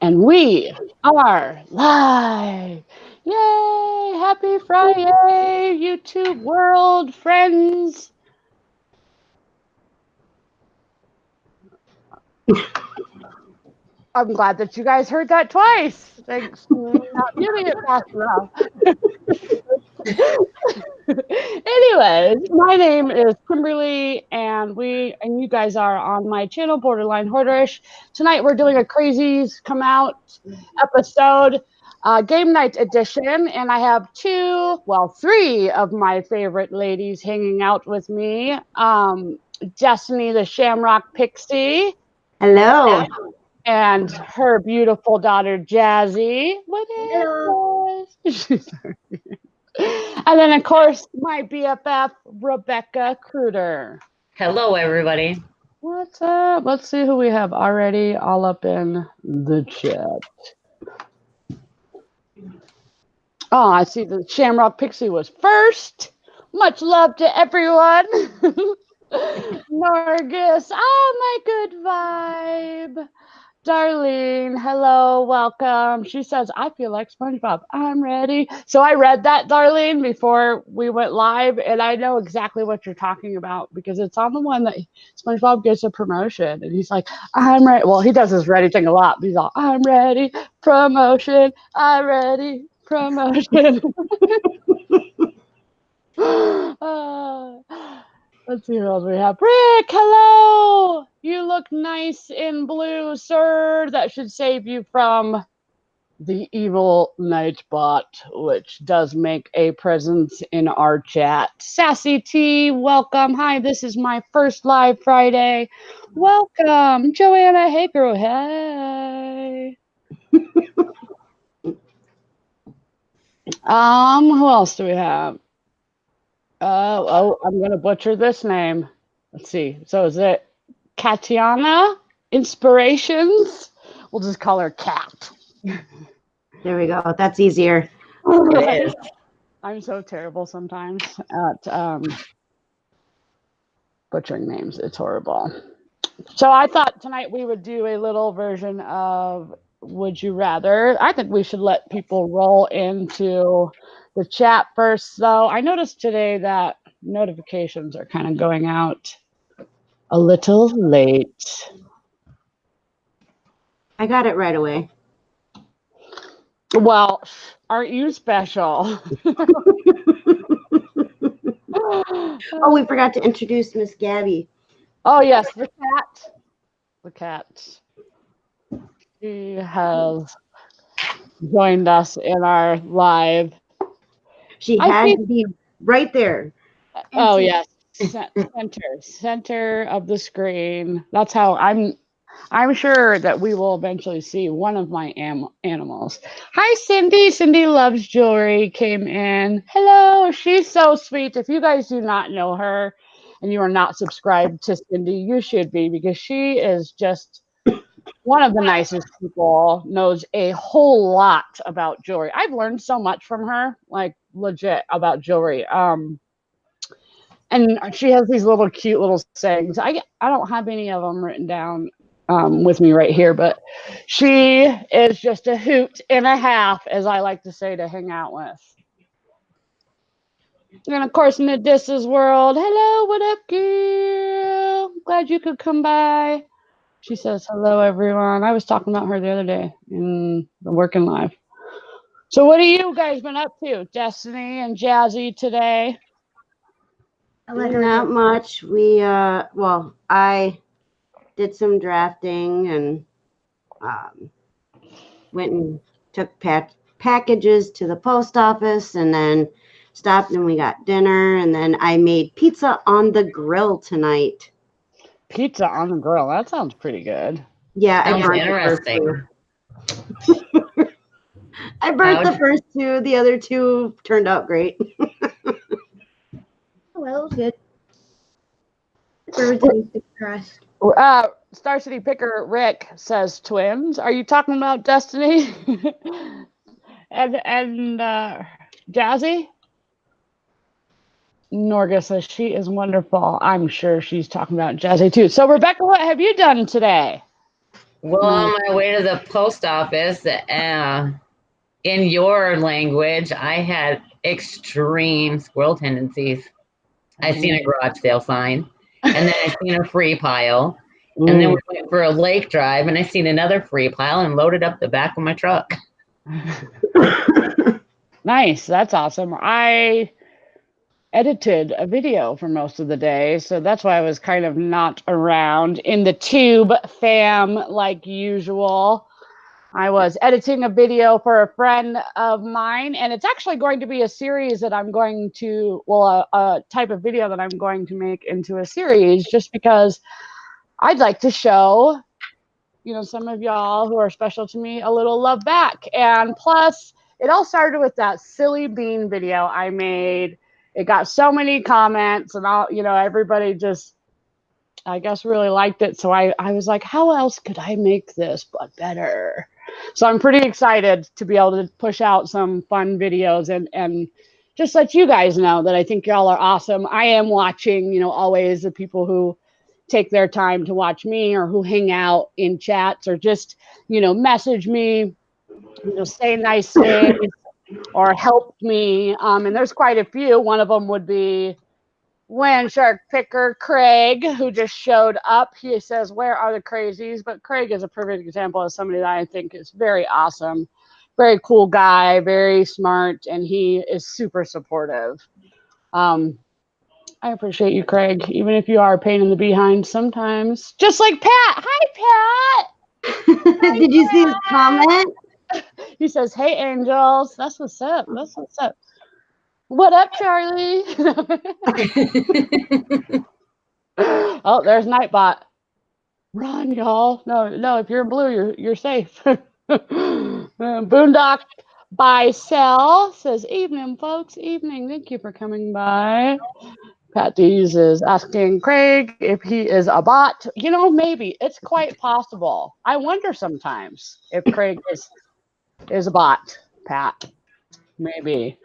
And we are live. Yay! Happy Friday, YouTube world, friends. I'm glad that you guys heard that twice. Thanks for not muting it fast enough. Anyways, my name is Kimberly, and you guys are on my channel, Borderline Hoarderish. Tonight we're doing a Crazies Come Out episode, game night edition, and I have three of my favorite ladies hanging out with me. Destiny the Shamrock Pixie. Hello. And her beautiful daughter, Jazzy. What is? And then, of course, my BFF, Rebecca Kreuter. Hello, everybody. What's up? Let's see who we have already all up in the chat. Oh, I see the Shamrock Pixie was first. Much love to everyone. Norgus, my good vibe. Darlene, hello, welcome. She says, I feel like SpongeBob. I'm ready. So I read that, Darlene, before we went live, and I know exactly what you're talking about because it's on the one that SpongeBob gets a promotion, and he's like, I'm ready. Well, he does his ready thing a lot. But he's all, I'm ready, promotion, I'm ready, promotion. Let's see who else we have. Rick, hello! You look nice in blue, sir. That should save you from the evil Nightbot, which does make a presence in our chat. Sassy T, welcome. Hi, this is my first live Friday. Welcome. Joanna, hey girl, hey. Who else do we have? I'm going to butcher this name. Let's see. So is it Katiana Inspirations? We'll just call her Kat. There we go. That's easier. It is. I'm so terrible sometimes at butchering names. It's horrible. So I thought tonight we would do a little version of Would You Rather. I think we should let people roll into the chat first, though. I noticed today that notifications are kind of going out a little late. I got it right away. Well, aren't you special? Oh, we forgot to introduce Miss Gabby. Oh, yes, the cat. The cat. She has joined us in our live. She had to be right there. Oh, yes. Center of the screen. That's how I'm sure that we will eventually see one of my animals. Hi, Cindy. Cindy Loves Jewelry came in. Hello. She's so sweet. If you guys do not know her and you are not subscribed to Cindy, you should be, because she is just one of the nicest people, knows a whole lot about jewelry. I've learned so much from her, like legit, about jewelry. And she has these little cute little sayings. I don't have any of them written down with me right here, but she is just a hoot and a half, as I like to say, to hang out with. And of course, Nadissa's world. Hello, what up, girl? Glad you could come by. She says, hello, everyone. I was talking about her the other day in the Working Live. So what have you guys been up to, Destiny and Jazzy, today? Not much. I did some drafting and went and took packages to the post office, and then stopped and we got dinner, and then I made pizza on the grill tonight. Pizza on the grill. That sounds pretty good. Yeah, Sounds interesting. I burnt the first two. The other two turned out great. Well, it was good. Star City Picker Rick says twins. Are you talking about Destiny and Jazzy? Norga says she is wonderful. I'm sure she's talking about Jazzy too. So Rebecca, what have you done today? Well, Nice. on my way to the post office, in your language, I had extreme squirrel tendencies. I seen a garage sale sign, and then I seen a free pile, and then we went for a lake drive, and I seen another free pile and loaded up the back of my truck. Nice. That's awesome. I edited a video for most of the day, so that's why I was kind of not around in the tube fam like usual. I was editing a video for a friend of mine, and it's actually going to be a series that I'm going to, well, a type of video that I'm going to make into a series, just because I'd like to show, you know, some of y'all who are special to me a little love back. And plus, it all started with that silly bean video I made. It got so many comments, and all, you know, everybody just, I guess, really liked it. So I was like, how else could I make this but better? So I'm pretty excited to be able to push out some fun videos and just let you guys know that I think y'all are awesome. I am watching, you know, always the people who take their time to watch me or who hang out in chats or just, you know, message me, you know, say nice things or help me. And there's quite a few. One of them would be Land Shark Picker Craig, who just showed up. He says, "Where are the crazies?" But Craig is a perfect example of somebody that I think is very awesome, very cool guy, very smart, and he is super supportive. I appreciate you, Craig, even if you are a pain in the behind sometimes. Just like Pat. Hi, Pat. Did you see his comment? He says, "Hey, angels." That's what's up. That's what's up. What up, Charlie? Oh, there's Nightbot. Run, y'all. No, if you're in blue, you're safe. Boondock by Cell says, "Evening, folks. Evening. Thank you for coming by." Pat Dees is asking Craig if he is a bot. You know, maybe. It's quite possible. I wonder sometimes if Craig is a bot, Pat. Maybe.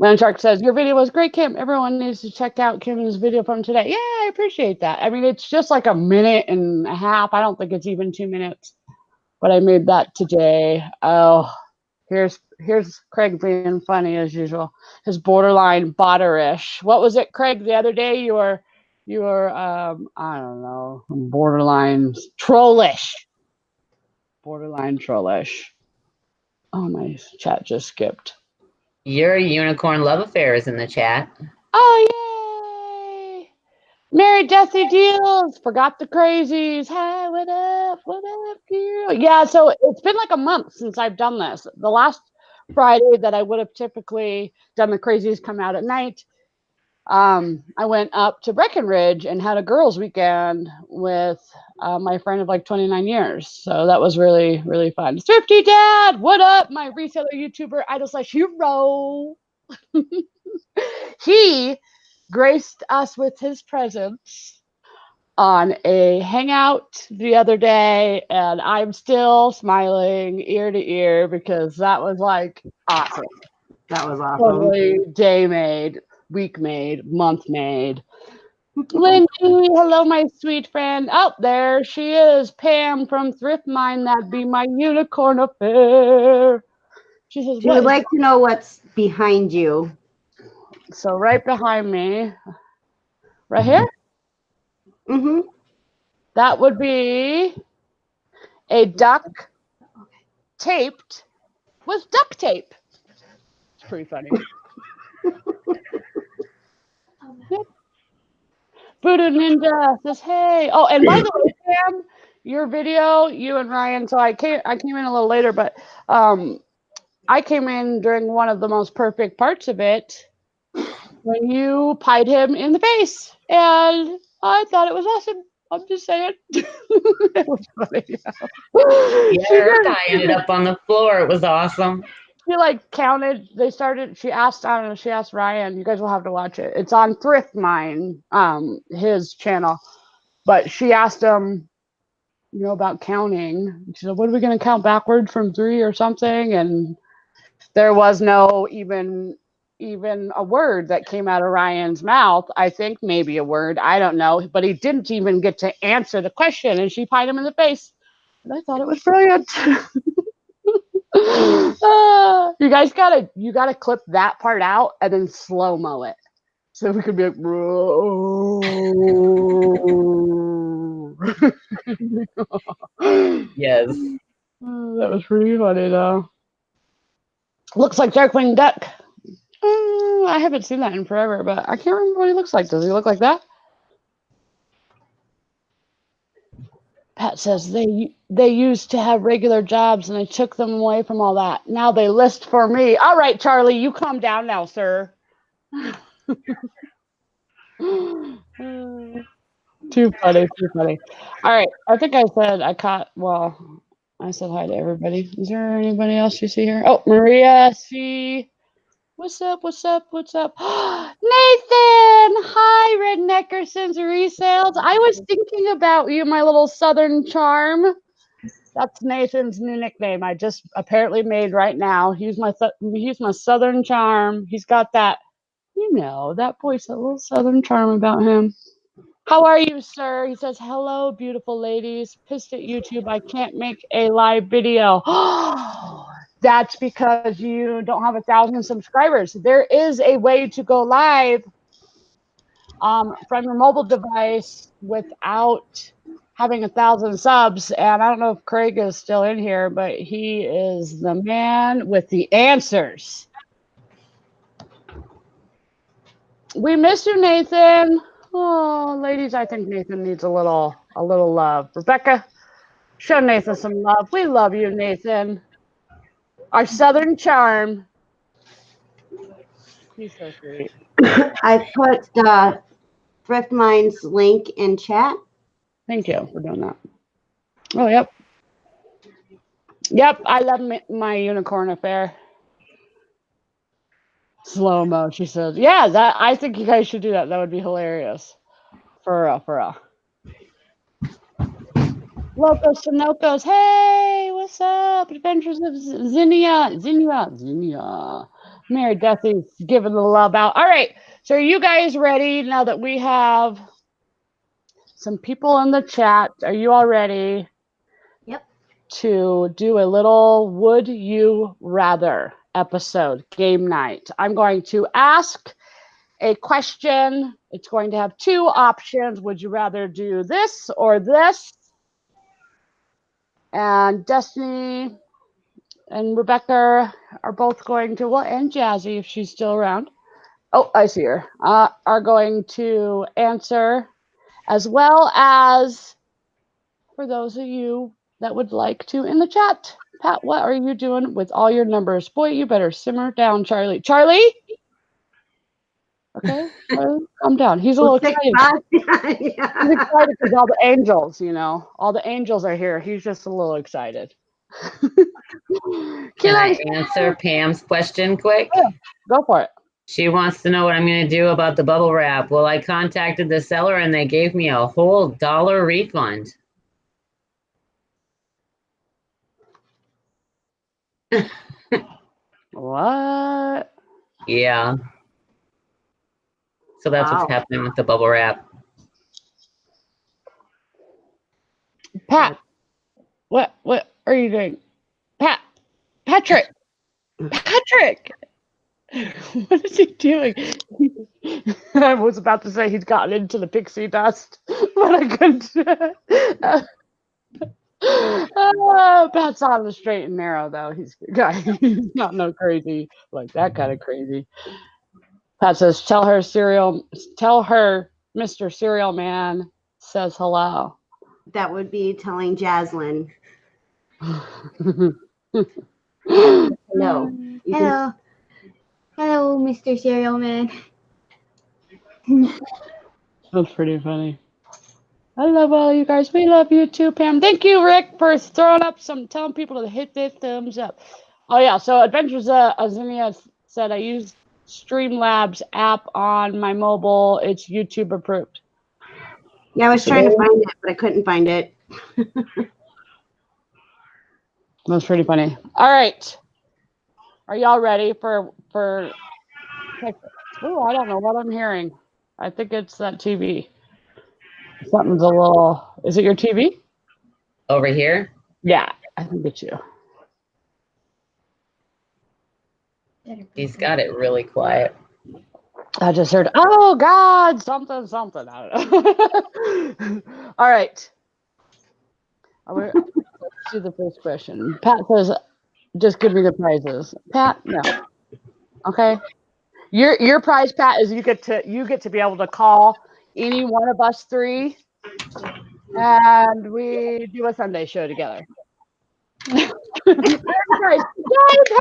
Landshark says, "Your video was great, Kim. Everyone needs to check out Kim's video from today." Yeah, I appreciate that. I mean, it's just like a minute and a half. I don't think it's even 2 minutes. But I made that today. Oh, here's Craig being funny as usual. His borderline botterish. What was it, Craig? The other day you were I don't know, borderline trollish. Borderline trollish. Oh, my chat just skipped. Your unicorn love affair is in the chat. Oh, yay! Merry Deathy Deals. Forgot the crazies. Hi, what up? What up, girl? Yeah, so it's been like a month since I've done this. The last Friday that I would have typically done the crazies come out at night, I went up to Breckenridge and had a girls' weekend with my friend of like 29 years. So that was really, really fun. Thrifty Dad, what up? My reseller YouTuber, idol/hero. He graced us with his presence on a hangout the other day, and I'm still smiling ear to ear because that was like awesome. That was awesome. Totally day made, week made, month made. Lindy, hello, my sweet friend. Oh, there she is, Pam from Thrift Mine. That'd be my unicorn affair. She says, She would like to know what's behind you. So right behind me, right here, Mm-hmm. that would be a duck taped with duct tape. It's pretty funny. Yep. Voodoo Ninja says, "Hey." Oh, and by the way, Sam, your video, you and Ryan. So I came in a little later, but I came in during one of the most perfect parts of it when you pied him in the face, and I thought it was awesome. I'm just saying. It was funny. Yeah, her guy ended up on the floor. It was awesome. She like counted. They started. She asked. I don't know. She asked Ryan. You guys will have to watch it. It's on Thrift Mine, his channel. But she asked him, you know, about counting. She said, "What are we going to count backwards from 3 or something?" And there was no even a word that came out of Ryan's mouth. I think maybe a word. I don't know. But he didn't even get to answer the question, and she pied him in the face. And I thought it was brilliant. You guys gotta clip that part out and then slow-mo it. So we could be like, Yes. That was pretty funny though. Looks like Darkwing Duck. I haven't seen that in forever, but I can't remember what he looks like. Does he look like that? Pat says they used to have regular jobs and I took them away from all that. Now they list for me. All right, Charlie, you calm down now, sir. Too funny, too funny. All right, I think I said I said hi to everybody. Is there anybody else you see here? Oh, Maria, see. What's up? What's up? What's up? Nathan! Hi, Redneckersons Resales. I was thinking about you, my little Southern charm. That's Nathan's new nickname. I just apparently made right now. He's my Southern charm. He's got that, that voice, that little Southern charm about him. How are you, sir? He says, hello, beautiful ladies. Pissed at YouTube. I can't make a live video. That's because you don't have 1,000 subscribers. There is a way to go live from your mobile device without having 1,000 subs. And I don't know if Craig is still in here, but he is the man with the answers. We miss you, Nathan. Oh, ladies, I think Nathan needs a little love. Rebecca, show Nathan some love. We love you, Nathan. Our Southern charm. He's so sweet. I put Thrift Mind's link in chat. Thank you for doing that. Oh, yep. Yep, I love my unicorn affair. Slow-mo, she says. Yeah, I think you guys should do that. That would be hilarious. For real. Locos Sonocos, hey, what's up? Adventures of Zinnia. Mary Duffy's giving the love out. All right, so are you guys ready now that we have some people in the chat? Are you all ready? Yep. To do a little Would You Rather episode, game night. I'm going to ask a question. It's going to have two options. Would you rather do this or this? And Destiny and Rebecca are both going to, and Jazzy, if she's still around. Oh, I see her. Are going to answer, as well as for those of you that would like to in the chat. Pat, what are you doing with all your numbers? Boy, you better simmer down, Charlie. Charlie? Okay, Charlie, calm down. He's a little excited. Yeah. He's excited because all the angels, all the angels are here. He's just a little excited. Can I answer Pam's question quick? Yeah, go for it. She wants to know what I'm going to do about the bubble wrap. Well, I contacted the seller and they gave me a whole $1 refund. What? Yeah. So that's what's happening with the bubble wrap. Pat, what are you doing? Patrick! What is he doing? I was about to say he's gotten into the pixie dust, but I couldn't. Pat's on the straight and narrow, though. He's not no crazy, like that kind of crazy. Pat says, tell her Mr. Cereal Man says hello. That would be telling Jaslyn. Hello. Hello, Mr. Cereal Man. That's pretty funny. I love all you guys. We love you too, Pam. Thank you, Rick, for throwing up telling people to hit their thumbs up. Oh, yeah. So Adventures of Zinnia said I use Streamlabs app on my mobile. It's YouTube approved. Yeah, I was trying to find it, but I couldn't find it. That's pretty funny. All right. Are y'all ready for oh, I don't know what I'm hearing. I think it's that TV. Something's a little. Is it your TV? Over here? Yeah, I think it's you. He's got it really quiet. I just heard, oh God, something, something. I don't know. All right. Let's do the first question. Pat says, just give me the prizes. Pat, no. Okay. Your prize, Pat, is you get to be able to call any one of us three, and we do a Sunday show together. Yay,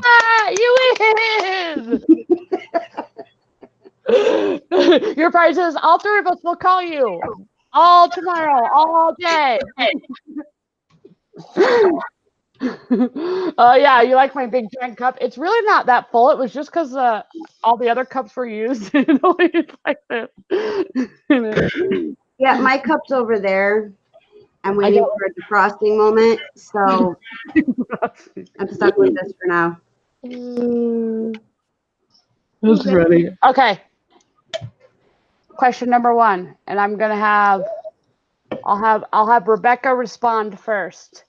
Pat! You win! Your prize is all three of us will call you all tomorrow, all day. Oh yeah, you like my big giant cup? It's really not that full. It was just because all the other cups were used. Like this. Yeah, my cup's over there. I'm I waiting don't- for a defrosting moment, so I'm stuck with this for now. That's funny. Okay. Question number 1, and I'm gonna have I'll have Rebecca respond first.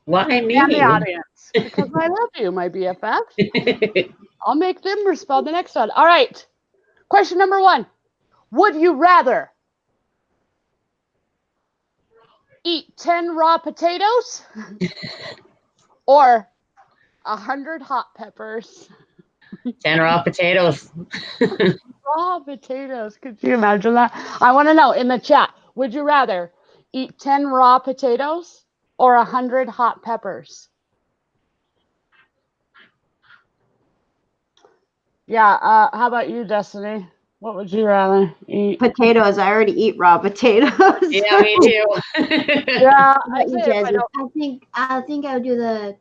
Why me? And the audience, because I love you, my BFF. I'll make them respond the next one. All right. Question number 1. Would you rather eat 10 raw potatoes or 100 hot peppers? 10 raw potatoes. Raw potatoes. Could you imagine that? I want to know in the chat, would you rather eat 10 raw potatoes or 100 hot peppers? Yeah, how about you, Destiny? What would you rather eat? Potatoes. I already eat raw potatoes. Yeah, me too. Yeah, How about you, I'd say if I Jasmine? don't- I think I'll do the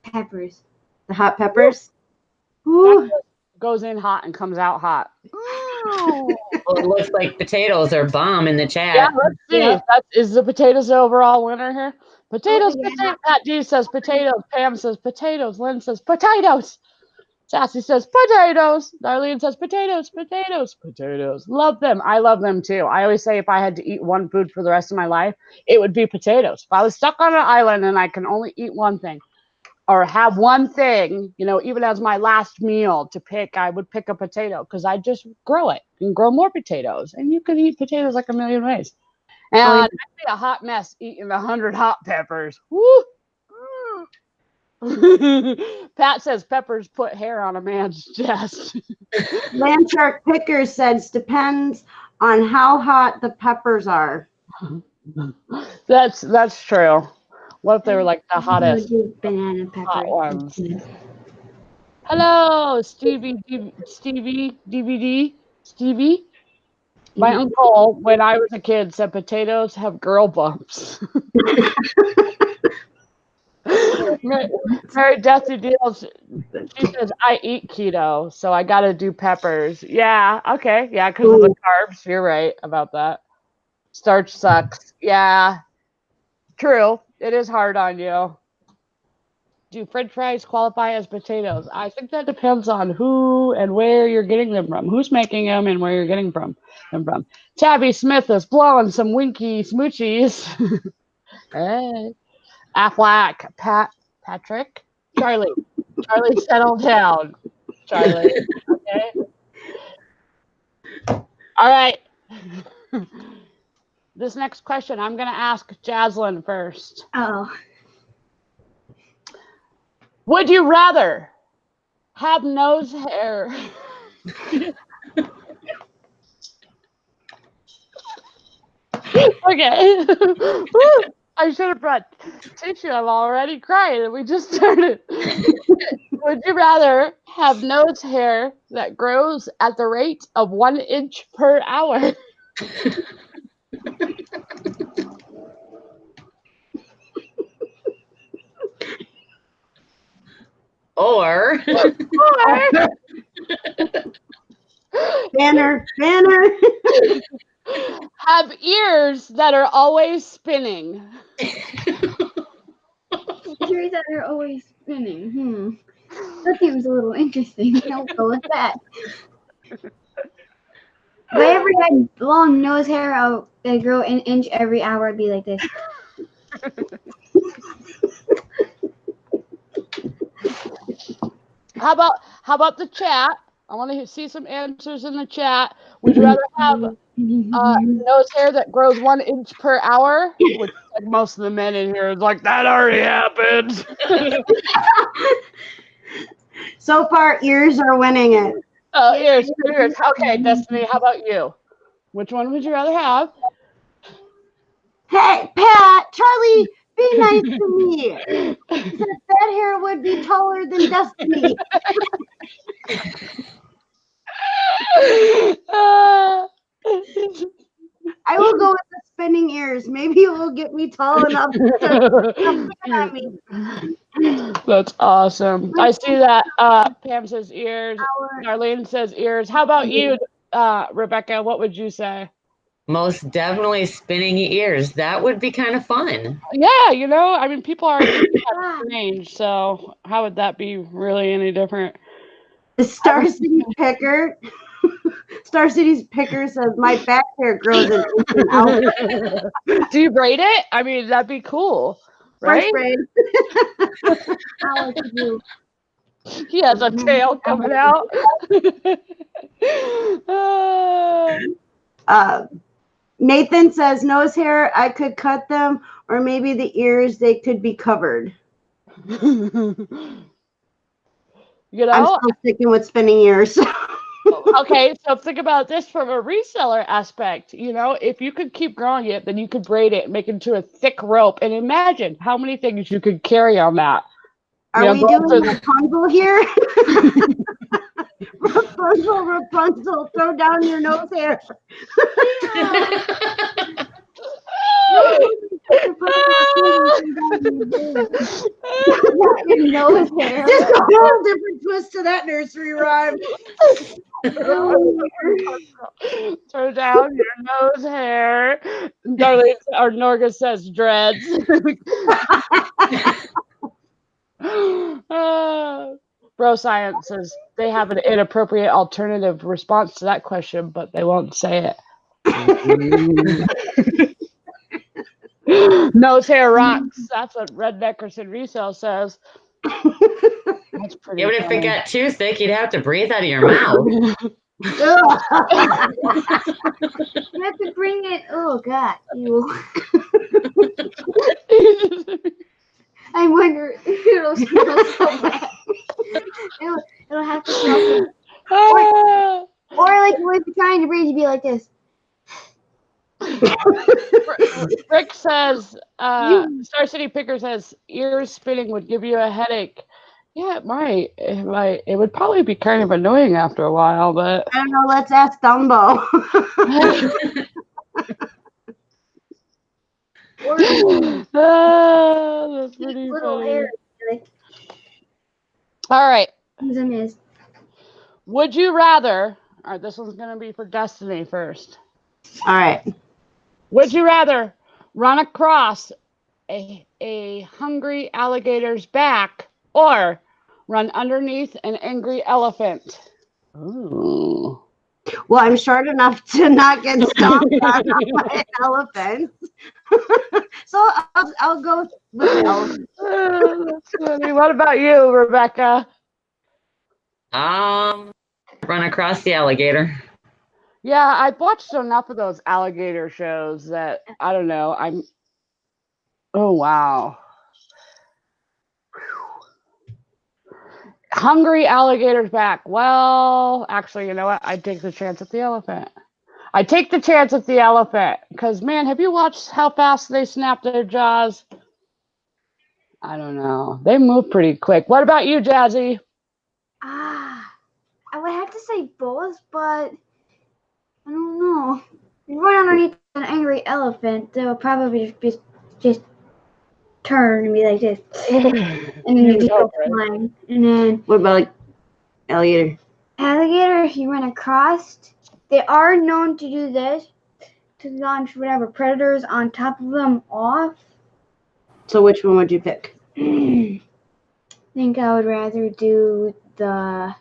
peppers. The hot peppers. that Ooh. goes in hot and comes out hot. Ooh. Well, it looks like potatoes are bomb in the Yeah, chat. let's see. Yeah. Is the potatoes the overall winner here? Potatoes, yeah. potatoes. Pat D says potatoes. Pam says potatoes. Lynn says potatoes. Sassy says potatoes. Darlene says potatoes, potatoes, potatoes. Love them. I love them too. I always say if I had to eat one food for the rest of my life, it would be potatoes. If I was stuck on an island and I can only eat one thing or have one thing, even as my last meal to pick, I would pick a potato because I just grow it and grow more potatoes. And you can eat potatoes like a million ways. And I'd be a hot mess eating 100 hot peppers. Woo! Pat says peppers put hair on a man's chest. Landshark Picker says depends on how hot the peppers are. That's true. What if they were like the hottest Do banana peppers. hot ones? Hello, Stevie DVD. Stevie. My uncle, when I was a kid, said potatoes have girl bumps. Mary Dusty Deals, she says, I eat keto, so I got to do peppers. Yeah, okay. Yeah, because of the carbs. You're right about that. Starch sucks. Yeah, true. It is hard on you. Do French fries qualify as potatoes? I think that depends on who and where you're getting them from. Who's making them and where you're getting them from. Tabby Smith is blowing some winky smoochies. Hey. Aflac. Patrick? Charlie, settle down. Charlie. Okay. All right. This next question, I'm going to ask Jaslyn first. Oh. Would you rather have nose hair? Okay. I should have brought tissue. I'm already crying and we just started. Would you rather have nose hair that grows at the rate of 1 inch per hour? Or Banner. Have ears that are always spinning. Ears that are always spinning. That seems a little interesting. I'll go with that. If I ever had long nose hair, I grow an inch every hour. I'd be like this. How about the chat? I want to see some answers in the chat. Would you rather have nose hair that grows 1 inch per hour? Which like most of the men in here is like, that already happened. So far, ears are winning it. Oh, ears. Okay, Destiny, how about you? Which one would you rather have? Hey, Pat, Charlie, be nice to me. He said that hair would be taller than Destiny. I will go with the spinning ears. Maybe it will get me tall enough to on me. That's awesome. I see that. Pam says ears. Darlene says ears. How about you, Rebecca? What would you say? Most definitely spinning ears. That would be kind of fun. Yeah, I mean, people already have strange, so how would that be really any different? The Star City Picker. Star City's Picker says my back hair grows an inch an hour. Do you braid it? I mean, that'd be cool, right? First braid. He has a tail coming out. Nathan says nose hair, I could cut them, or maybe the ears, they could be covered. I'm still sticking with spinning ears. Okay, so think about this from a reseller aspect. If you could keep growing it, then you could braid it and make it into a thick rope. And imagine how many things you could carry on that. Are we doing Rapunzel here? Rapunzel, throw down your nose hair. Nose hair. Just a whole different twist to that nursery rhyme. Throw down your nose hair. Darlene or Norga says dreads. Bro Science says they have an inappropriate alternative response to that question, but they won't say it. Nose hair rocks. That's what Red Neckerson Resale says. That's pretty. Yeah, but if it got too thick, you'd have to breathe out of your mouth. You have to bring it. Oh God, you. I wonder if it'll smell so bad. It'll have to smell. Or like if you're trying to breathe, you'd be like this. Rick says, Star City Picker says, ears spinning would give you a headache. Yeah, it might. It would probably be kind of annoying after a while, but I don't know. Let's ask Dumbo. That's pretty funny. Hair, like, all right. Would you rather? All right, this one's gonna be for Destiny first. All right. Would you rather run across a hungry alligator's back or run underneath an angry elephant? Ooh. Well, I'm short enough to not get stomped on by an elephant. So I'll go with the elephant. That's funny. What about you, Rebecca? Run across the alligator. Yeah, I've watched enough of those alligator shows that I don't know. Oh wow. Hungry alligator's back. Well, actually, you know what? I'd take the chance at the elephant. I take the chance at the elephant because, man, have you watched how fast they snap their jaws? I don't know. They move pretty quick. What about you, Jazzy? I would have to say both, but I don't know. If you run underneath an angry elephant, they'll probably just turn and be like this, and then you just go flying. And then what about like alligator? Alligator, if you run across, they are known to do this to launch whatever predators on top of them off. So which one would you pick? I think I would rather do the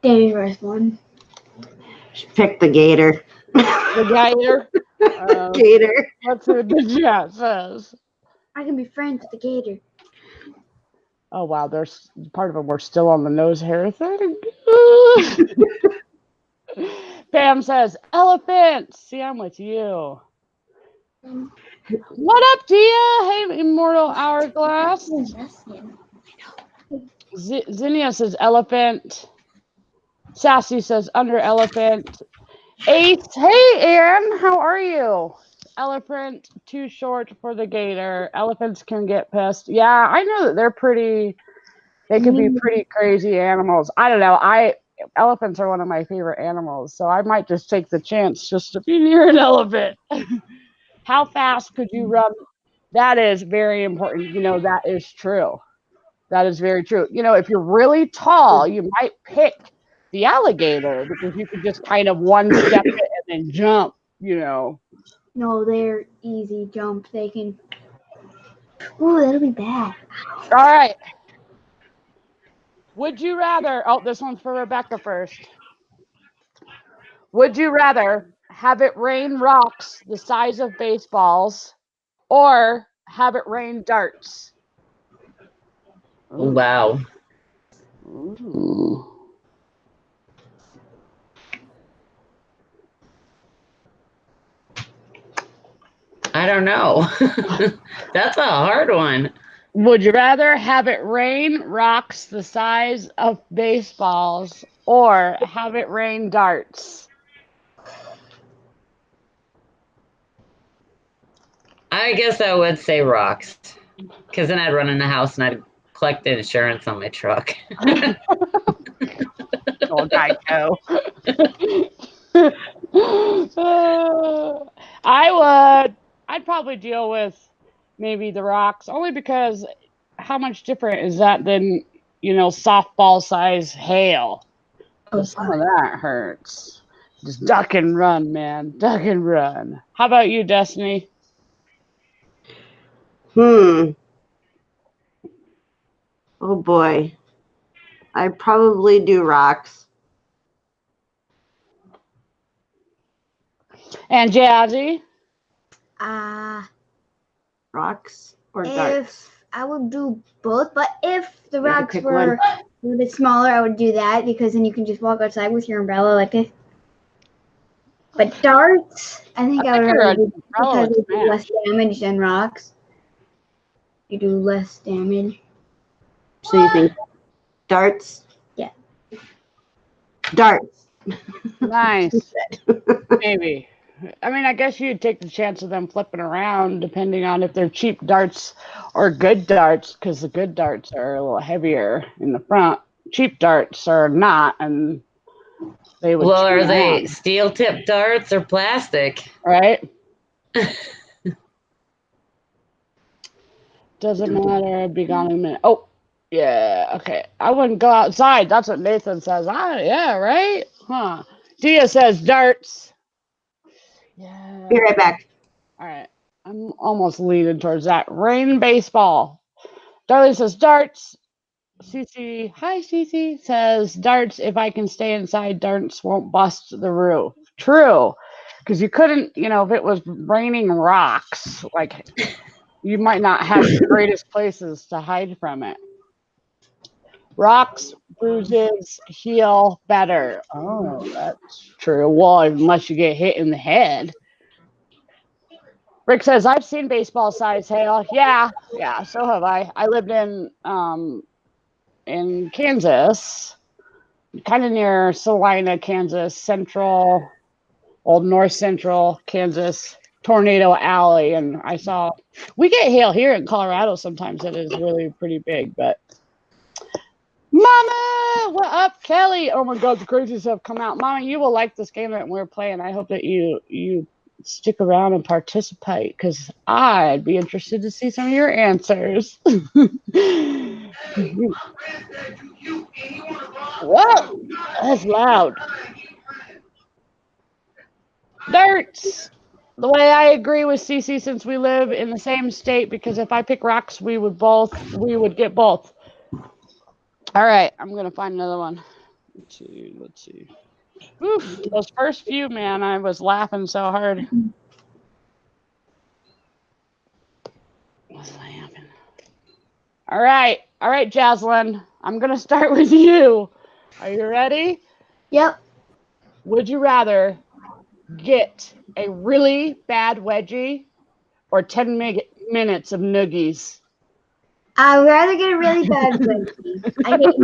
dangerous one. Pick the gator. The gator? Gator. That's what the chat says. I can be friends with the gator. Oh wow, there's part of them were still on the nose hair thing. Pam says elephant. See, I'm with you. What up, Dia? Hey, Immortal Hourglass. Zinnia says elephant. Sassy says under elephant. Ace, hey Ann, how are you? Elephant too short for the gator. Elephants can get pissed. Yeah, I know that they're pretty. They can be pretty crazy animals. I don't know. Elephants are one of my favorite animals, so I might just take the chance just to be near an elephant. How fast could you run? That is very important. You know, that is true. That is very true. You know, if you're really tall, you might pick the alligator because you could just kind of one step it and then jump, you know. No, they're easy jump. They can. Ooh, that'll be bad. All right. Would you rather? Oh, this one's for Rebecca first. Would you rather have it rain rocks the size of baseballs or have it rain darts? Ooh. Wow. Ooh. I don't know. That's a hard one. Would you rather have it rain rocks the size of baseballs or have it rain darts? I guess I would say rocks, because then I'd run in the house and I'd collect the insurance on my truck. Oh, Geico. I'd probably deal with maybe the rocks, only because how much different is that than, you know, softball size hail? Some of that hurts. Just duck and run, man. Duck and run. How about you, Destiny? Oh boy. I'd probably do rocks. And Jazzy? Rocks or darts? I would do both, but if the rocks were a little bit smaller, I would do that because then you can just walk outside with your umbrella like this. But darts, I think I would rather do because they do less damage than rocks. You do less damage. So you think darts? Yeah. Darts. Nice. Maybe. I mean, I guess you'd take the chance of them flipping around depending on if they're cheap darts or good darts, because the good darts are a little heavier in the front. Cheap darts are not, and they would. Well, are they steel tip darts or plastic? Right? Doesn't matter. I'd be gone in a minute. Oh, yeah. Okay. I wouldn't go outside. That's what Nathan says. Yeah, right? Huh. Dia says darts. Yeah. Be right back. All right. I'm almost leaning towards that. Rain baseball. Darlene says darts. Cece, hi Cece, says darts. If I can stay inside, darts won't bust the roof. True. Because you couldn't, you know, if it was raining rocks, like you might not have the greatest places to hide from it. Rocks, bruises, heal better. Oh, that's true. Well, unless you get hit in the head. Rick says, I've seen baseball size hail. Yeah, so have I. I lived in Kansas, kind of near Salina, Kansas, central, old north central Kansas, Tornado Alley. And we get hail here in Colorado sometimes that is really pretty big, but Mama, what up, Kelly? Oh my God, the Crazies have come out. Mama, you will like this game that we're playing. I hope that you stick around and participate because I'd be interested to see some of your answers. Whoa, that's loud. Darts. The way I agree with Cece, since we live in the same state, because if I pick rocks, we would get both. All right, I'm gonna find another one. Let's see. Oof, those first few, man, I was laughing so hard. What's laughing? All right, All right, Jaslyn, I'm going to start with you. Are you ready? Yep. Would you rather get a really bad wedgie or 10 minutes of noogies? I'd rather get a really bad wedgie. I hate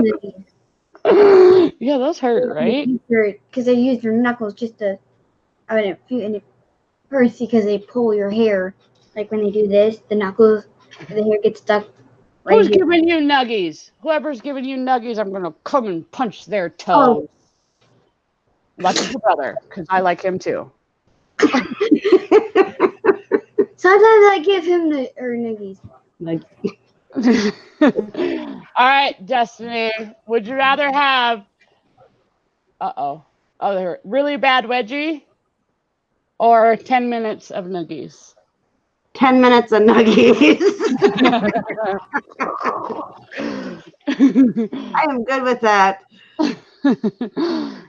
noogies. Yeah, those hurt, right? Because they use your knuckles just to. I mean, and it hurts because they pull your hair. Like when they do this, the knuckles, the hair gets stuck. Right Who's here. giving you nuggies? Whoever's giving you nuggies, I'm going to come and punch their toes. Oh. Lucky your brother, because I like him too. Sometimes I give him the nuggies. Like, all right, Destiny. Would you rather have they're really bad wedgie or 10 minutes of nuggies? 10 minutes of nuggies. I am good with that.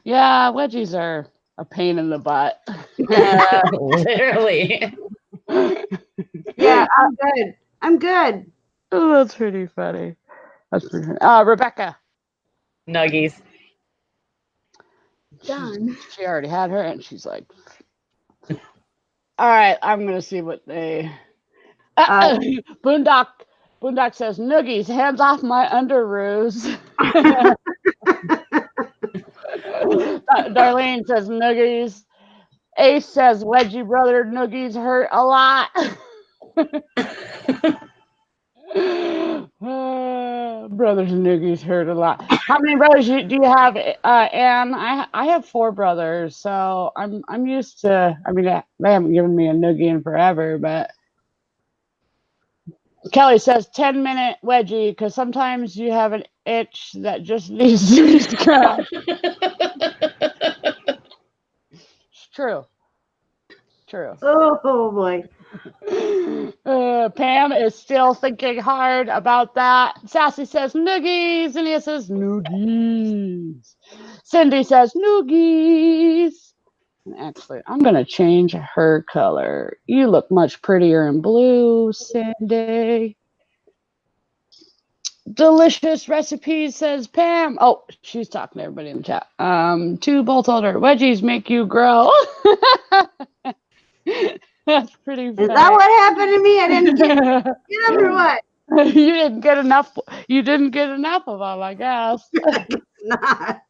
Yeah, wedgies are a pain in the butt. Literally. Yeah, I'm good. I'm good. Oh, that's pretty funny. That's pretty funny. Rebecca. Nuggies. Done. She already had her, and she's like, all right, I'm going to see what they... Boondock says, noogies, hands off my underoos. Darlene says, noogies. Ace says, wedgie brother, noogies hurt a lot. Brothers and noogies hurt a lot. How many brothers do you have, Anne? I have 4 brothers, so I'm used to. I mean, they haven't given me a noogie in forever, but Kelly says 10-minute wedgie because sometimes you have an itch that just needs to be scratched. It's true. Oh boy. Pam is still thinking hard about that. Sassy says noogies. Ania says noogies. Cindy says noogies. And actually, I'm going to change her color. You look much prettier in blue, Cindy. Delicious recipes, says Pam. Oh, she's talking to everybody in the chat. 2 bolt holder wedgies make you grow. That's pretty funny. Is that what happened to me? I didn't get them or what? You didn't get enough. You didn't get enough of them, I guess. Not.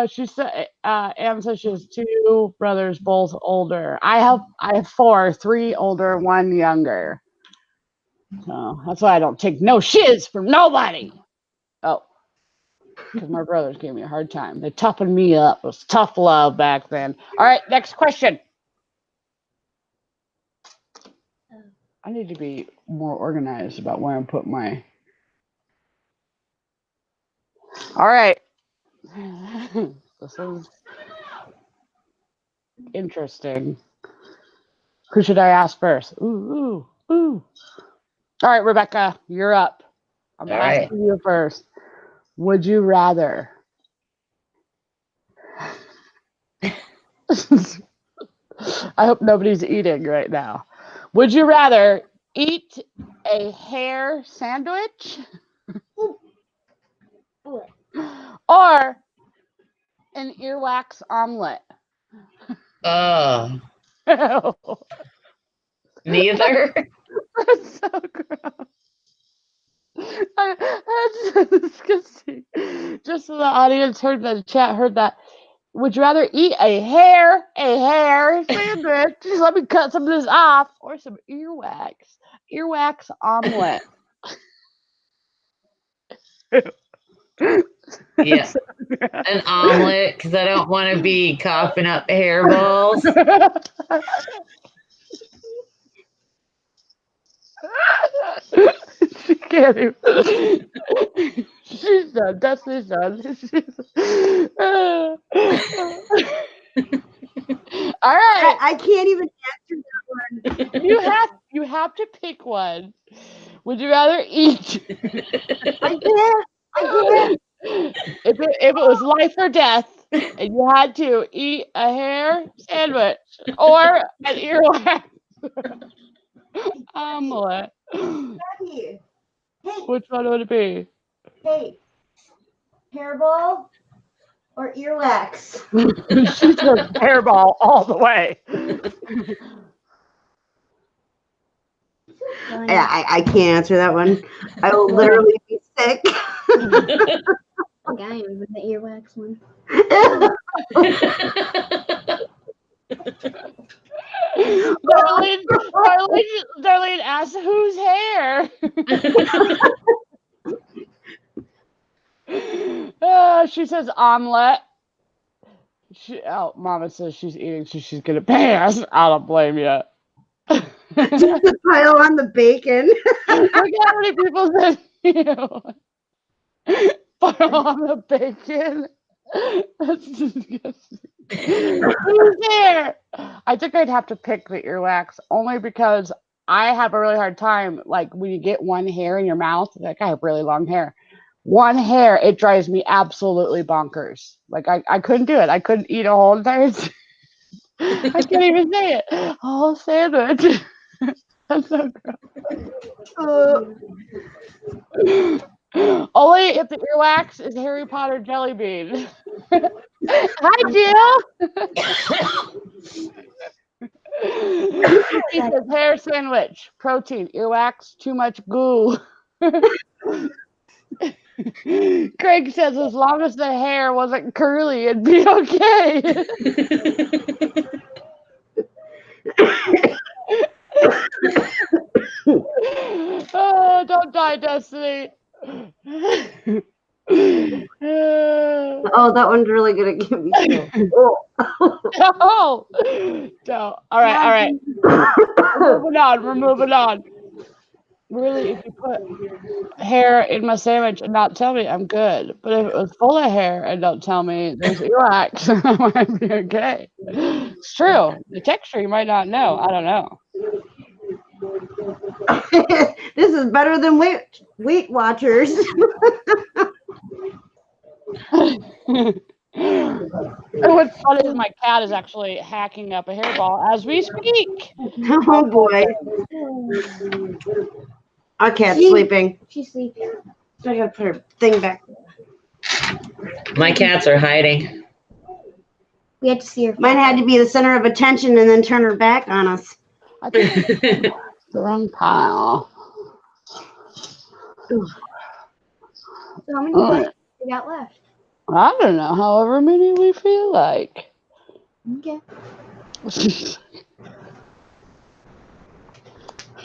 She said. Anne says she has 2 brothers, both older. I have 4, 3 older, 1 younger. So that's why I don't take no shiz from nobody. Oh, because my brothers gave me a hard time. They toughened me up. It was tough love back then. All right, next question. I need to be more organized about where I'm putting my... All right. This is interesting. Who should I ask first? Ooh. All right, Rebecca, you're up. I'm asking you first. Would you rather... I hope nobody's eating right now. Would you rather eat a hair sandwich or an earwax omelet? Neither. That's so gross. That's so disgusting. Just so the audience heard that, the chat heard that. Would you rather eat a hair sandwich? Just let me cut some of this off, or some earwax omelet. Yeah, an omelet because I don't want to be coughing up hairballs. She can't even. She's done. Destiny's done. All right. I can't even answer that one. You have to pick one. Would you rather eat? I can't. If it was life or death, and you had to eat a hair sandwich or an earwax omelet. Which one would it be? Hey, hairball or earwax? She says hairball all the way. I can't answer that one. I will literally be sick. I am with the earwax one. Darlene asks whose hair. She says omelet. Mama says she's eating, so she's gonna pass. I don't blame you. Just to pile on the bacon. Look how many people said pile on the bacon. That's disgusting. Who's there? I think I'd have to pick the earwax only because I have a really hard time. Like when you get one hair in your mouth, like I have really long hair. One hair, it drives me absolutely bonkers. Like I couldn't do it. I couldn't eat a whole entire. I can't even say it. A whole sandwich. That's so gross. Only if the earwax is Harry Potter jelly bean. Hi, Jill. He says hair sandwich, protein, earwax, too much goo. Craig says as long as the hair wasn't curly, it'd be okay. Oh, don't die, Destiny. Oh, that one's really gonna give me chills. Oh. No. All right. We're moving on. Really, if you put hair in my sandwich and not tell me, I'm good. But if it was full of hair and don't tell me there's earwax, I might be okay. It's true. The texture you might not know. I don't know. This is better than Weight Watchers. And what's funny is my cat is actually hacking up a hairball as we speak. Oh boy. Our cat's sleeping. She's sleeping. So I gotta put her thing back. My cats are hiding. We had to see her. Mine had to be the center of attention and then turn her back on us. I think it's the wrong pile. So how many Alright. we got left? I don't know, however many we feel like. Okay.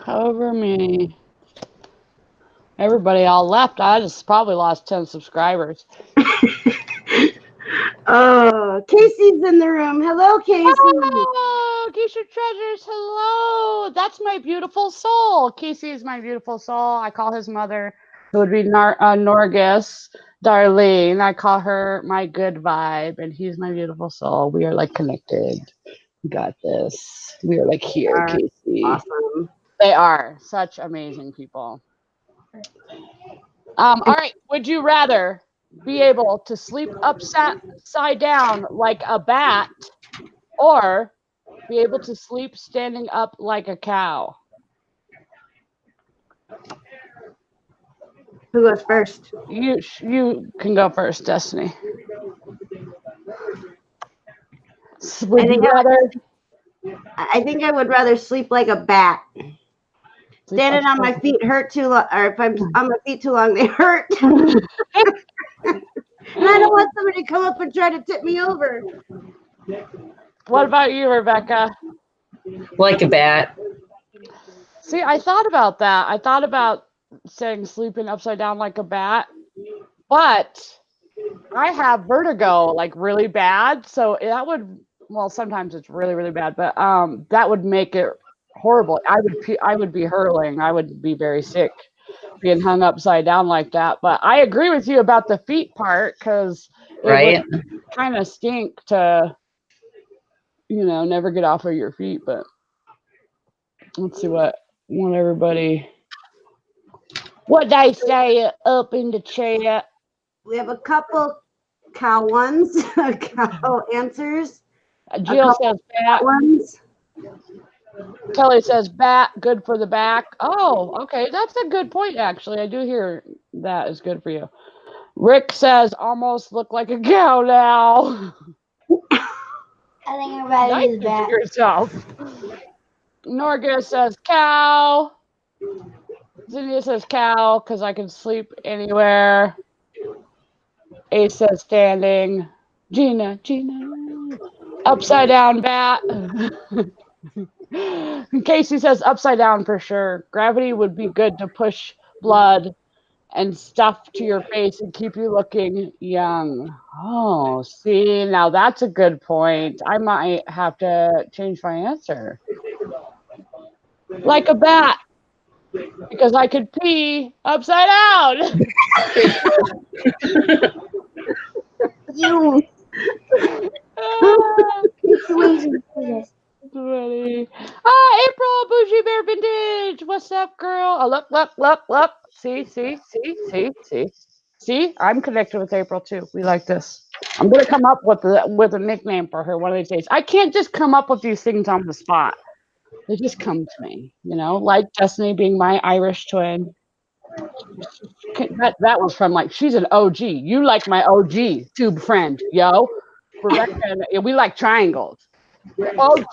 However many. Everybody all left. I just probably lost 10 subscribers. Oh, Casey's in the room. Hello, Casey. Oh, Keisha Treasures, hello. That's my beautiful soul. Casey is my beautiful soul. I call his mother, who would be Norgus, Darlene. I call her my good vibe, and he's my beautiful soul. We are like connected. We got this. We are like here, Casey. Awesome. They are such amazing people. All right. Would you rather be able to sleep upside down like a bat or be able to sleep standing up like a cow? Who goes first? You can go first, Destiny. I think I would rather sleep like a bat. Standing on my feet hurt too long, or if I'm on my feet too long, they hurt. And I don't want somebody to come up and try to tip me over. What about you, Rebecca? Like a bat. See, I thought about that. I thought about saying sleeping upside down like a bat, but I have vertigo like really bad, so that would, well, sometimes it's really, really bad, but that would make it horrible. I would be hurling. I would be very sick being hung upside down like that. But I agree with you about the feet part, because it would kind of stink to, never get off of your feet. But let's see what everybody, what they say up in the chat. We have a couple cow ones, cow answers. Jill says bat. Ones. Kelly says bat, good for the back. Oh, okay. That's a good point, actually. I do hear that is good for you. Rick says almost look like a cow now. I think I'd rather Nice use to that. yourself. Norga says cow. Zinnia says cow because I can sleep anywhere. Ace says standing. Gina. Upside down bat. Casey says upside down for sure. Gravity would be good to push blood and stuff to your face and keep you looking young. Oh, see, now that's a good point. I might have to change my answer. Like a bat, because I could pee upside down. You. Funny. April, Bougie Bear Vintage. What's up, girl? Oh, look. See, I'm connected with April too. We like this. I'm gonna come up with a nickname for her one of these days. I can't just come up with these things on the spot. They just come to me, like Destiny being my Irish twin. That was from she's an OG. You like my OG tube friend, yo. Rebecca and we like triangles. OG.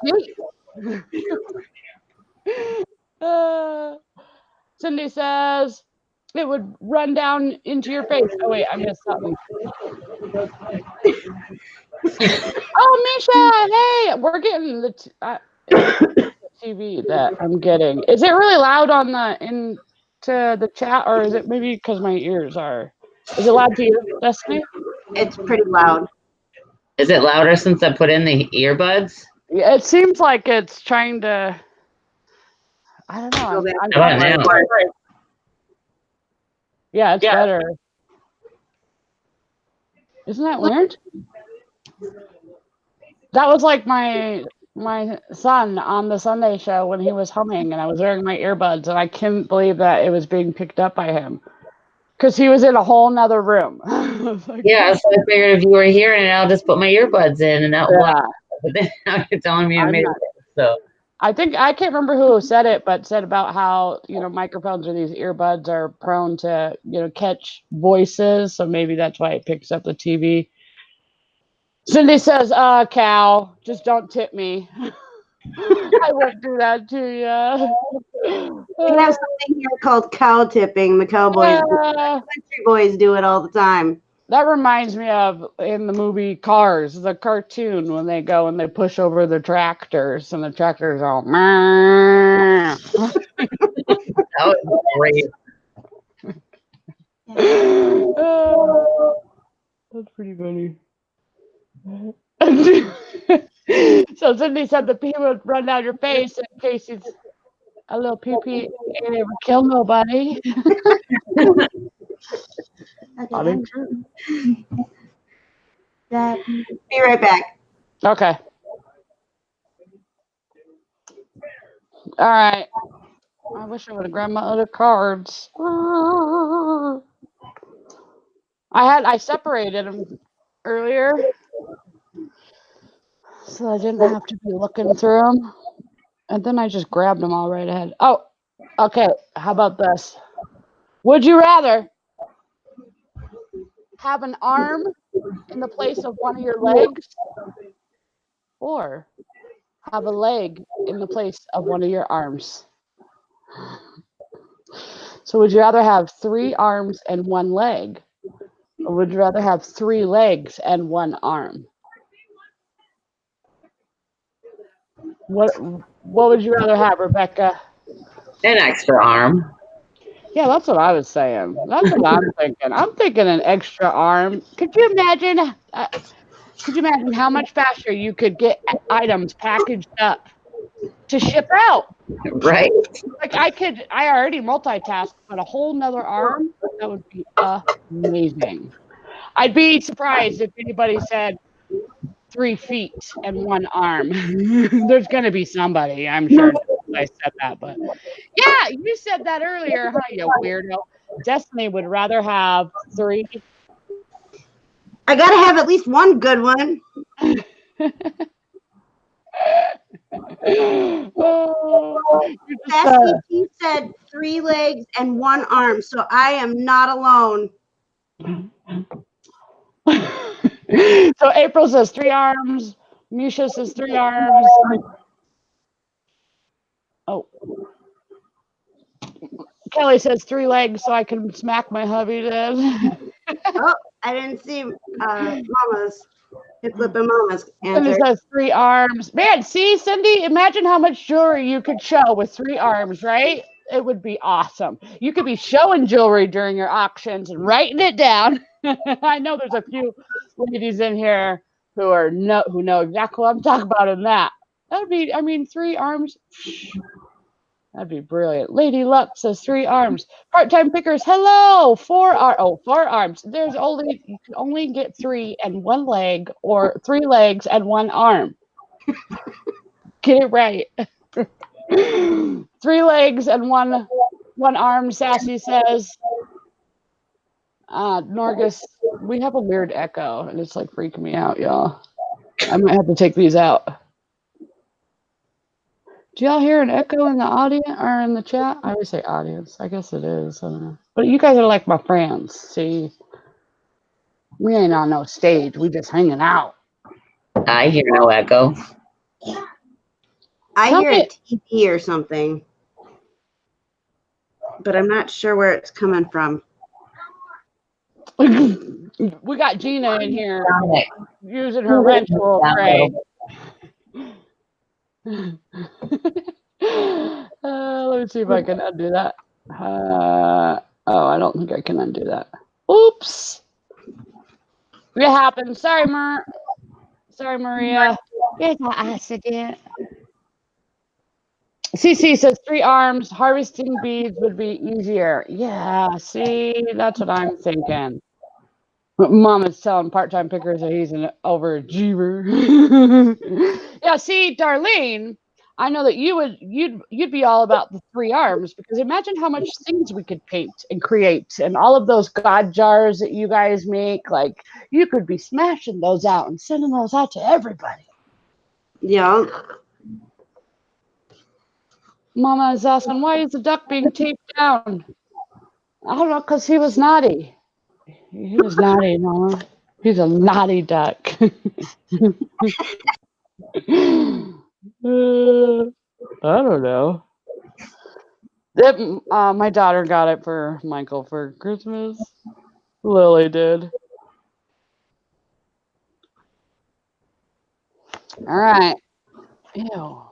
Cindy says it would run down into your face. Oh wait, I missed something. Oh, Misha, hey, we're getting the TV that I'm getting. Is it really loud on into the chat, or is it maybe because my ears are? Is it loud to you, Destiny? It's pretty loud. Is it louder since I put in the earbuds? Yeah, it seems like it's trying to. I don't know. How about now? Yeah, it's better. Isn't that weird? That was like my son on the Sunday show when he was humming and I was wearing my earbuds and I couldn't believe that it was being picked up by him because he was in a whole nother room. Yeah, so I figured if you were hearing it, I'll just put my earbuds in and that will. But then now you're telling me I made it. So I can't remember who said it, but said about how microphones or these earbuds are prone to catch voices, so maybe that's why it picks up the TV. Cindy says, Cal, just don't tip me. I wouldn't do that to you. We have something here called cow tipping. The cowboys, the country boys do it all the time. That reminds me of in the movie Cars, the cartoon, when they go and they push over the tractors and the tractors all. that was great. That's pretty funny. So Cindy said the pee would run down your face in case it's a little pee-pee ain't ever kill nobody. Okay, Be right back. Okay. All right. I wish I would have grabbed my other cards. I separated them earlier, so I didn't have to be looking through them. And then I just grabbed them all right ahead. Oh, okay. How about this? Would you rather have an arm in the place of one of your legs or have a leg in the place of one of your arms? So would you rather have 3 arms and 1 leg? Or would you rather have 3 legs and 1 arm? What would you rather have, Rebecca? An extra arm. Yeah, that's what I was saying. That's what I'm thinking. I'm thinking an extra arm. Could you imagine? Could you imagine how much faster you could get items packaged up to ship out? Right. Like I already multitask, but a whole nother arm, that would be amazing. I'd be surprised if anybody said 3 feet and 1 arm. There's going to be somebody, I'm sure. I said that, but yeah, you said that earlier, huh, you weirdo? Destiny would rather have 3. I gotta have at least one good one. Oh, you just, Bessie T said 3 legs and 1 arm, so I am not alone. so April says 3 arms. Misha says 3 arms. Oh. Kelly says 3 legs so I can smack my hubby dead. Oh, I didn't see Mama's. Hip Lip and Mama's And it answer. says 3 arms. Man, see, Cindy, imagine how much jewelry you could show with 3 arms, right? It would be awesome. You could be showing jewelry during your auctions and writing it down. I know there's a few ladies in here who know exactly what I'm talking about in that. That would be, I mean, 3 arms. That'd be brilliant. Lady Luck says 3 arms. Part-time pickers, hello. 4 arms. You can only get 3 and 1 leg, or 3 legs and 1 arm. Get it right. 3 legs and one arm, Sassy says. Norgus, we have a weird echo, and it's like freaking me out, y'all. I might have to take these out. Do y'all hear an echo in the audience or in the chat? I always say audience. I guess it is. I don't know. But you guys are like my friends. See, we ain't on no stage. We just hanging out. I hear no echo. I hear a TV or something, but I'm not sure where it's coming from. We got Gina in here using her wrench a little cray. Let me see if I can undo that. Oh, I don't think I can undo that. Oops. It happened. Sorry, Maria. It's an accident. CC says 3 arms. Harvesting beads would be easier. Yeah, see, that's what I'm thinking. Mom is telling part-time pickers that he's an overachiever. Yeah, see, Darlene, I know that you'd be all about the 3 arms, because imagine how much things we could paint and create, and all of those God jars that you guys make. Like, you could be smashing those out and sending those out to everybody. Yeah. Mama is asking, why is the duck being taped down? I don't know, because he was naughty. He was naughty, Mama. He's a naughty duck. I don't know. My daughter got it for Michael for Christmas. Lily did. All right. Ew.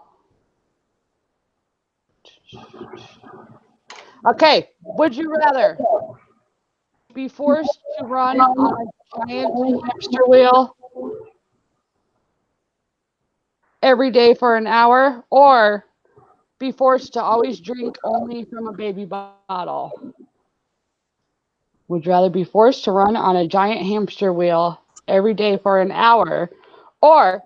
Okay. Would you rather be forced to run on a giant hamster wheel every day for an hour, or be forced to always drink only from a baby bottle? Would you rather be forced to run on a giant hamster wheel every day for an hour, or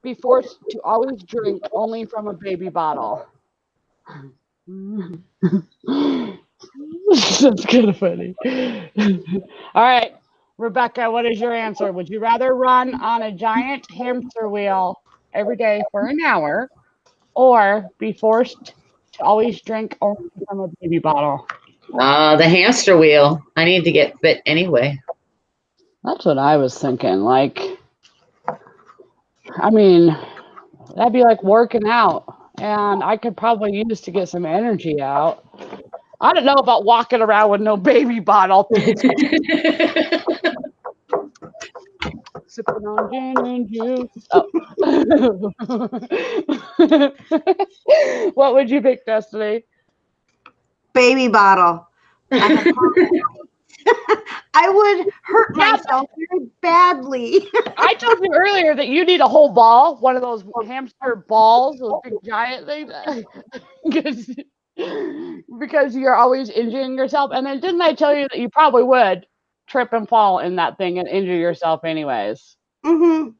be forced to always drink only from a baby bottle? That's kind of funny. All right, Rebecca, what is your answer? Would you rather run on a giant hamster wheel every day for an hour, or be forced to always drink only from a baby bottle? The hamster wheel. I need to get fit anyway. That's what I was thinking. Like, I mean, that'd be like working out, and I could probably use to get some energy out. I don't know about walking around with no baby bottle. Sipping on gin and juice. Oh. What would you pick, Destiny? Baby bottle. I would hurt myself very badly. I told you earlier that you need a whole ball, one of those hamster balls, those big giant things, because you're always injuring yourself. And then didn't I tell you that you probably would trip and fall in that thing and injure yourself anyways? Mm-hmm.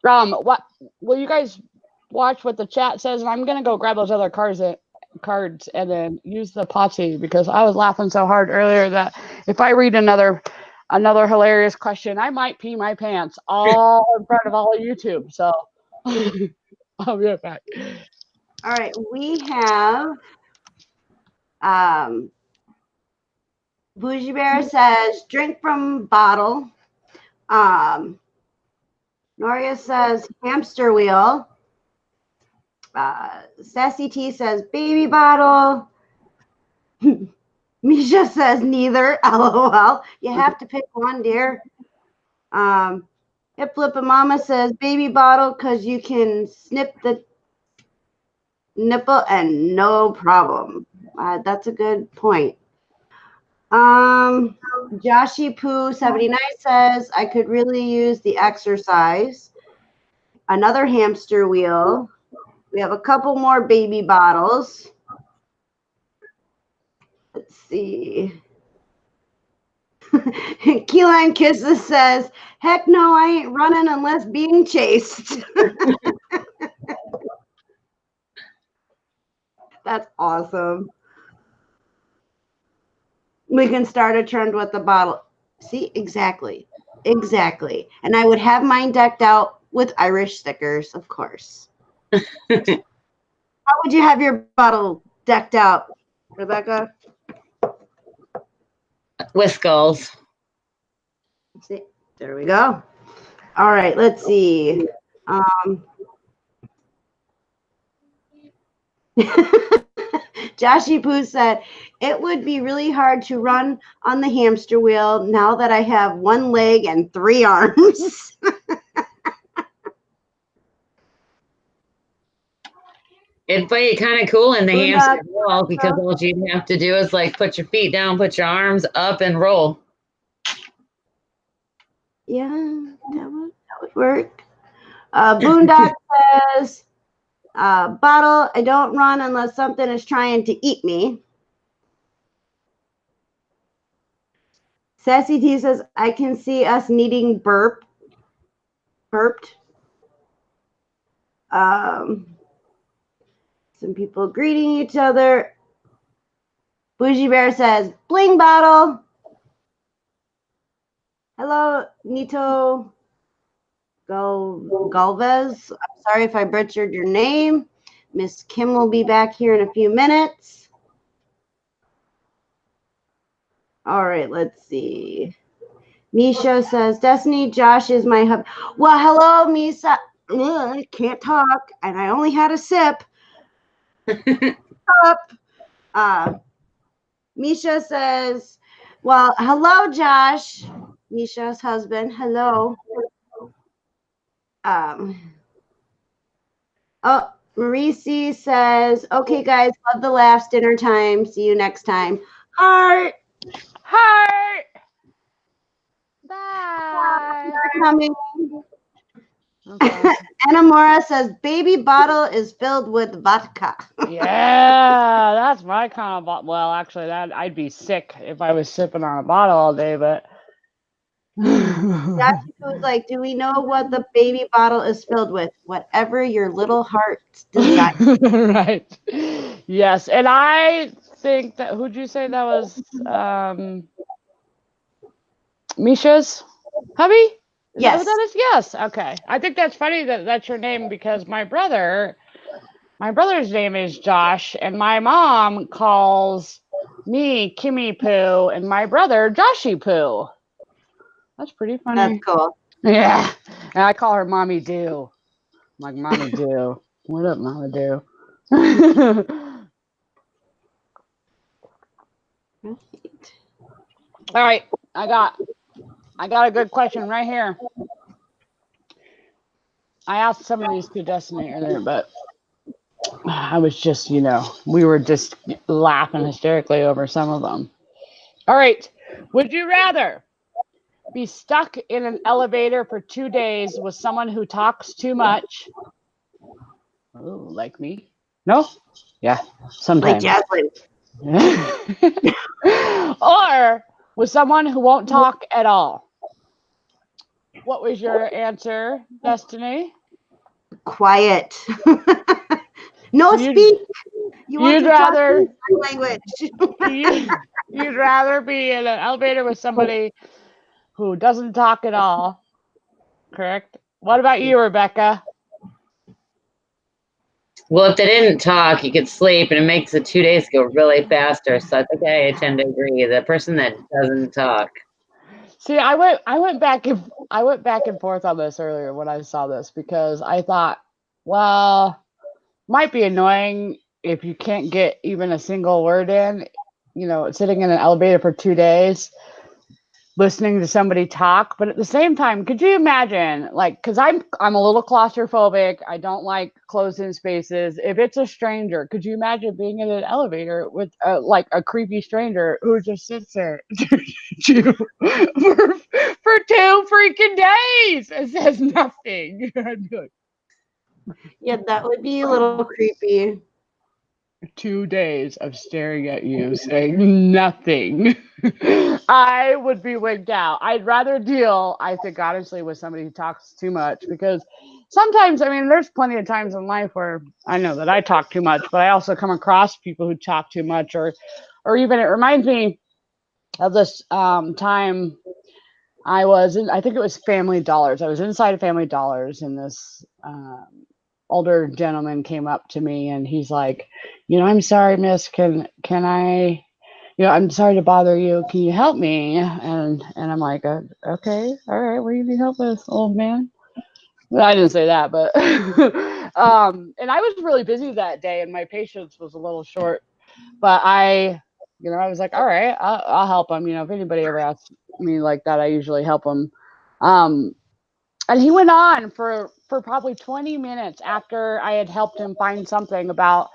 What will you guys watch what the chat says? And I'm gonna go grab those other cards and then use the Potsy, because I was laughing so hard earlier that if I read another hilarious question, I might pee my pants all in front of all of YouTube. So I'll be right back. All right, we have Bougie Bear says drink from bottle. Noria says hamster wheel. Sassy T says baby bottle. Misha says neither. LOL. You have to pick one, dear. Hip Flip and Mama says baby bottle because you can snip the nipple and no problem. That's a good point. Joshi Poo 79 says I could really use the exercise. Another hamster wheel. We have a couple more baby bottles. Let's see. Keyline Kisses says, heck no, I ain't running unless being chased. That's awesome. We can start a trend with the bottle. See, exactly. Exactly. And I would have mine decked out with Irish stickers, of course. How would you have your bottle decked out, Rebecca? With skulls. See, there we go. All right, let's see. Joshy Poo said, it would be really hard to run on the hamster wheel now that I have one leg and 3 arms. It'd be kind of cool in the Boondock. hamster wheel because all you'd have to do is like put your feet down, put your arms up, and roll. Yeah, that would work. Boondock says, bottle, I don't run unless something is trying to eat me. Sassy T says, I can see us needing burped. Some people greeting each other. Bougie Bear says, bling bottle. Hello, Nito Galvez. I'm sorry if I butchered your name. Miss Kim will be back here in a few minutes. All right, let's see. Misha says, Destiny, Josh is my hub. Well, hello, Misa. Ugh, I can't talk, and I only had a sip. Misha says, well, hello, Josh. Misha's husband. Hello. Marisi says, okay, guys, love the laughs, dinner time. See you next time. Heart. Heart. Bye. Coming. Okay. Anamora says, baby bottle is filled with vodka. Yeah, that's my kind of bottle. Well, actually, that I'd be sick if I was sipping on a bottle all day, but. That's who's like, do we know what the baby bottle is filled with? Whatever your little heart desires. Right. Yes, and I think that who'd you say that was? Misha's hubby? Is that Yes. what that is? Yes. Okay. I think that's funny that that's your name because my brother's name is Josh, and my mom calls me Kimmy Poo and my brother Joshy Poo. That's pretty funny. That's cool. Yeah. And I call her Mommy Doo. I'm like, Mommy Doo. What up, Mama Doo? All right. I got a good question right here. I asked some of these to Destiny earlier, but I was just, we were just laughing hysterically over some of them. All right. Would you rather be stuck in an elevator for 2 days with someone who talks too much? Oh, like me? No? Yeah, sometimes. Like Jaslyn. Or with someone who won't talk at all? What was your answer, Destiny? Quiet. No, speak. You'd rather language. you'd rather be in an elevator with somebody who doesn't talk at all, correct? What about you, Rebecca? Well, if they didn't talk, you could sleep, and it makes the 2 days go really faster. So I think I tend to agree. The person that doesn't talk. See, I went back and forth on this earlier when I saw this because I thought, well, might be annoying if you can't get even a single word in, sitting in an elevator for 2 days, listening to somebody talk. But at the same time, could you imagine, like, because I'm a little claustrophobic. I don't like closed-in spaces. If it's a stranger, could you imagine being in an elevator with like a creepy stranger who just sits there for 2 freaking days and says nothing? I'd be like, Yeah, that would be a little creepy. 2 days of staring at you saying nothing. I would be wigged out. I'd rather deal, I think, honestly, with somebody who talks too much because sometimes, I mean, there's plenty of times in life where I know that I talk too much, but I also come across people who talk too much, or even it reminds me of this time I was in, I think it was Family Dollars. I was inside of Family Dollars, and this older gentleman came up to me, and he's like, I'm sorry, miss, can I, I'm sorry to bother you. Can you help me? And I'm like, okay, all right. What do you need help with, old man? Well, I didn't say that, but and I was really busy that day, and my patience was a little short. But I was like, all right, I'll help him. If anybody ever asks me like that, I usually help them. And he went on for probably 20 minutes after I had helped him find something about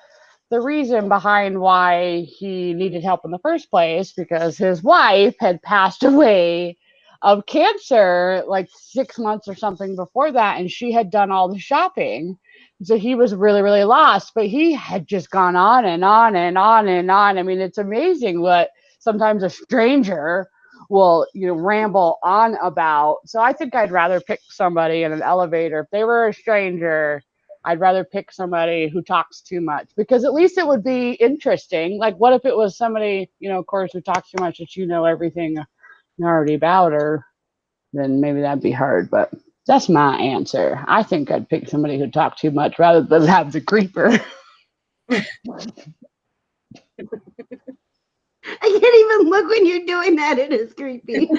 the reason behind why he needed help in the first place, because his wife had passed away of cancer like 6 months or something before that, and she had done all the shopping. So he was really, really lost, but he had just gone on and on and on and on. I mean, it's amazing what sometimes a stranger will ramble on about. So I think I'd rather pick somebody in an elevator. If they were a stranger, I'd rather pick somebody who talks too much, because at least it would be interesting. Like, what if it was somebody, of course, who talks too much that everything already about her? Then maybe that'd be hard. But that's my answer. I think I'd pick somebody who talked too much rather than have the creeper. I can't even look when you're doing that. It is creepy.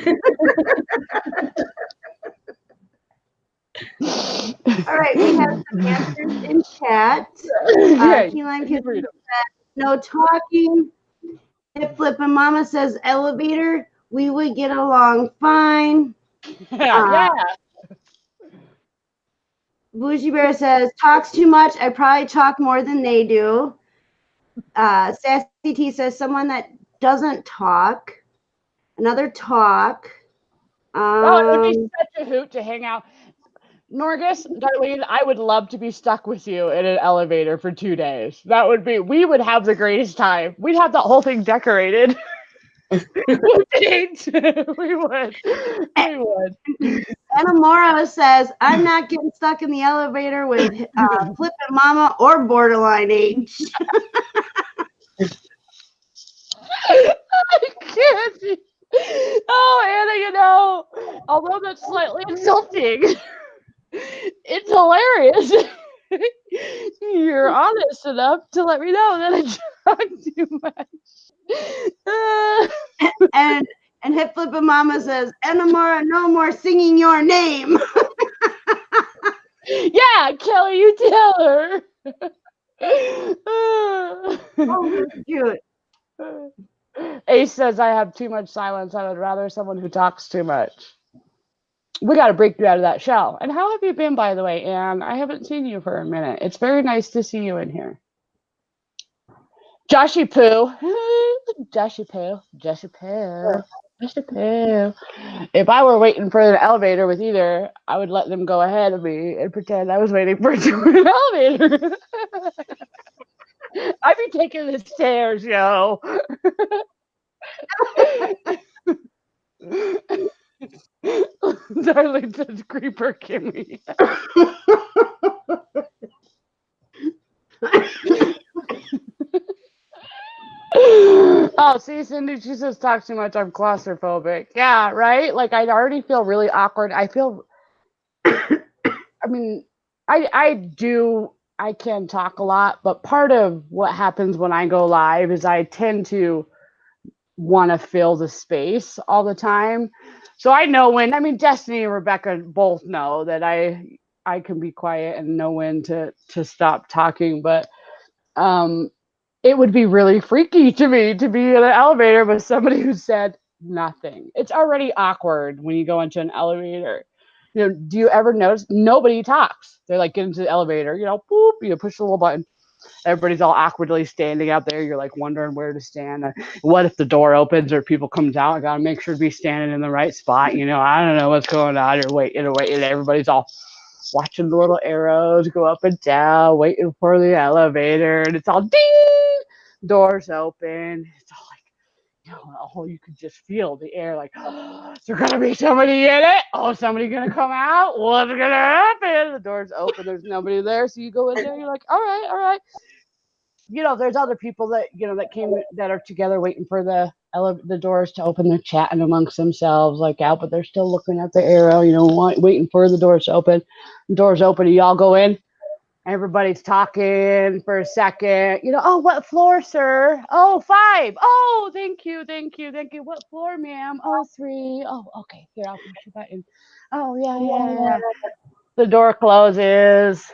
All right, we have some answers in chat. Key Lime Kid says no talking. Hip Flip and Mama says elevator. We would get along fine. Yeah. Bougie Bear says talks too much. I probably talk more than they do. Sassy T says someone that doesn't talk. Another talk. It would be such a hoot to hang out. Norgus, Darlene, I would love to be stuck with you in an elevator for 2 days. We would have the greatest time. We'd have the whole thing decorated. With dates. We would. Anna Mora says, I'm not getting stuck in the elevator with Flip and Mama or Borderline H. I can't. Oh, Anna, although that's slightly insulting, it's hilarious. You're honest enough to let me know that I talk too much. And Hip Flip and Mama says, Enamora, no more singing your name. Yeah, Kelly, you tell her. Oh, cute. Ace says I have too much silence. I would rather someone who talks too much. We got to break you out of that shell. And how have you been, by the way, Anne? I haven't seen you for a minute. It's very nice to see you in here. Joshy Poo. Joshy Poo. Joshy Poo. Joshy Poo. If I were waiting for an elevator with either, I would let them go ahead of me and pretend I was waiting for an elevator. I'd be taking the stairs, yo. Darling says creeper Kimmy. Oh, see, Cindy, she says talk too much. I'm claustrophobic. Yeah, right? Like, I already feel really awkward. I mean, I do I can talk a lot, but part of what happens when I go live is I tend to want to fill the space all the time. So I know when, I mean, Destiny and Rebecca both know that I can be quiet and know when to stop talking, but it would be really freaky to me to be in an elevator with somebody who said nothing. It's already awkward when you go into an elevator. You know, do you ever notice nobody talks? They're like, get into the elevator, you know, boop, you push the little button. Everybody's all awkwardly standing out there. You're like wondering where to stand. What if the door opens or people comes out? I gotta make sure to be standing in the right spot. You know, I don't know what's going on. You're waiting and waiting. Everybody's all watching the little arrows go up and down, waiting for the elevator, and it's all ding, doors open. It's all like, you know, oh, you could just feel the air like, oh, is there gonna be somebody in it? Oh, somebody gonna come out? What's gonna happen? The doors open, there's nobody there, so you go in there, you're like, all right. You know, there's other people that, you know, that are together waiting for the doors to open. They're chatting amongst themselves like out, but they're still looking at the arrow, you know, waiting for the doors to open. The doors open, y'all go in. Everybody's talking for a second. You know, oh, what floor, sir? Oh, 5. Oh, thank you. What floor, ma'am? Oh, 3. Oh, okay. Here, I'll push the button. Oh, yeah. The door closes.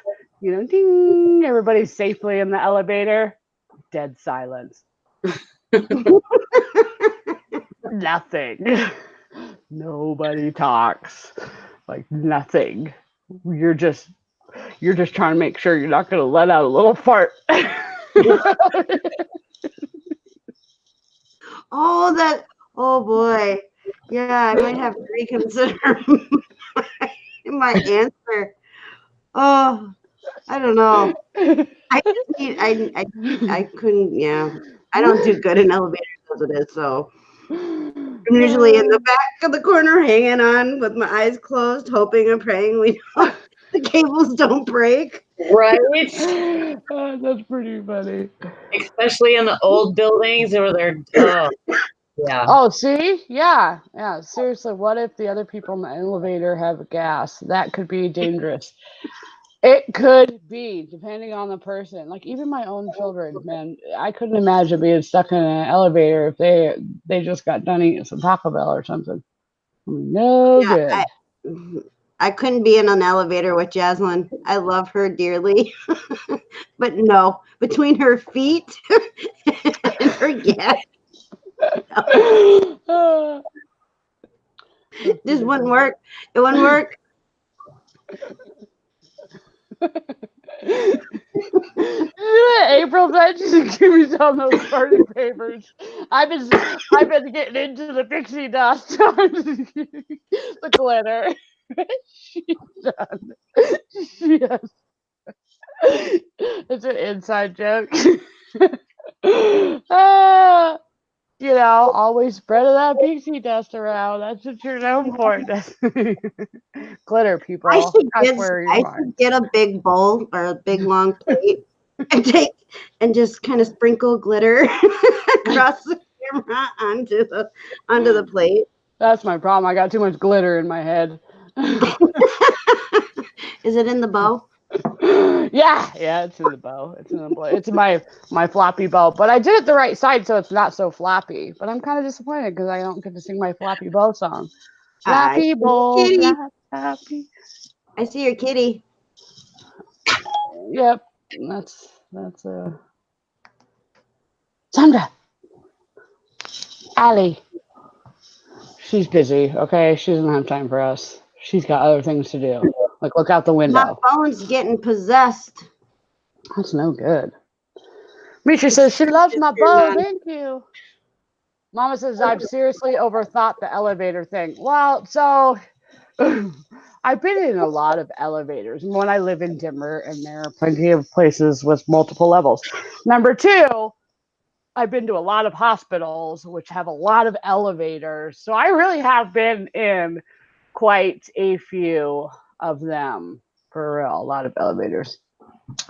You know, ding. Everybody's safely in the elevator. Dead silence. Nothing. Nobody talks. Like nothing. You're just trying to make sure you're not going to let out a little fart. Oh boy. Yeah, I might have to reconsider my answer. Oh, I don't know. I couldn't, yeah. I don't do good in elevators as it is, so I'm usually in the back of the corner hanging on with my eyes closed, hoping and praying the cables don't break. Right. Oh, that's pretty funny. Especially in the old buildings where they're yeah. Oh, see? Yeah. Seriously, what if the other people in the elevator have gas? That could be dangerous. It could be, depending on the person. Like even my own children, man, I couldn't imagine being stuck in an elevator if they just got done eating some Taco Bell or something. No good. I couldn't be in an elevator with Jaslyn. I love her dearly, but no, between her feet and her gas, this wouldn't work. It wouldn't work. April said she give me some of those party papers. I've been getting into the pixie dust, the glitter. She's done. She has. It's an inside joke. You know, always spreading that pixie dust around. That's what you're known for. Glitter, people. I should get a big bowl or a big long plate and just kind of sprinkle glitter across the camera onto the plate. That's my problem. I got too much glitter in my head. Is it in the bow? Yeah, it's in the bow. It's my floppy bow. But I did it the right side, so it's not so floppy. But I'm kind of disappointed because I don't get to sing my floppy bow song. Floppy bow, floppy. I see your kitty. Yep, that's Sandra. Allie. She's busy. Okay, she doesn't have time for us. She's got other things to do. Like look out the window. My phone's getting possessed. That's no good. Misha says she loves my bow. Thank you. Mama says I've seriously overthought the elevator thing. Well, so I've been in a lot of elevators. One, I live in Denver, and there are plenty of places with multiple levels. Number 2, I've been to a lot of hospitals, which have a lot of elevators. So I really have been in quite a few of them, for real, a lot of elevators.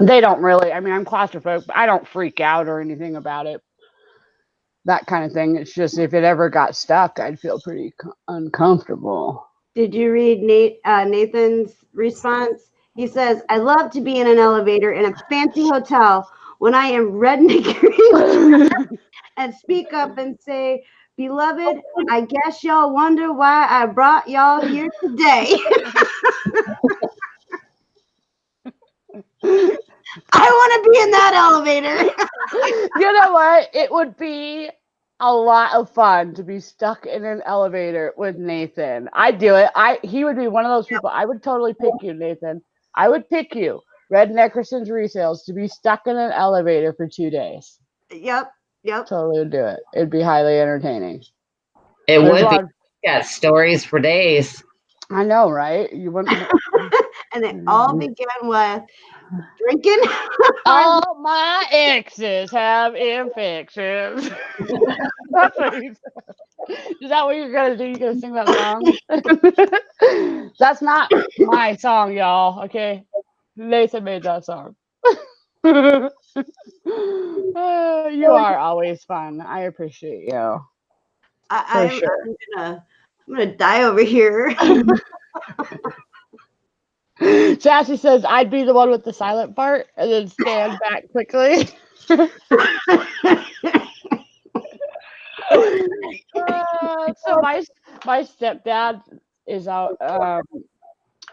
They don't really, I mean, I'm claustrophobic, but I don't freak out or anything about it. That kind of thing. It's just if it ever got stuck, I'd feel pretty uncomfortable. Did you read Nathan's response? He says, I love to be in an elevator in a fancy hotel when I am redneck and speak up and say, beloved, I guess y'all wonder why I brought y'all here today. I want to be in that elevator. You know what? It would be a lot of fun to be stuck in an elevator with Nathan. I'd do it. He would be one of those people. I would totally pick you, Nathan. I would pick you, Red Neckerson's Resales, to be stuck in an elevator for 2 days. Yep. Totally would do it. It'd be highly entertaining. It would be. Got stories for days. I know, right? You wouldn't. And they all begin with drinking. All my exes have infections. That's what he said. Is that what you're gonna do? You're gonna sing that song? That's not my song, y'all. Okay, Nathan made that song. You are always fun. I appreciate you. I'm gonna die over here. Sassy says I'd be the one with the silent part and then stand back quickly. So my stepdad is out.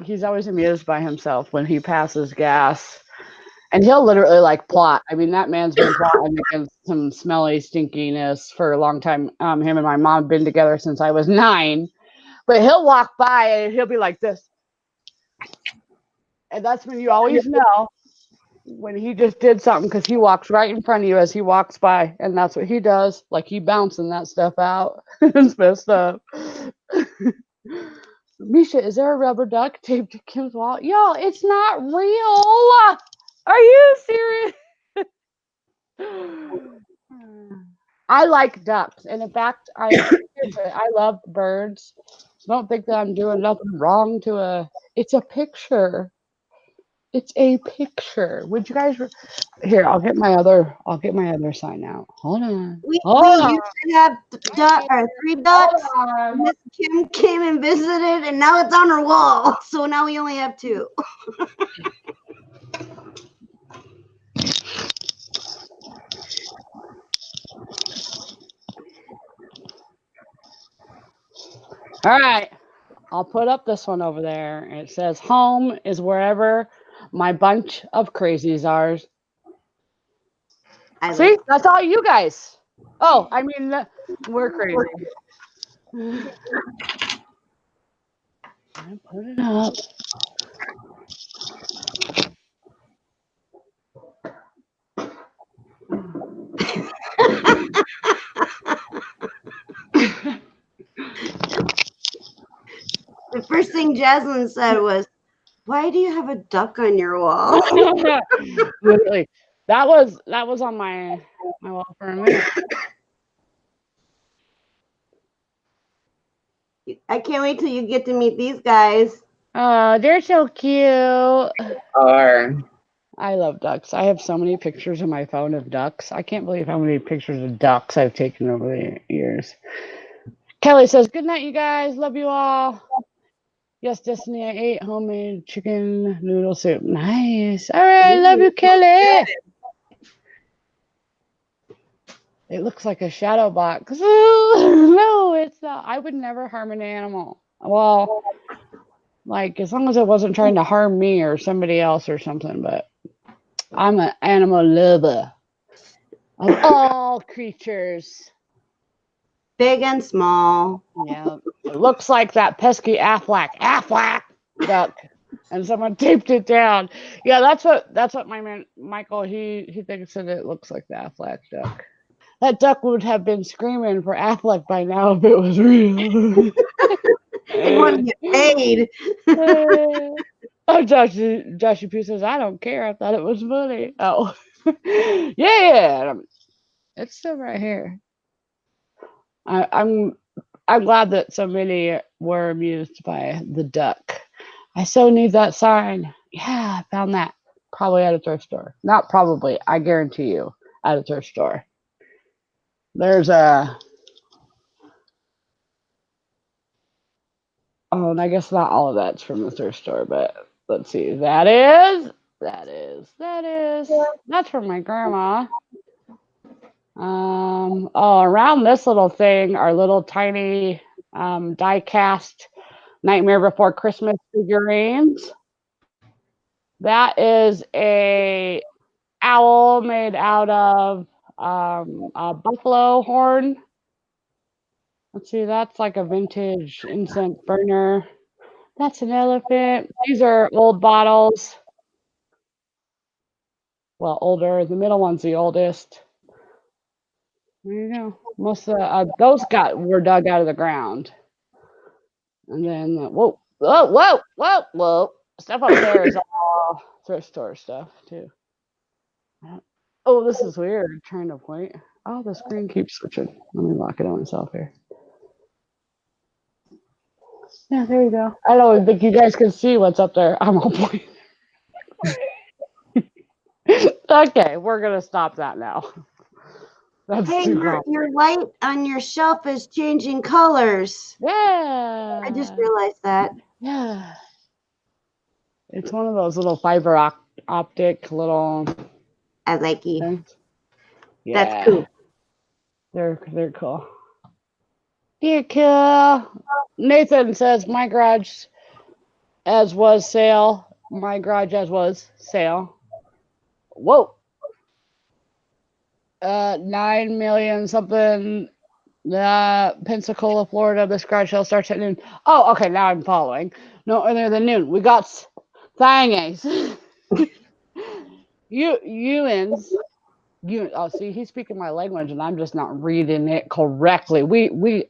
He's always amused by himself when he passes gas, and he'll literally like plot. I mean, that man's been plotting against some smelly stinkiness for a long time. Him and my mom have been together since I was 9, but he'll walk by and he'll be like this. And that's when you always know when he just did something, because he walks right in front of you as he walks by, and that's what he does. Like he bouncing that stuff out. It's messed up. Misha, is there a rubber duck taped to Kim's wall? Yo, it's not real. Are you serious? I like ducks, and in fact, I love birds. Don't think that I'm doing nothing wrong to a. It's a picture. It's a picture. Would you guys here? I'll get my other sign out. Hold on. We used to have 3 ducks. Miss Kim came and visited, and now it's on her wall. So now we only have 2. All right. I'll put up this one over there. It says home is wherever my bunch of crazies are. See, that's all you guys. Oh, I mean, we're crazy. I put it up. The first thing Jasmine said was, "Why do you have a duck on your wall?" Literally, that was on my wall for a minute. I can't wait till you get to meet these guys. Oh, they're so cute. Are. I love ducks. I have so many pictures on my phone of ducks. I can't believe how many pictures of ducks I've taken over the years. Kelly says, good night, you guys. Love you all. Yes, Destiny, I ate homemade chicken noodle soup. Nice. All right. Love you, Kelly. It looks like a shadow box. No, it's not. I would never harm an animal. Well, like as long as it wasn't trying to harm me or somebody else or something, but I'm an animal lover of all creatures. Big and small. Yeah. It looks like that pesky Aflac duck. And someone taped it down. Yeah, that's what my man Michael, he thinks that it looks like the Aflac duck. That duck would have been screaming for Affleck by now if it was real. They want to get paid. Oh, Joshy Pugh says, I don't care. I thought it was funny. Oh, yeah. It's still right here. I'm glad that so many were amused by the duck. I so need that sign. Yeah, I found that probably at a thrift store. Not probably. I guarantee you, at a thrift store. There's a. Oh, and I guess not all of that's from the thrift store, but Let's see. That's from my grandma. Around this little thing are little tiny die-cast Nightmare Before Christmas figurines. That is a owl made out of a buffalo horn. Let's see, that's like a vintage incense burner. That's an elephant. These are old bottles. Well, older. The middle one's the oldest. There you go. Most of those were dug out of the ground. And then, whoa. Stuff up there is all thrift store stuff, too. Oh, this is weird. Trying to point. Oh, the screen keeps switching. Let me lock it on myself here. Yeah, there you go. I don't think you guys can see what's up there. I'm all pointing. Okay, we're going to stop that now. That's Hey, too cool. your light on your shelf is changing colors. Yeah. I just realized that. Yeah. It's one of those little fiber optic little I like you. things. Yeah. That's cool. They're cool. They're cool. Nathan says my garage as was sale. My garage as was sale. Whoa. 9 million something. Pensacola, Florida. This garage sale starts at noon. Oh, okay. Now I'm following. No earlier than noon. We got thangies. Oh, see, he's speaking my language, and I'm just not reading it correctly.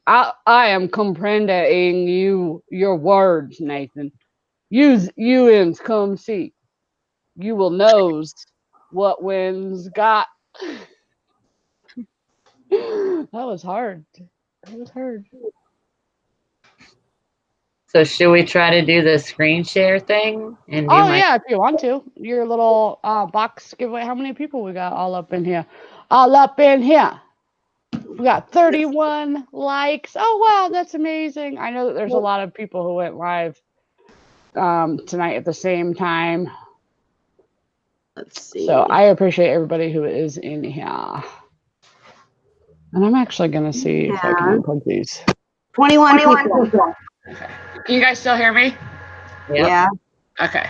I am comprehending your words, Nathan. Ewins, come see. You will knows what wins got. That was hard. So should we try to do the screen share thing? And do Yeah, if you want to. Your little box giveaway. How many people we got all up in here? All up in here. We got 31 likes. Oh, wow, that's amazing. I know that there's a lot of people who went live tonight at the same time. Let's see. So I appreciate everybody who is in here. And I'm actually going to see if I can unplug these. 21 people. Okay. Can you guys still hear me? Yep. Yeah. Okay.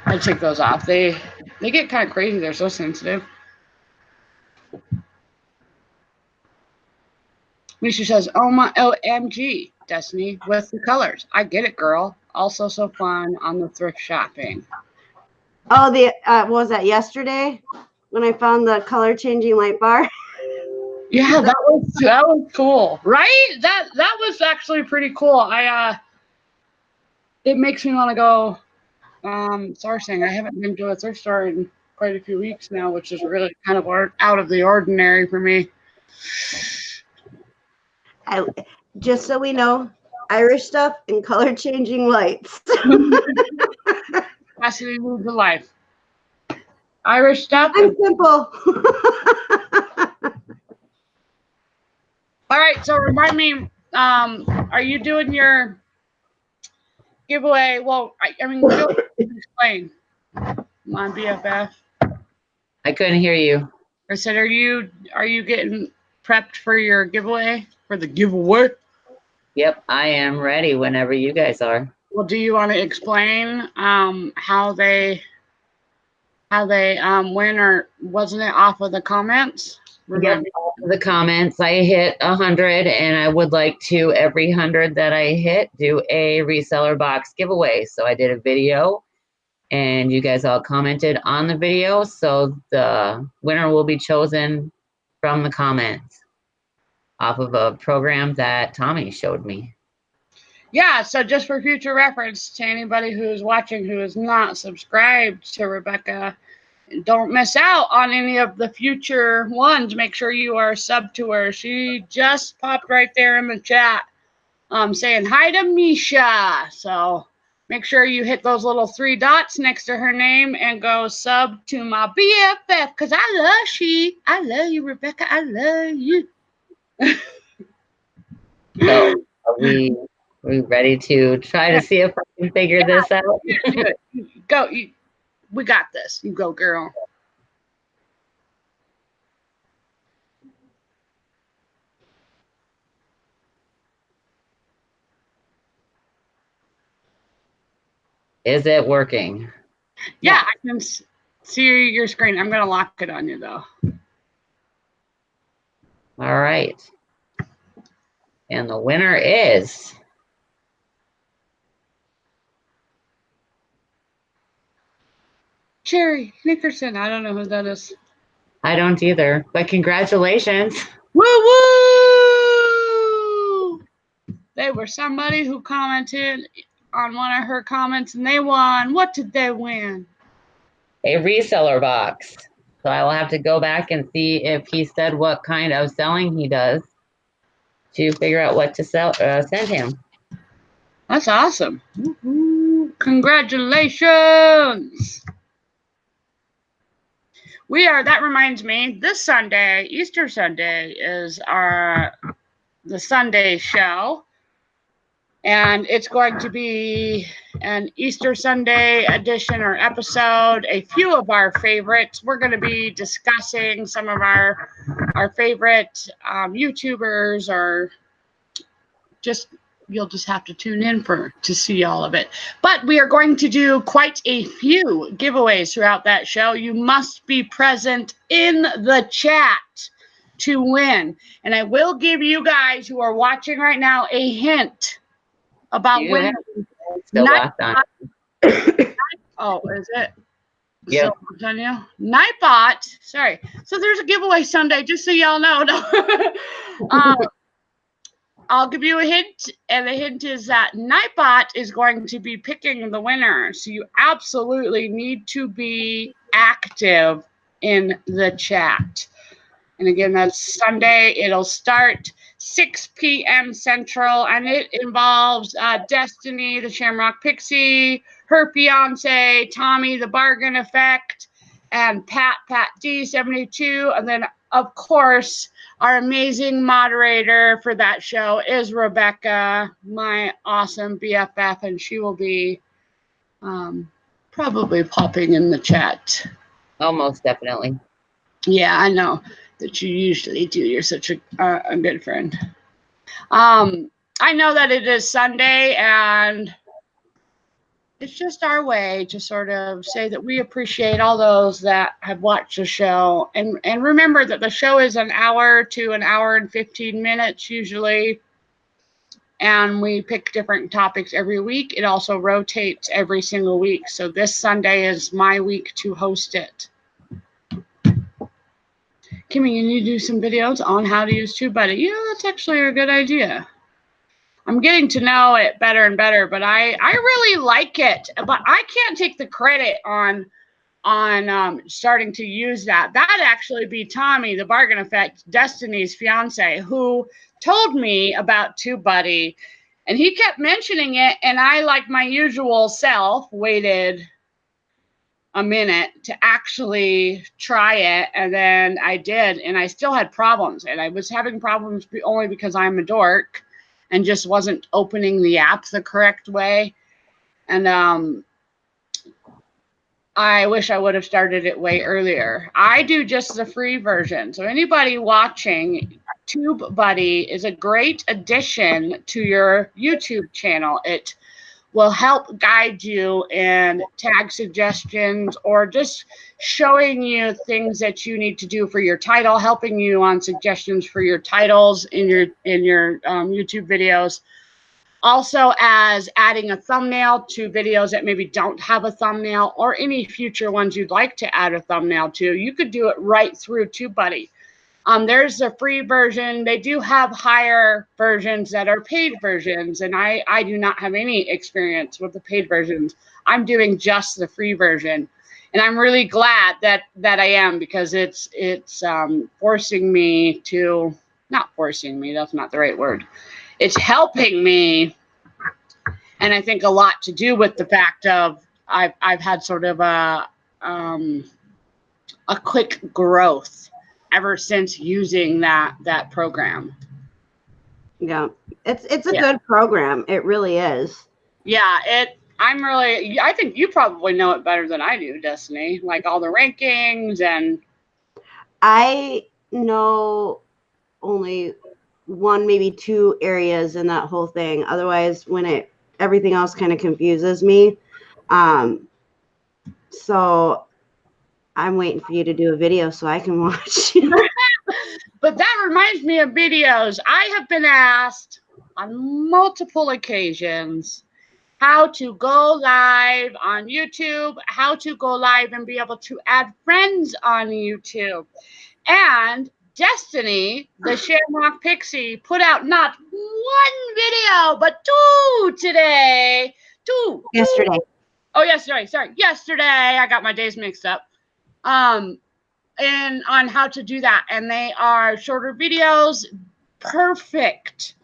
I'll take those off. They get kind of crazy. They're so sensitive. Misha says, oh my OMG, Destiny, with the colors. I get it, girl. Also so fun on the thrift shopping. Oh, what was that yesterday when I found the color changing light bar? Yeah, that was cool, right? That was actually pretty cool. It makes me want to go. Sorry, saying I haven't been to a thrift store in quite a few weeks now, which is really kind of out of the ordinary for me. Just so we know, Irish stuff and color changing lights. Capacity moves to life. Irish stuff. I'm simple. All right, so remind me, are you doing your giveaway? Well, I mean, explain. My BFF. I couldn't hear you. I said, are you getting prepped for your giveaway? For the giveaway? Yep, I am ready whenever you guys are. Well, do you want to explain how they win, or wasn't it off of the comments? Yep, the comments. I hit 100, and I would like to, every 100 that I hit, do a reseller box giveaway. So I did a video, and you guys all commented on the video. So the winner will be chosen from the comments off of a program that Tommy showed me. Yeah, so just for future reference to anybody who is watching who is not subscribed to Rebecca, don't miss out on any of the future ones. Make sure you are subbed to her. She just popped right there in the chat saying hi to Misha. So make sure you hit those little 3 dots next to her name and go sub to my BFF, because I love you, Rebecca. I love you. So are we we ready to try to see if I can figure this out? Do it. Go. We got this. You go, girl. Is it working? Yeah, I can see your screen. I'm going to lock it on you, though. All right. And the winner is Cherry Nickerson. I don't know who that is. I don't either, but congratulations. Woo woo! They were somebody who commented on one of her comments and they won. What did they win? A reseller box. So I will have to go back and see if he said what kind of selling he does to figure out what to send him. That's awesome. Woo-hoo. Congratulations. That reminds me, this Sunday, Easter Sunday, is the Sunday show. And it's going to be an Easter Sunday edition or episode, a few of our favorites. We're going to be discussing some of our favorite YouTubers, or you'll just have to tune in to see all of it. But we are going to do quite a few giveaways throughout that show. You must be present in the chat to win. And I will give you guys who are watching right now a hint about winning. Oh, is it? Yeah. So, Nightbot. Sorry. So there's a giveaway Sunday, just so y'all know. I'll give you a hint, and the hint is that Nightbot is going to be picking the winner. So you absolutely need to be active in the chat. And again, that's Sunday. It'll start 6 p.m. Central, and it involves Destiny, the Shamrock Pixie, her fiance, Tommy, the Bargain Effect, and Pat D72. And then, of course, our amazing moderator for that show is Rebecca, my awesome BFF, and she will be probably popping in the chat. Almost definitely. Yeah, I know that you usually do. You're such a good friend. I know that it is Sunday, and it's just our way to sort of say that we appreciate all those that have watched the show. And remember that the show is an hour to an hour and 15 minutes usually. And we pick different topics every week. It also rotates every single week. So this Sunday is my week to host it. Kimmy, you need to do some videos on how to use TubeBuddy. That's actually a good idea. I'm getting to know it better and better, but I really like it. But I can't take the credit on starting to use that. That'd actually be Tommy, the Bargain Effect, Destiny's fiance, who told me about TubeBuddy, and he kept mentioning it, and I, like my usual self, waited a minute to actually try it, and then I did, and I still had problems, and I was having problems only because I'm a dork and just wasn't opening the app the correct way. And I wish I would have started it way earlier. I do just the free version. So anybody watching, TubeBuddy is a great addition to your YouTube channel. It will help guide you in tag suggestions or just showing you things that you need to do for your title, helping you on suggestions for your titles in your YouTube videos. Also, as adding a thumbnail to videos that maybe don't have a thumbnail, or any future ones you'd like to add a thumbnail to, you could do it right through TubeBuddy. There's a free version. They do have higher versions that are paid versions, and I do not have any experience with the paid versions. I'm doing just the free version, and I'm really glad that I am, because it's forcing me to, not forcing me, that's not the right word. It's helping me, and I think a lot to do with the fact of I've had sort of a quick growth ever since using that program. Yeah, it's a Yeah. good program. It really is. Yeah, I think you probably know it better than I do, Destiny. Like all the rankings and I know only one, maybe two areas in that whole thing. Otherwise, everything else kind of confuses me. So I'm waiting for you to do a video so I can watch. But that reminds me of videos. I have been asked on multiple occasions how to go live on YouTube, how to go live and be able to add friends on YouTube. And Destiny, the Shamrock Pixie, put out not one video, but two today. Two. Yesterday. Oh, yesterday. Sorry. Yesterday. I got my days mixed up. And on how to do that. And they are shorter videos, perfect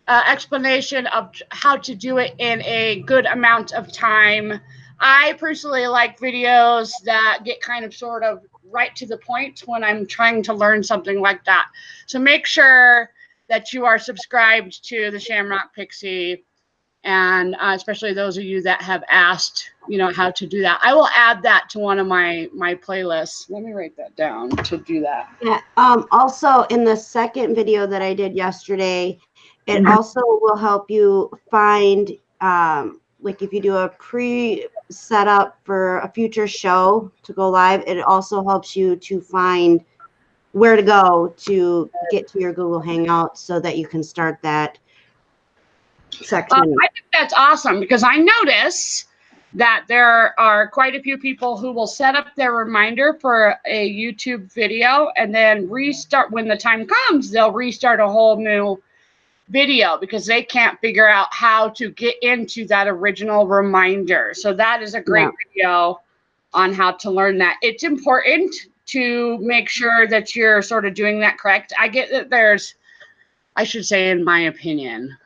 explanation of how to do it in a good amount of time. I personally like videos that get kind of sort of right to the point when I'm trying to learn something like that. So make sure that you are subscribed to the Shamrock Pixie, and especially those of you that have asked, how to do that. I will add that to one of my playlists. Let me write that down to do that. Yeah. Also, in the second video that I did yesterday, it also will help you find, like if you do a pre-setup for a future show to go live, it also helps you to find where to go to get to your Google Hangout so that you can start that section. I think that's awesome because I notice that there are quite a few people who will set up their reminder for a YouTube video and then restart when the time comes. They'll restart a whole new video because they can't figure out how to get into that original reminder. So that is a great video on how to learn that. It's important to make sure that you're sort of doing that correct. I get that there's, I should say, in my opinion,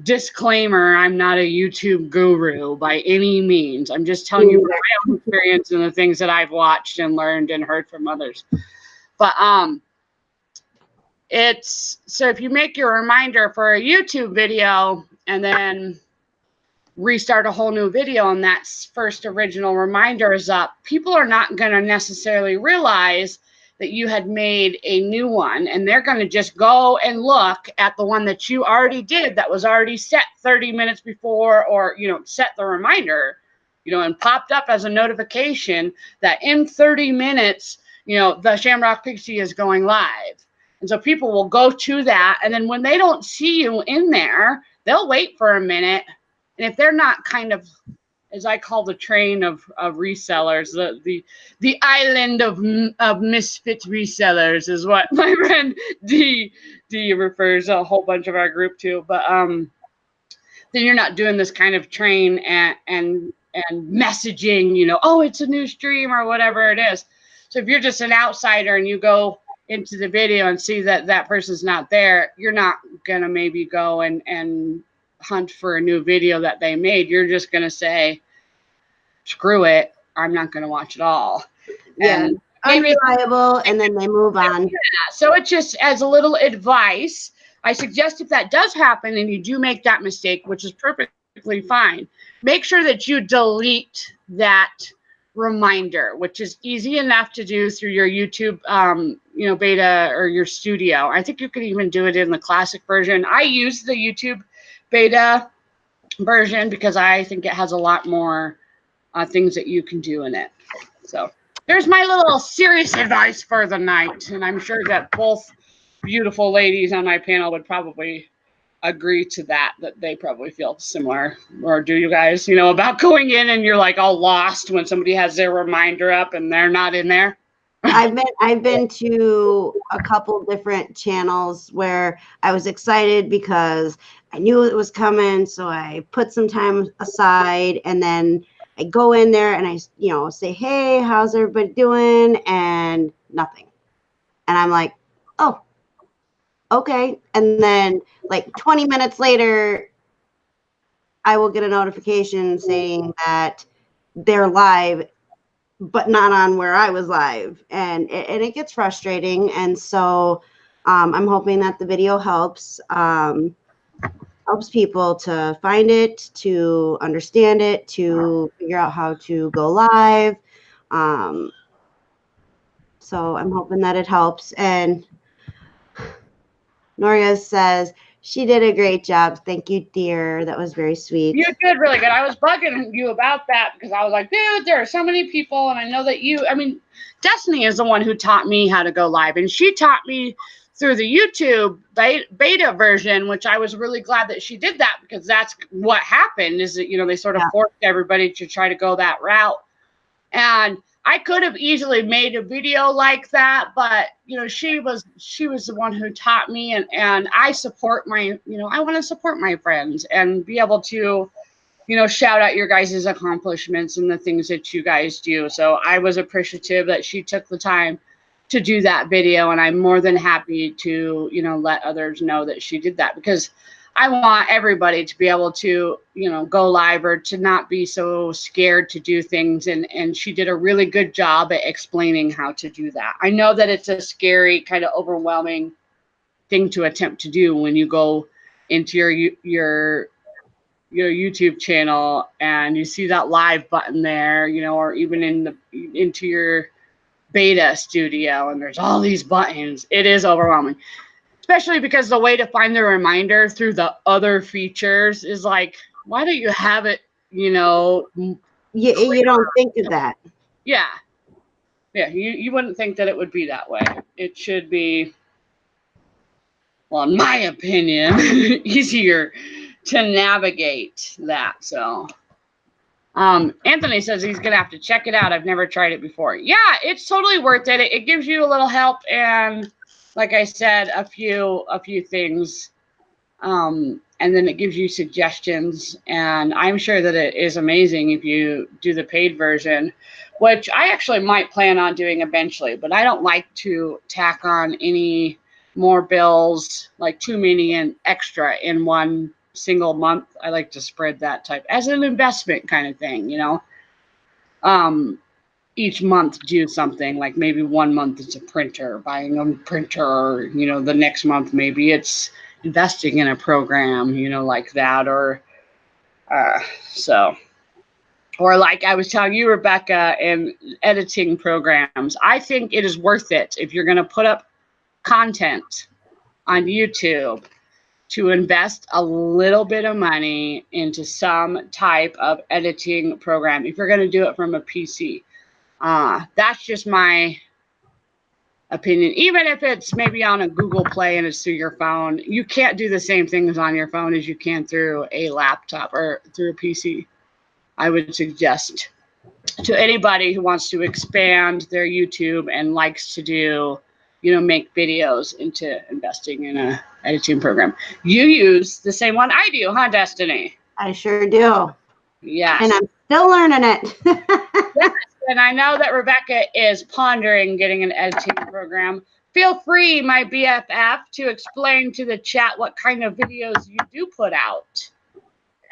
disclaimer, I'm not a YouTube guru by any means. I'm just telling you from my own experience and the things that I've watched and learned and heard from others. But it's, so if you make your reminder for a YouTube video and then restart a whole new video and that first original reminder is up, people are not going to necessarily realize that you had made a new one, and they're going to just go and look at the one that you already did that was already set 30 minutes before, or set the reminder, and popped up as a notification that in 30 minutes the Shamrock Pixie is going live. And so people will go to that, and then when they don't see you in there, they'll wait for a minute, and if they're not kind of, as I call the train of resellers, the island of misfit resellers is what my friend D refers a whole bunch of our group to. But then you're not doing this kind of train and messaging, oh, it's a new stream or whatever it is. So if you're just an outsider and you go into the video and see that that person's not there, you're not gonna maybe go and hunt for a new video that they made. You're just gonna say, screw it, I'm not going to watch it all. Yeah, and unreliable, and then they move on. Yeah. So it's just as a little advice, I suggest if that does happen and you do make that mistake, which is perfectly fine, make sure that you delete that reminder, which is easy enough to do through your YouTube beta or your studio. I think you can even do it in the classic version. I use the YouTube beta version because I think it has a lot more things that you can do in it. So there's my little serious advice for the night. And I'm sure that both beautiful ladies on my panel would probably agree to that they probably feel similar. Or do you guys, about going in and you're like all lost when somebody has their reminder up and they're not in there? I've been to a couple different channels where I was excited because I knew it was coming. So I put some time aside, and then I go in there and I, say, hey, how's everybody doing? And nothing. And I'm like, oh, okay. And then like 20 minutes later, I will get a notification saying that they're live, but not on where I was live. And it gets frustrating. And so I'm hoping that the video helps people to find it, to understand it, to figure out how to go live. So I'm hoping that it helps. And Noria says, she did a great job. Thank you, dear. That was very sweet. You did really good. I was bugging you about that because I was like, dude, there are so many people. And I know that Destiny is the one who taught me how to go live. And she taught me through the YouTube beta version, which I was really glad that she did that, because that's what happened is that, they sort of forced everybody to try to go that route. And I could have easily made a video like that, but she was the one who taught me, and I support my, I want to support my friends and be able to, shout out your guys' accomplishments and the things that you guys do. So I was appreciative that she took the time to do that video, and I'm more than happy to, let others know that she did that, because I want everybody to be able to, go live, or to not be so scared to do things. And she did a really good job at explaining how to do that. I know that it's a scary, kind of overwhelming thing to attempt to do when you go into your YouTube channel and you see that live button there, or even into your beta studio, and there's all these buttons. It is overwhelming. Especially because the way to find the reminder through the other features is like, why don't you have it, you don't think of that. Yeah. Yeah, you wouldn't think that it would be that way. It should be, well, in my opinion, easier to navigate that. So, Anthony says he's going to have to check it out. I've never tried it before. Yeah, it's totally worth it. It gives you a little help, and like I said, a few things, and then it gives you suggestions, and I'm sure that it is amazing if you do the paid version, which I actually might plan on doing eventually, but I don't like to tack on any more bills, like too many and extra in one single month. I like to spread that type as an investment kind of thing, each month do something, like maybe 1 month it's a printer, buying a printer, or, the next month maybe it's investing in a program, like that, or or like I was telling you, Rebecca, in editing programs, I think it is worth it if you're going to put up content on YouTube to invest a little bit of money into some type of editing program if you're going to do it from a PC. That's just my opinion. Even if it's maybe on a Google Play and it's through your phone, you can't do the same things on your phone as you can through a laptop or through a PC. I would suggest to anybody who wants to expand their YouTube and likes to do, make videos, into investing in a editing program. You use the same one I do, huh, Destiny? I sure do. Yes. And I'm still learning it. Yes. And I know that Rebecca is pondering getting an editing program. Feel free, my BFF, to explain to the chat what kind of videos you do put out.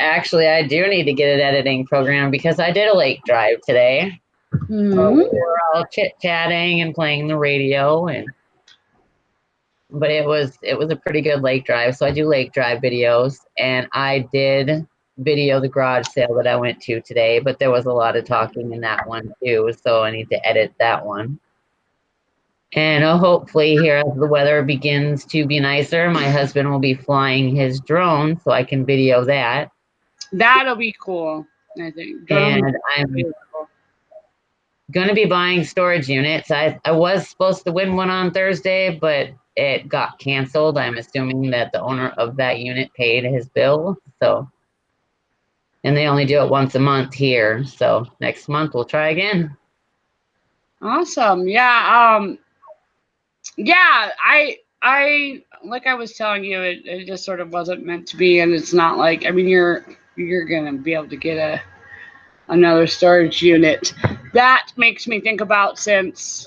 Actually, I do need to get an editing program because I did a lake drive today. Mm-hmm. We were all chit-chatting and playing the radio, but it was a pretty good lake drive. So I do lake drive videos, and I did video the garage sale that I went to today, but there was a lot of talking in that one too, so I need to edit that one. And hopefully here as the weather begins to be nicer, my husband will be flying his drone so I can video that. That'll be cool, I think. And I'm going to be buying storage units. I was supposed to win one on Thursday, but it got canceled. I'm assuming that the owner of that unit paid his bill, so. And they only do it once a month here. So next month we'll try again. Awesome. Yeah. Yeah. I like I was telling you, it just sort of wasn't meant to be. And it's not like, you're going to be able to get another storage unit. That makes me think about, since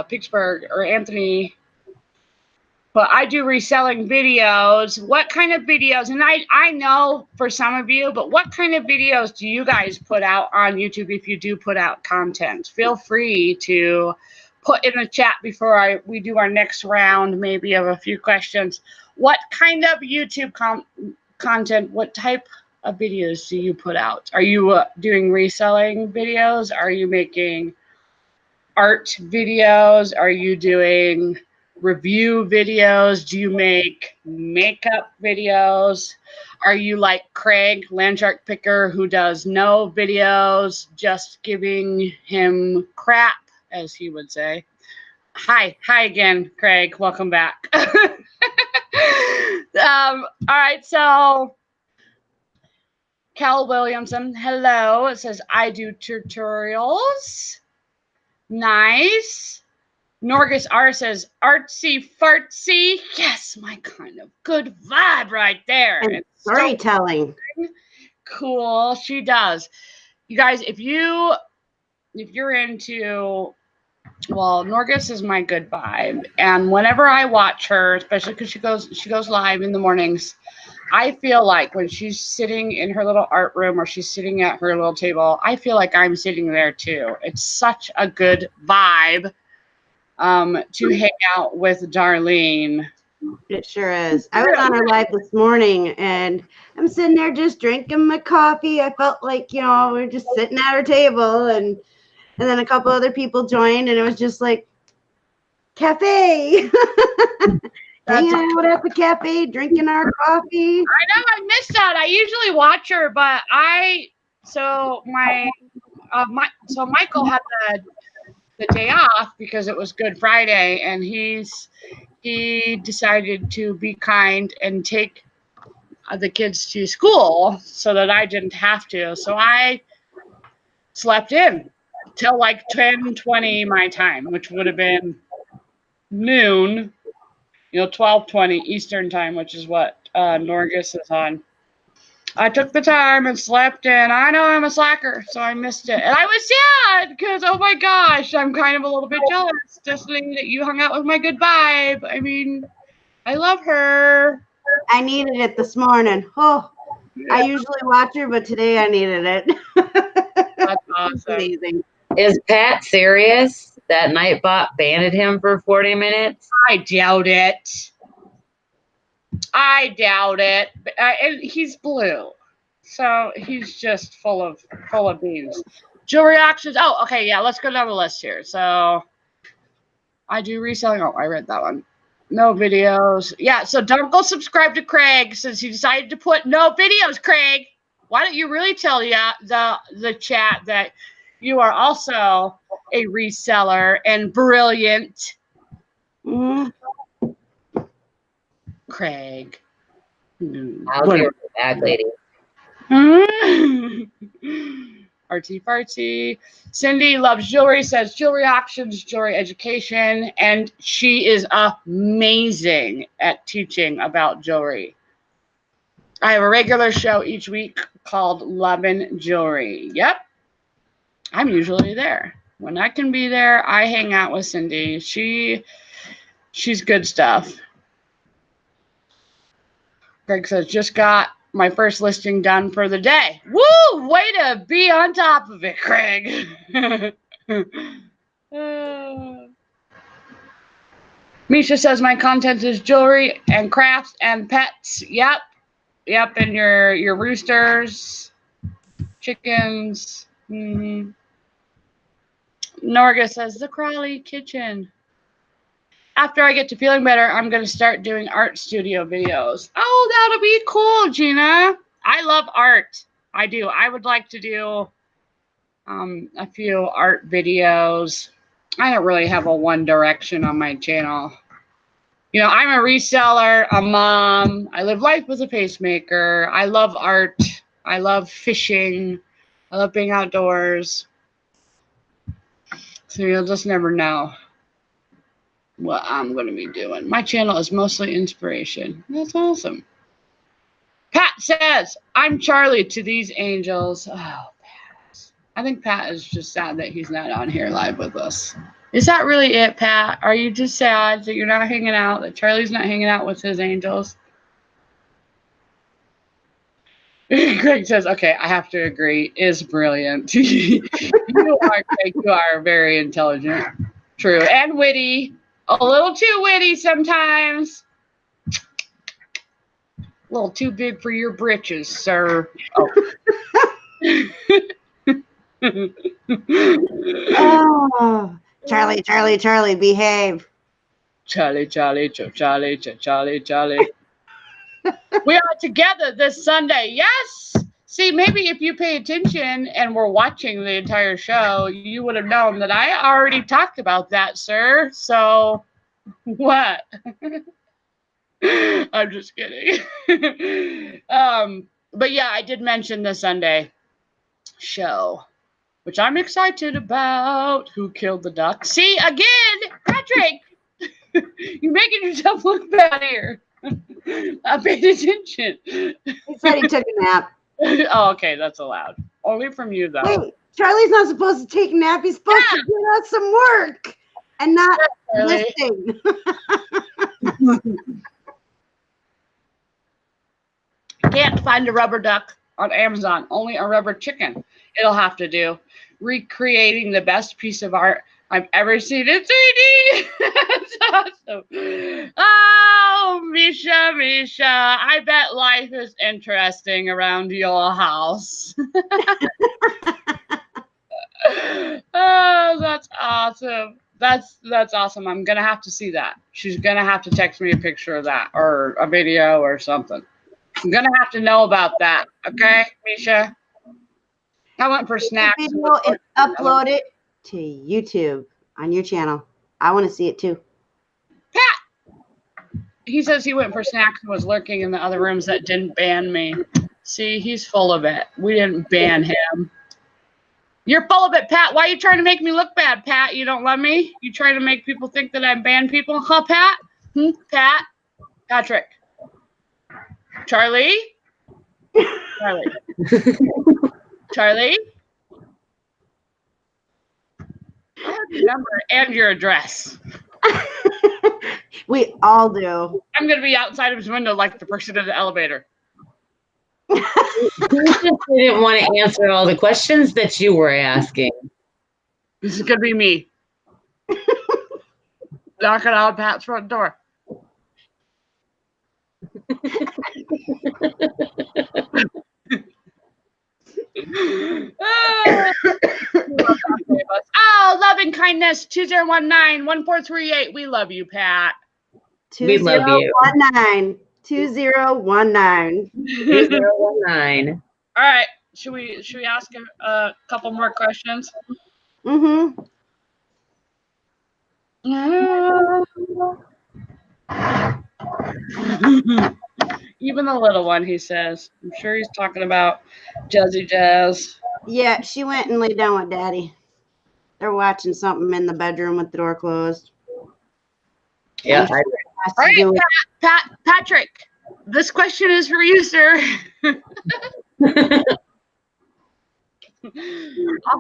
Pittsburgh or Anthony, but I do reselling videos. What kind of videos? And I know for some of you, but what kind of videos do you guys put out on YouTube if you do put out content? Feel free to put in the chat before we do our next round, maybe of a few questions. What kind of YouTube content, what type of videos do you put out? Are you doing reselling videos? Are you making art videos? Are you doing review videos? Do you make makeup videos? Are you like Craig, Landshark Picker, who does no videos, just giving him crap, as he would say? Hi again, Craig. Welcome back. All right, so Cal Williamson, hello. It says, I do tutorials. Nice. Norgus R says, artsy fartsy. Yes, my kind of good vibe right there. And storytelling. So cool. She does. You guys, if you're into, well, Norgus is my good vibe. And whenever I watch her, especially because she goes live in the mornings, I feel like when she's sitting in her little art room or she's sitting at her little table, I feel like I'm sitting there too. It's such a good vibe to hang out with Darlene. It sure is. I was on her live this morning and I'm sitting there just drinking my coffee. I felt like, we were just sitting at her table and then a couple other people joined and it was just like cafe. Hanging out at the cafe, drinking our coffee. I know, I missed that. I usually watch her, but Michael had the day off because it was Good Friday, and he decided to be kind and take the kids to school so that I didn't have to. So I slept in till like 10:20 my time, which would have been noon. 12:20 Eastern time, which is what Norgus is on. I took the time and slept in. I know I'm a slacker, so I missed it. And I was sad because, oh my gosh, I'm kind of a little bit jealous, Destiny, that you hung out with my good vibe. I mean, I love her. I needed it this morning. Oh, yeah. I usually watch her, but today I needed it. That's awesome. Amazing. Is Pat serious? That Nightbot banned him for 40 minutes? I doubt it. And he's blue, so he's just full of beans. Jewelry auctions. Oh, okay, yeah. Let's go down the list here. So I do reselling. Oh, I read that one. No videos. Yeah. So don't go subscribe to Craig since he decided to put no videos. Craig, why don't you really tell the chat that you are also a reseller and brilliant. Craig. I'll give it back, lady. Artsy fartsy. Cindy loves jewelry, says jewelry auctions, jewelry education, and she is amazing at teaching about jewelry. I have a regular show each week called Lovin' Jewelry. Yep. I'm usually there. When I can be there, I hang out with Cindy. She's good stuff. Greg says, just got my first listing done for the day. Woo! Way to be on top of it, Craig. Misha says, my content is jewelry and crafts and pets. Yep. And your roosters, chickens. Mm-hmm. Norga says, the Crawley Kitchen. After I get to feeling better, I'm going to start doing art studio videos. Oh, that'll be cool, Gina. I love art. I do. I would like to do a few art videos. I don't really have a one direction on my channel. I'm a reseller, a mom. I live life with a pacemaker. I love art. I love fishing. I love being outdoors. So you'll just never know what I'm going to be doing. My channel is mostly inspiration. That's awesome. Pat says, I'm Charlie to these angels. Oh, Pat. I think Pat is just sad that he's not on here live with us. Is that really it, Pat? Are you just sad that you're not hanging out, that Charlie's not hanging out with his angels? Greg says, okay, I have to agree, is brilliant. You are very intelligent. True. And witty. A little too witty sometimes. A little too big for your britches, sir. Oh. Oh, Charlie, behave. Charlie. We are together this Sunday. Yes. See, maybe if you pay attention and were watching the entire show, you would have known that I already talked about that, sir. So, what? I'm just kidding. But yeah, I did mention the Sunday show, which I'm excited about. Who killed the duck? See, again, Patrick, you're making yourself look bad here. I paid attention. He said he took a nap. Oh, okay, that's allowed. Only from you, though. Wait, Charlie's not supposed to take a nap. He's supposed to do us some work and not listen. Can't find a rubber duck on Amazon. Only a rubber chicken. It'll have to do. Recreating the best piece of art I've ever seen in 3D. That's awesome. Oh, Misha, I bet life is interesting around your house. Oh, that's awesome. That's awesome. I'm gonna have to see that. She's gonna have to text me a picture of that or a video or something. I'm gonna have to know about that. Okay, Misha. I went for snacks. Video and upload it to YouTube on your channel. I want to see it too. Pat! He says he went for snacks and was lurking in the other rooms that didn't ban me. See, he's full of it. We didn't ban him. You're full of it, Pat. Why are you trying to make me look bad, Pat? You don't love me? You trying to make people think that I ban people? Huh, Pat? Pat? Patrick? Charlie? Charlie? I have your number and your address. We all do. I'm going to be outside of his window like the person in the elevator. You didn't want to answer all the questions that you were asking. This is going to be me. Knocking on Pat's front door. Oh, love and kindness 2019-1438. We love you, Pat. 2019. 2019. 2019. All right. Should we ask a couple more questions? Mm-hmm. Even the little one, he says. I'm sure he's talking about Jazzy Jazz. Yeah, she went and laid down with Daddy. They're watching something in the bedroom with the door closed. Yeah. Sure All right, Patrick. This question is for you, sir. I'll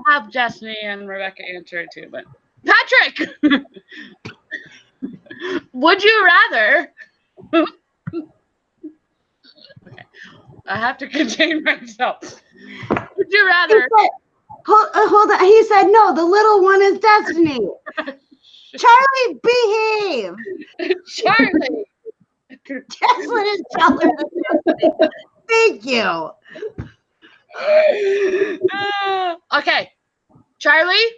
have Destiny and Rebecca answer it too, but Patrick, would you rather? Okay, I have to contain myself. Would you rather? Hold on. He said no. The little one is Destiny. Charlie, behave. Charlie. Jesslyn is taller than Destiny. Thank you. Okay, Charlie,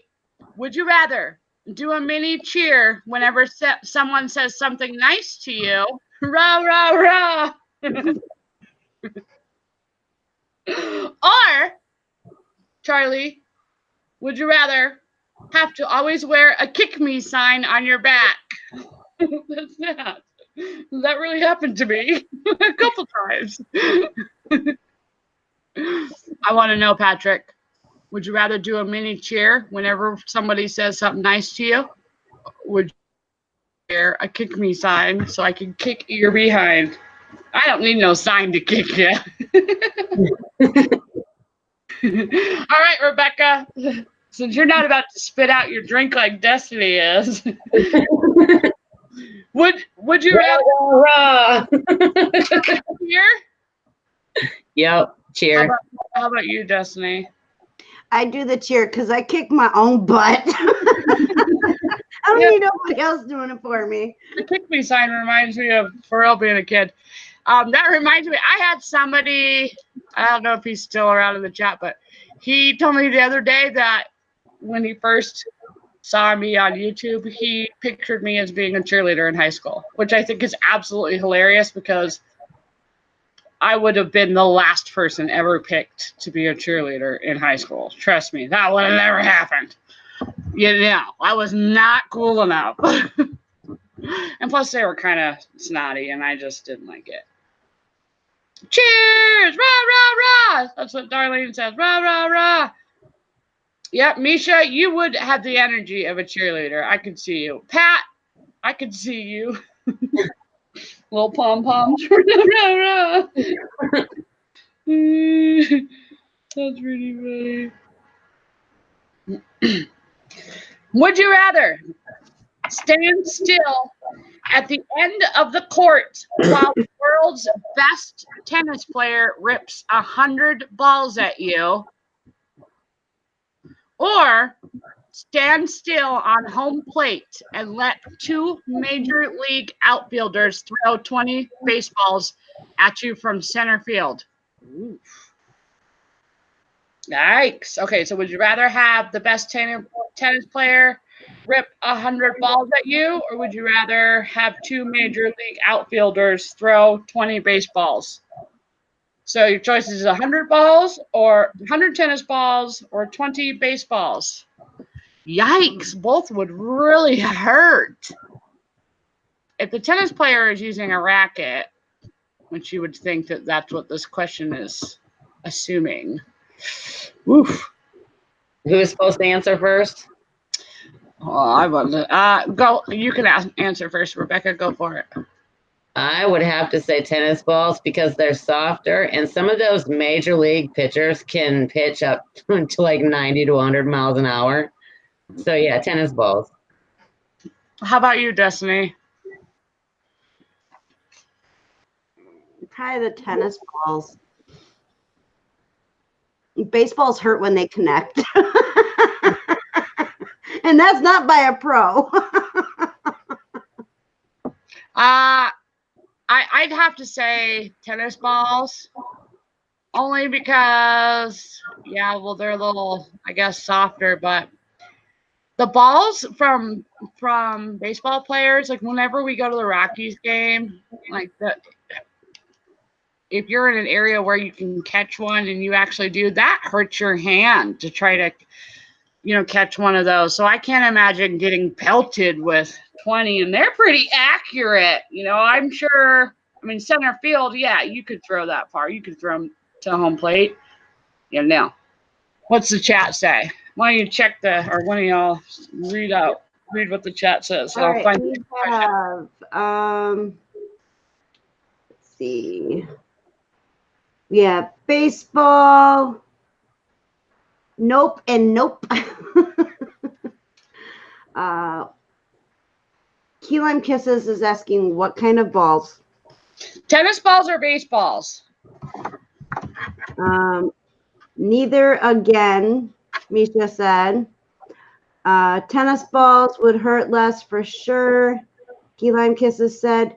would you rather do a mini cheer whenever someone says something nice to you? Rah, rah, rah. Or, Charlie, would you rather have to always wear a kick me sign on your back? That's not. That really happened to me a couple times. I want to know, Patrick, would you rather do a mini cheer whenever somebody says something nice to you? Would you wear a kick me sign so I can kick your behind? I don't need no sign to kick you. All right, Rebecca, since you're not about to spit out your drink like Destiny is, would you rather cheer? Yep, cheer. How about you, Destiny? I do the cheer because I kick my own butt. I don't need nobody else doing it for me. The kick me sign reminds me of Pharrell being a kid. That reminds me, I had somebody, I don't know if he's still around in the chat, but he told me the other day that when he first saw me on YouTube, he pictured me as being a cheerleader in high school, which I think is absolutely hilarious because I would have been the last person ever picked to be a cheerleader in high school. Trust me, that would have never happened. You know, I was not cool enough. And plus, they were kind of snotty, and I just didn't like it. Cheers! Rah, rah, rah! That's what Darlene says. Rah, rah, rah! Yep, Misha, you would have the energy of a cheerleader. I could see you. Pat, I could see you. Little pom-poms. Rah, rah, rah! That's pretty funny. Would you rather stand still at the end of the court while the world's best tennis player rips 100 balls at you, or stand still on home plate and let two major league outfielders throw 20 baseballs at you from center field? Ooh. Yikes. Okay, so would you rather have the best tennis player rip 100 balls at you, or would you rather have two major league outfielders throw 20 baseballs? So your choice is 100 balls, or 100 tennis balls, or 20 baseballs. Yikes, both would really hurt. If the tennis player is using a racket, which you would think that that's what this question is assuming. Oof. Who's supposed to answer first? Oh, I wasn't. Go. You can answer first, Rebecca. Go for it. I would have to say tennis balls because they're softer, and some of those major league pitchers can pitch up to like 90 to 100 miles an hour. So yeah, tennis balls. How about you, Destiny? Probably the tennis balls. Baseballs hurt when they connect. And that's not by a pro. I'd have to say tennis balls, only because, yeah, well, they're a little, I guess, softer, but the balls from baseball players, like whenever we go to the Rockies game, like if you're in an area where you can catch one and you actually do, that hurts your hand to try to, catch one of those. So I can't imagine getting pelted with 20, and they're pretty accurate. I'm sure, center field, yeah, you could throw that far. You could throw them to home plate. What's the chat say? Why don't you check or one of y'all read what the chat says. All right, we have, let's see. Yeah, baseball. Nope and nope. Key Lime Kisses is asking what kind of balls? Tennis balls or baseballs? Neither again, Misha said. Tennis balls would hurt less for sure. Key Lime Kisses said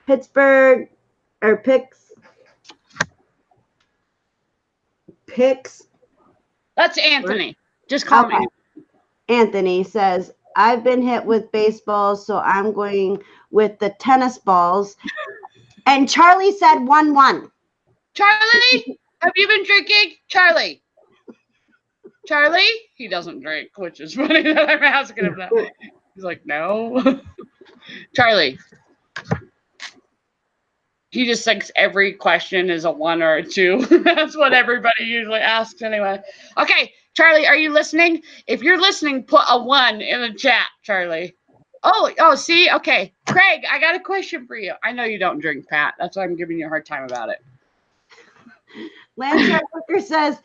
Pittsburgh or Pix. That's Anthony. Just call me. Anthony says, I've been hit with baseballs, so I'm going with the tennis balls. And Charlie said 1-1. Charlie, have you been drinking? Charlie? He doesn't drink, which is funny that I'm asking him that. He's like, no. Charlie. He just thinks every question is a 1 or a 2. That's what everybody usually asks anyway. Okay, Charlie, are you listening? If you're listening, put a 1 in the chat, Charlie. Oh, see? Okay. Craig, I got a question for you. I know you don't drink, Pat. That's why I'm giving you a hard time about it. Lance Booker says,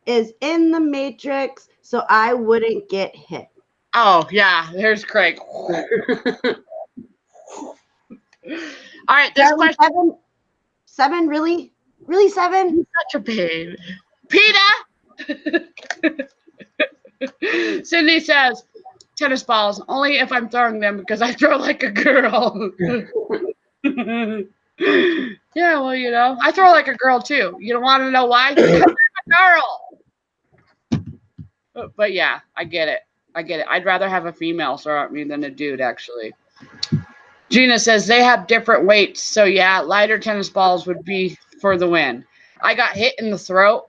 is in the Matrix, so I wouldn't get hit. Oh, yeah. There's Craig. All right, this question. 7, really? Really 7? You're such a babe. PETA! Cindy says, tennis balls only if I'm throwing them because I throw like a girl. Yeah, well, you know, I throw like a girl too. You don't want to know why? Because I'm a girl. But yeah, I get it. I'd rather have a female throw at me than a dude, actually. Gina says they have different weights. So yeah, lighter tennis balls would be for the win. I got hit in the throat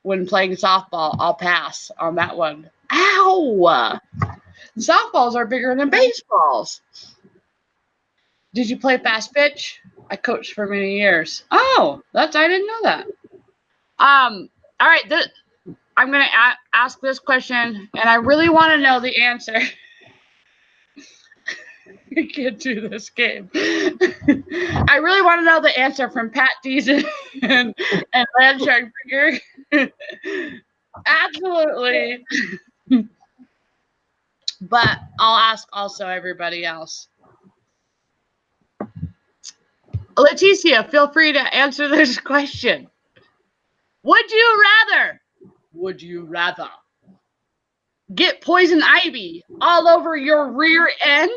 when playing softball. I'll pass on that one. Ow! Softballs are bigger than baseballs. Did you play fast pitch? I coached for many years. Oh, I didn't know that. All right, I'm gonna ask this question, and I really want to know the answer. I can't do this game. I really want to know the answer from Pat Deason and Landshark Figure. Absolutely. But I'll ask also everybody else. Leticia, feel free to answer this question. Would you rather get poison ivy all over your rear end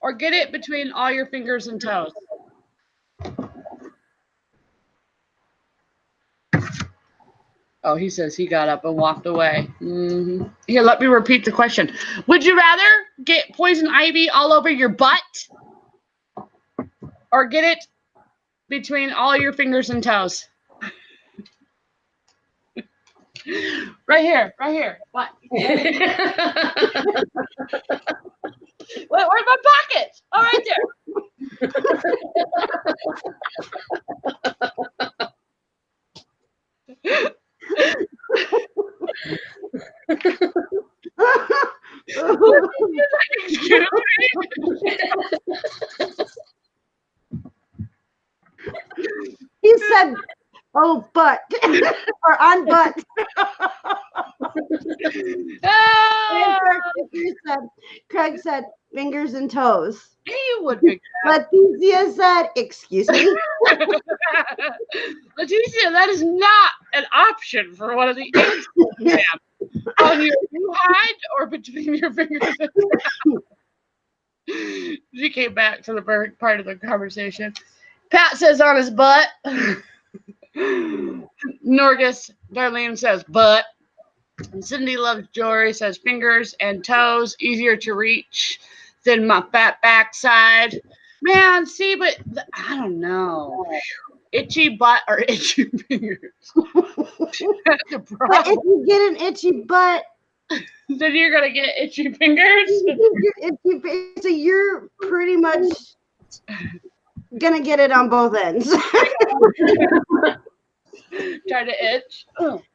or get it between all your fingers and toes? Oh, he says he got up and walked away. Mm-hmm. Here, let me repeat the question. Would you rather get poison ivy all over your butt or get it between all your fingers and toes? Right here. What? Where's my pocket? Oh, right there. Excuse me? He said, "Oh, butt," or "on butt." Craig said, "Fingers and toes." He would be. Leticia said, "Excuse me." Leticia, that is not an option for one of the answers, ma'am. On your hide or between your fingers and toes. She came back to the part of the conversation. Pat says on his butt. Norgus Darlene says butt. And Cindy Loves Jewelry says fingers and toes, easier to reach than my fat backside. Man, see, but I don't know. Itchy butt or itchy fingers? That's the problem. But if you get an itchy butt, then you're going to get itchy fingers? So you're pretty much going to get it on both ends. Try to itch.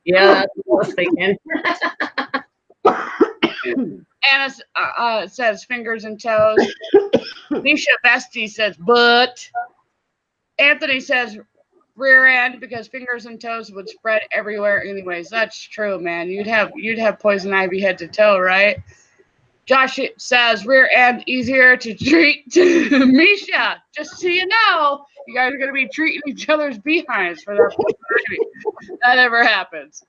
Yeah, that's what I was thinking. Anna says fingers and toes. Nisha Bestie says butt. Anthony says rear end because fingers and toes would spread everywhere anyways. That's true, man. You'd have poison ivy head to toe, right? Josh says rear end easier to treat. Misha, just so you know, you guys are going to be treating each other's behinds for that poison ivy. That never happens.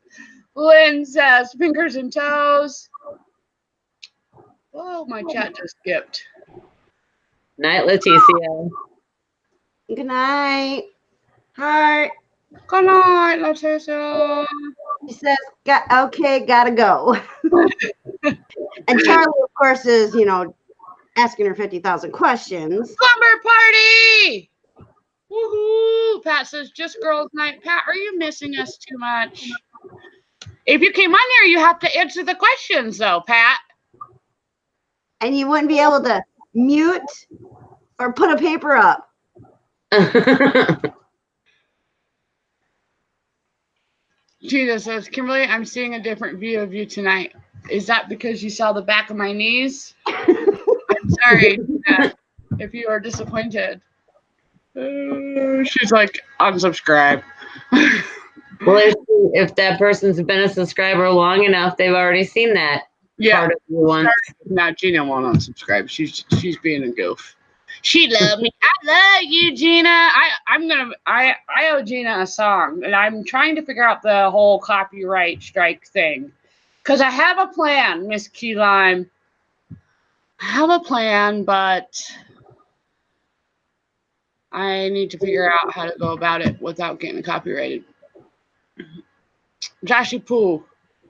Lynn says fingers and toes. Oh, my chat just skipped. Night, Leticia. Good night. Heart. Good night, Leticia. She says, okay, gotta go. And Charlie, of course, is, asking her 50,000 questions. Slumber party! Woohoo! Pat says, just girls' night. Pat, are you missing us too much? If you came on here, you have to answer the questions, though, Pat. And you wouldn't be able to mute or put a paper up. Gina says, Kimberly, I'm seeing a different view of you tonight. Is that because you saw the back of my knees? I'm sorry, Gina, if you are disappointed. She's like, unsubscribe. Well, if that person's been a subscriber long enough, they've already seen that. Yeah. Part of you once. Now Gina won't unsubscribe. She's being a goof. She loved me. I love you, Gina. I owe Gina a song, and I'm trying to figure out the whole copyright strike thing. Because I have a plan, Miss Key Lime. I have a plan, but I need to figure out how to go about it without getting copyrighted. Joshy Poo.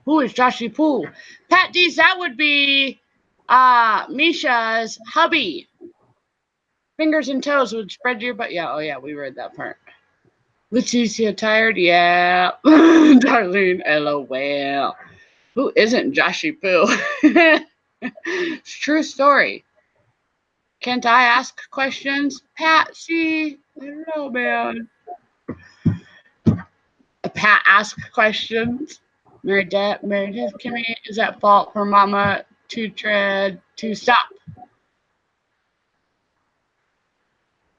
Who is Joshy Poo? Pat Dees, that would be Misha's hubby. Fingers and toes would spread your butt. Yeah, oh yeah, we read that part. Leticia tired? Yeah. Darlene, LOL. Who isn't Joshy Poo? It's true story. Can't I ask questions? Patsy, I don't know, man. Pat ask questions. Meredith, Kimmy, is at fault for Mama to tread to stop?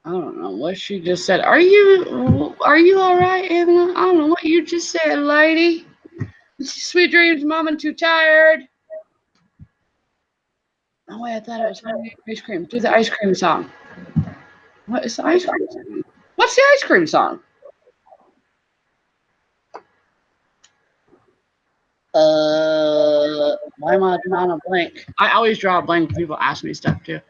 I don't know what she just said. Are you all right, Anna? I don't know what you just said, lady. Sweet dreams, Mama too tired. Oh wait, I thought it was ice cream. Do the ice cream song. What is the ice cream song? What's the ice cream song? Why am I drawing a blank? I always draw a blank when people ask me stuff too.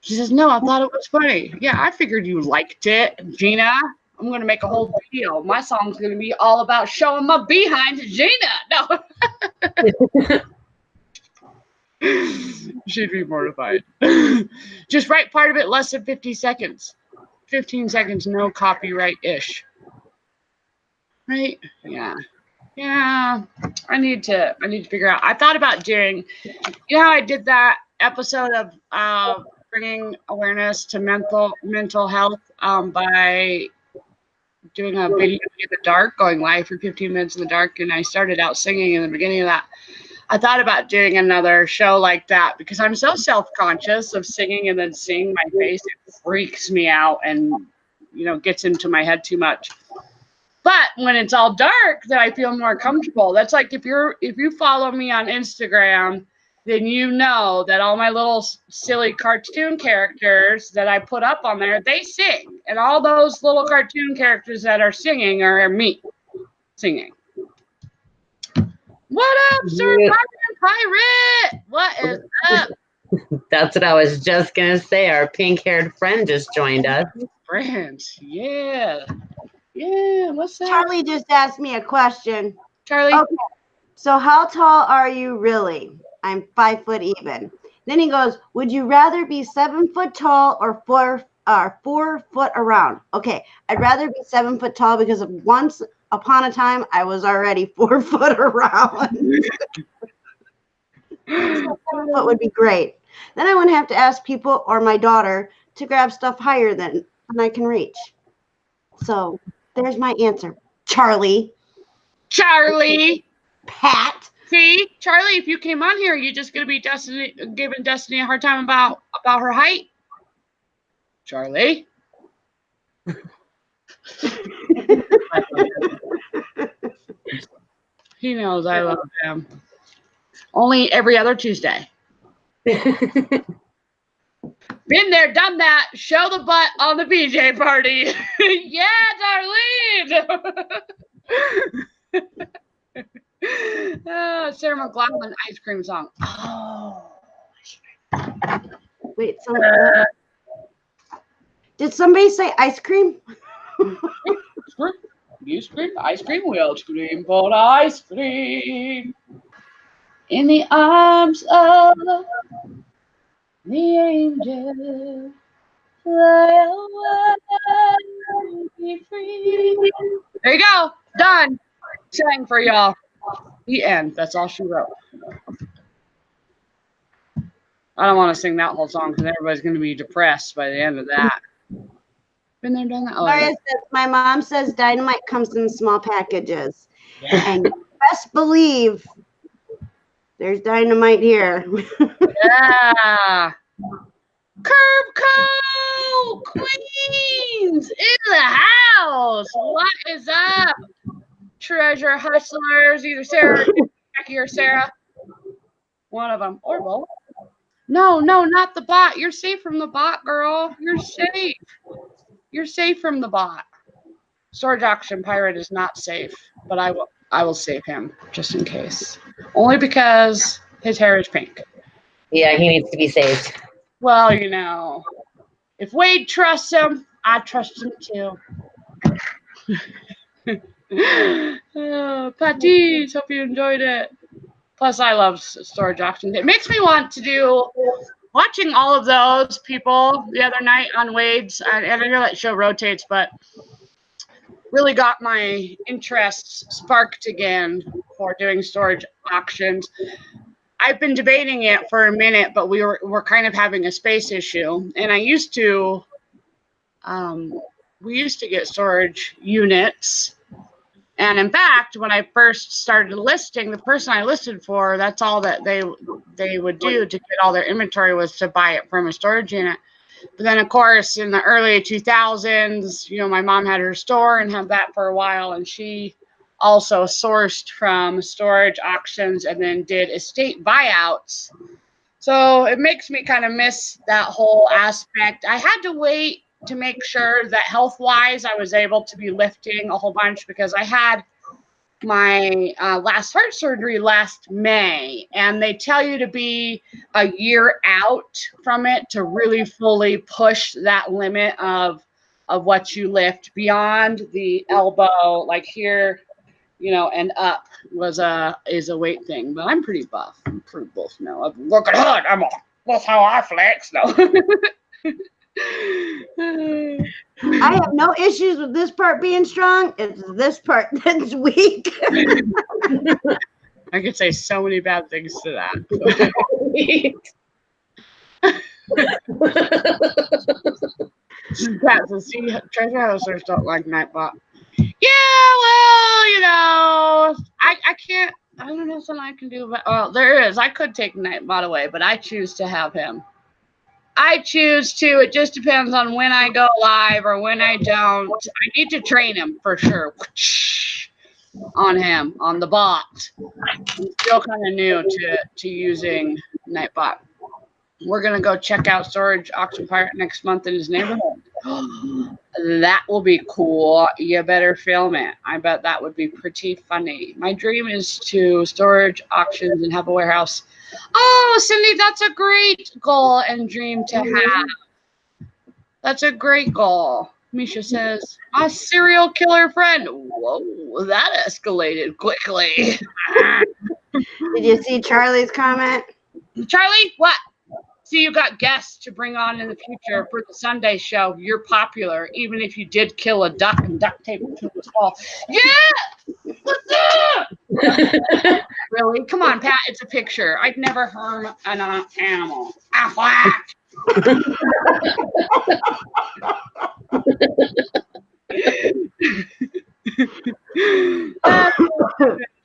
She says, no, I thought it was funny. Yeah, I figured you liked it, Gina. I'm going to make a whole video. My song's going to be all about showing my behind to Gina. No. She'd be mortified. Just write part of it less than 50 seconds. 15 seconds, no copyright-ish. Right? Yeah. Yeah. I need to figure out. I thought about doing, you know how I did that episode of bringing awareness to mental health by doing a video in the dark, going live for 15 minutes in the dark, and I started out singing in the beginning of that. I thought about doing another show like that because I'm so self-conscious of singing and then seeing my face. It freaks me out and, gets into my head too much. But when it's all dark, then I feel more comfortable. That's like if you follow me on Instagram, then you know that all my little silly cartoon characters that I put up on there, they sing. And all those little cartoon characters that are singing are me singing. What up, Sir Pirate? What is up? That's what I was just going to say. Our pink-haired friend just joined us. Friends, yeah. Yeah, what's that? Charlie just asked me a question. Charlie? Okay, so how tall are you really? I'm 5 foot even. Then he goes, would you rather be 7 foot tall or 4 foot around? Okay, I'd rather be 7 foot tall because once upon a time I was already 4 foot around. 7 foot would be great. Then I wouldn't have to ask people or my daughter to grab stuff higher than I can reach. So there's my answer. Charlie. Pat. See, Charlie, if you came on here, you're just going to be giving Destiny a hard time about her height. Charlie. He knows I love him. Only every other Tuesday. Been there, done that. Show the butt on the BJ party. Yeah, Darlene. Sarah McLachlan ice cream song. Oh. Wait, did somebody say ice cream? Ice cream, we'll scream for ice cream. In the arms of the angel, fly away, be free. There you go. Done. Sang for y'all. The end. That's all she wrote. I don't want to sing that whole song because everybody's going to be depressed by the end of that. Been there, done that. Oh, Maria says, my mom says dynamite comes in small packages. Yeah. And best believe there's dynamite here. Yeah. Curb Co! Queens in the house. What is up? Treasure hustlers, either Sarah, Jackie, or Sarah. One of them, or both. No, not the bot. You're safe from the bot, girl. You're safe. You're safe from the bot. Storage auction pirate is not safe, but I will save him just in case. Only because his hair is pink. Yeah, he needs to be saved. Well, if Wade trusts him, I trust him too. Patis, hope you enjoyed it. Plus, I love storage auctions. It makes me want to do watching all of those people the other night on Wade's. I know that show rotates, but really got my interest sparked again for doing storage auctions. I've been debating it for a minute, but we're kind of having a space issue. And we used to get storage units. And in fact, when I first started listing, the person I listed for, that's all that they would do to get all their inventory was to buy it from a storage unit. But then, of course, in the early 2000s, my mom had her store and had that for a while. And she also sourced from storage auctions and then did estate buyouts. So it makes me kind of miss that whole aspect. I had to wait to make sure that health-wise I was able to be lifting a whole bunch because I had my last heart surgery last May, and they tell you to be a year out from it to really fully push that limit of what you lift beyond the elbow, like here, and up is a weight thing. But I'm pretty buff. I'm pretty buff now. I'm working hard. That's how I flex. No. I have no issues with this part being strong. It's this part that's weak. I could say so many bad things to that. So see, treasure houses don't like Nightbot. Yeah, well, I can't. I don't know something I can do. But there is. I could take Nightbot away, but I choose to have him. I choose to. It just depends on when I go live or when I don't. I need to train him for sure. On him, on the bot. He's still kind of new to using Nightbot. We're going to go check out Storage Auction Pirate next month in his neighborhood. That will be cool. You better film it. I bet that would be pretty funny. My dream is to storage auctions and have a warehouse. Oh, Cindy, that's a great goal and dream to have. That's a great goal. Misha says, a serial killer friend. Whoa, that escalated quickly. Did you see Charlie's comment? Charlie, what? See, you got guests to bring on in the future for the Sunday show. You're popular, even if you did kill a duck and duct tape it to his wall. Yeah! What's up? Really? Come on, Pat. It's a picture. I'd never harm an animal.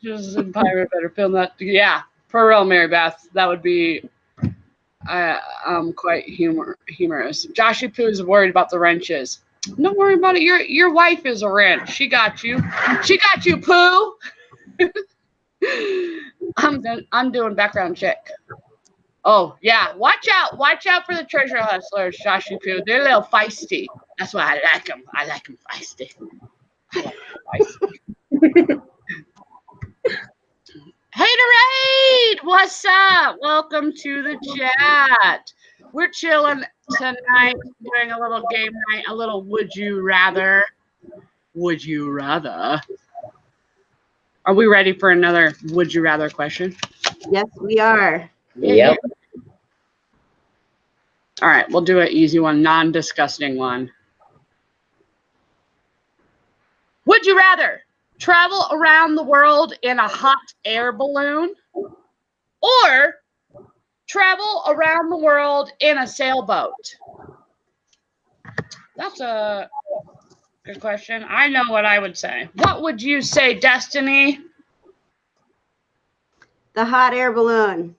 Just pirate better film that. Yeah, for real, Mary Beth. That would be quite humorous. Joshy Poo is worried about the wrenches. Don't worry about it. Your wife is a wrench. She got you. She got you, Pooh. I'm doing background check. Oh yeah, watch out for the treasure hustlers, Joshy Poo. They're a little feisty. That's why I like them. I like them feisty. Hey, Raid! What's up? Welcome to the chat. We're chilling tonight, doing a little game night, a little would you rather. Would you rather? Are we ready for another would you rather question? Yes, we are. Yep. All right, we'll do an easy one, non-disgusting one. Would you rather travel around the world in a hot air balloon or travel around the world in a sailboat? That's a good question. I know what I would say. What would you say, Destiny? The hot air balloon.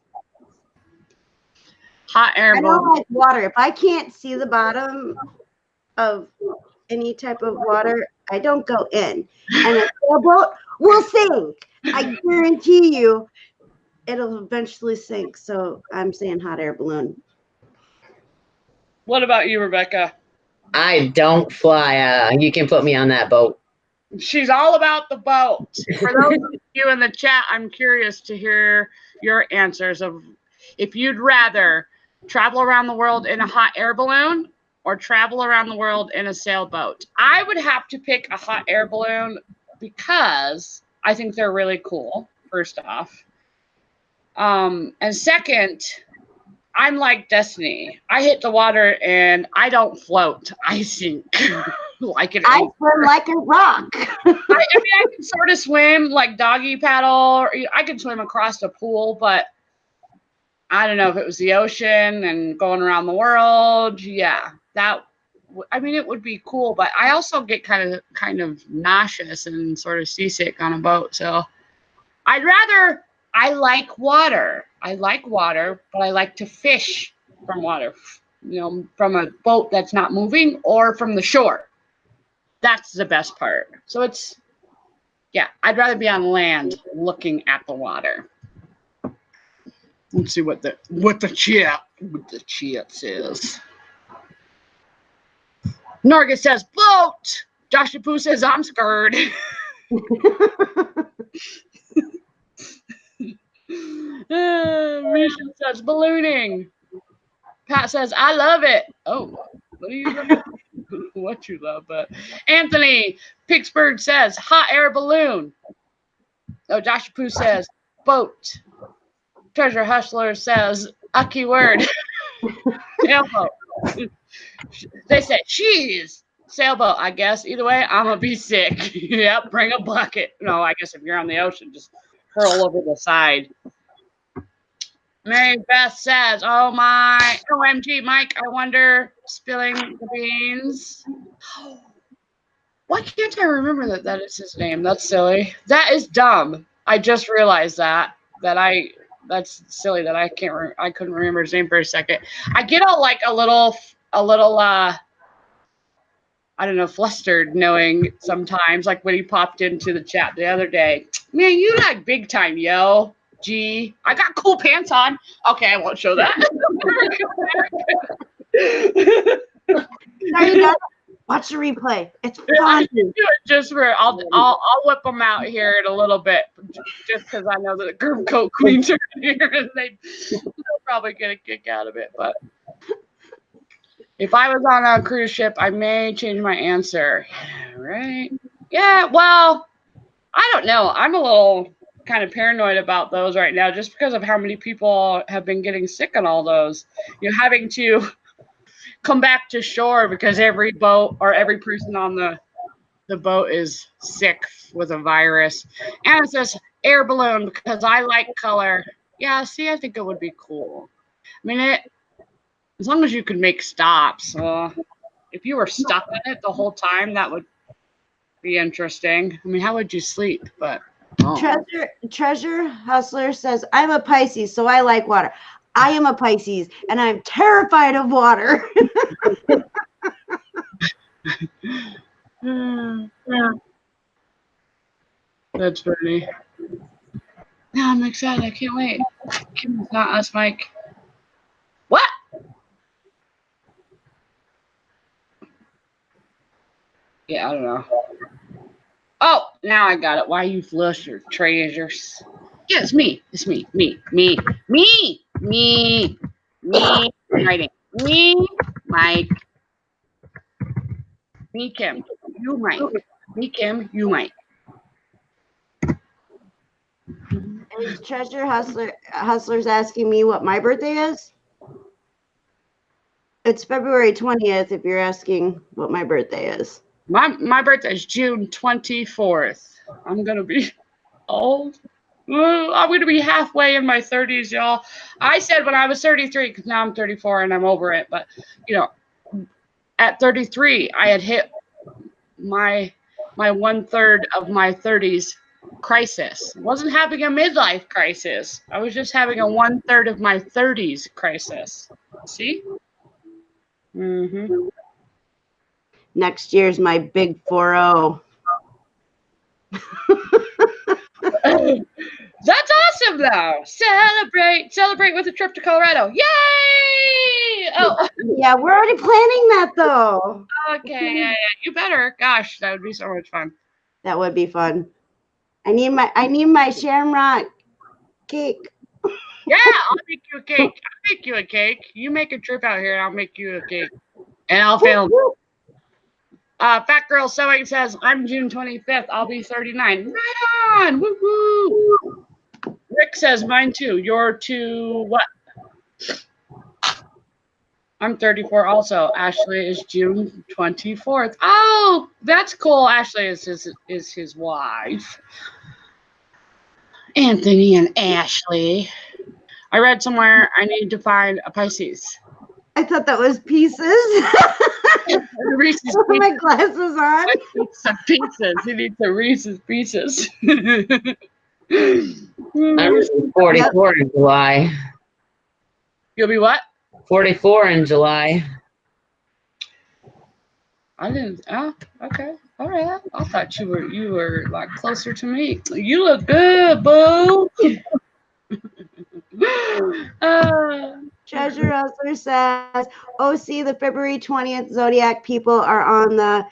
Hot air balloon. I don't like water. If I can't see the bottom of any type of water, I don't go in. And a sailboat will sink. I guarantee you. it'll eventually sink. So I'm saying hot air balloon. What about you, Rebecca? I don't fly. You can put me on that boat. She's all about the boat. For those of you in the chat, I'm curious to hear your answers of if you'd rather travel around the world in a hot air balloon or travel around the world in a sailboat. I would have to pick a hot air balloon because I think they're really cool, first off. And second, I'm like Destiny. I hit the water and I don't float. I sink like an I swim like a rock. I mean, I can sort of swim like doggy paddle. Or I can swim across the pool, but I don't know if it was the ocean and going around the world. Yeah, I mean, it would be cool, but I also get kind of nauseous and sort of seasick on a boat. So I like water. I like water, but I like to fish from water, from a boat that's not moving or from the shore. That's the best part. So I'd rather be on land looking at the water. Let's see what the chat says. Norga says boat. Joshua Poo says I'm scared. Misha says ballooning. Pat says I love it. Oh, what do you love? What you love, but Anthony Pittsburgh says hot air balloon. Oh, Joshua Poo says boat. Treasure Hustler says a keyword. Sailboat. They say cheese. Sailboat, I guess. Either way, I'm gonna be sick. Yep, bring a bucket. No, I guess if you're on the ocean, just hurl over the side. Mary Beth says, oh my, OMG, Mike, I wonder, spilling the beans. Why can't I remember that is his name? That's silly. That is dumb. I just realized that's silly that I couldn't remember his name for a second. I get all like a little I don't know, flustered knowing sometimes, like when he popped into the chat the other day. Man, you like big time, yo. Gee, I got cool pants on. Okay, I won't show that. Watch the replay. It's fun. I do it just for I'll whip them out here in a little bit, just because I know that the Group Coat Queens are here and they'll probably get a kick out of it. But if I was on a cruise ship, I may change my answer. Right? Yeah. Well, I don't know. I'm a little kind of paranoid about those right now, just because of how many people have been getting sick on all those. You're having to come back to shore because every boat or every person on the boat is sick with a virus. And it says air balloon because I like color. Yeah, see, I think it would be cool. I mean, as long as you could make stops. If you were stuck in it the whole time, that would be interesting. I mean, how would you sleep? But Treasure Hustler says, I'm a Pisces, so I like water. I am a Pisces, and I'm terrified of water. That's funny. Yeah, I'm excited. I can't wait. Kim's not us, Mike. What? Yeah, I don't know. Oh, now I got it. Why you flush your treasures? Yeah, it's me. It's me. Me. Writing. Me, Mike. Me, Kim. You, Mike. Me, Kim. You, Mike. Is Treasure Hustler's asking me what my birthday is? It's February 20th if you're asking what my birthday is. My birthday is June 24th. I'm going to be old. I'm going to be halfway in my 30s, y'all. I said when I was 33, because now I'm 34 and I'm over it. But, at 33, I had hit my 1/3 of my 30s crisis. I wasn't having a midlife crisis. I was just having a 1/3 of my 30s crisis. See? Mm-hmm. Next year's my big 40. That's awesome, though. Celebrate with a trip to Colorado. Yay! Oh, Yeah, we're already planning that though. okay. Yeah. You better. Gosh, that would be so much fun. That would be fun. I need my Shamrock cake. Yeah, I'll make you a cake. I'll make you a cake. You make a trip out here, and I'll make you a cake. And I'll film. Fat Girl Sewing says, I'm June 25th. I'll be 39. Right on. Woo woo. Rick says, mine too. You're to what? I'm 34 also. Ashley is June 24th. Oh, that's cool. Ashley is his wife. Anthony and Ashley. I read somewhere I need to find a Pisces. I thought that was pieces. Reese's Put my glasses on. I need some pieces. He needs some Reese's Pieces. I'm 44 in July. You'll be what? 44 in July. I didn't. Oh, okay. All right. I thought you were like closer to me. You look good, boo. Treasure Hustler says, "Oh, see, the February 20th Zodiac people are on the,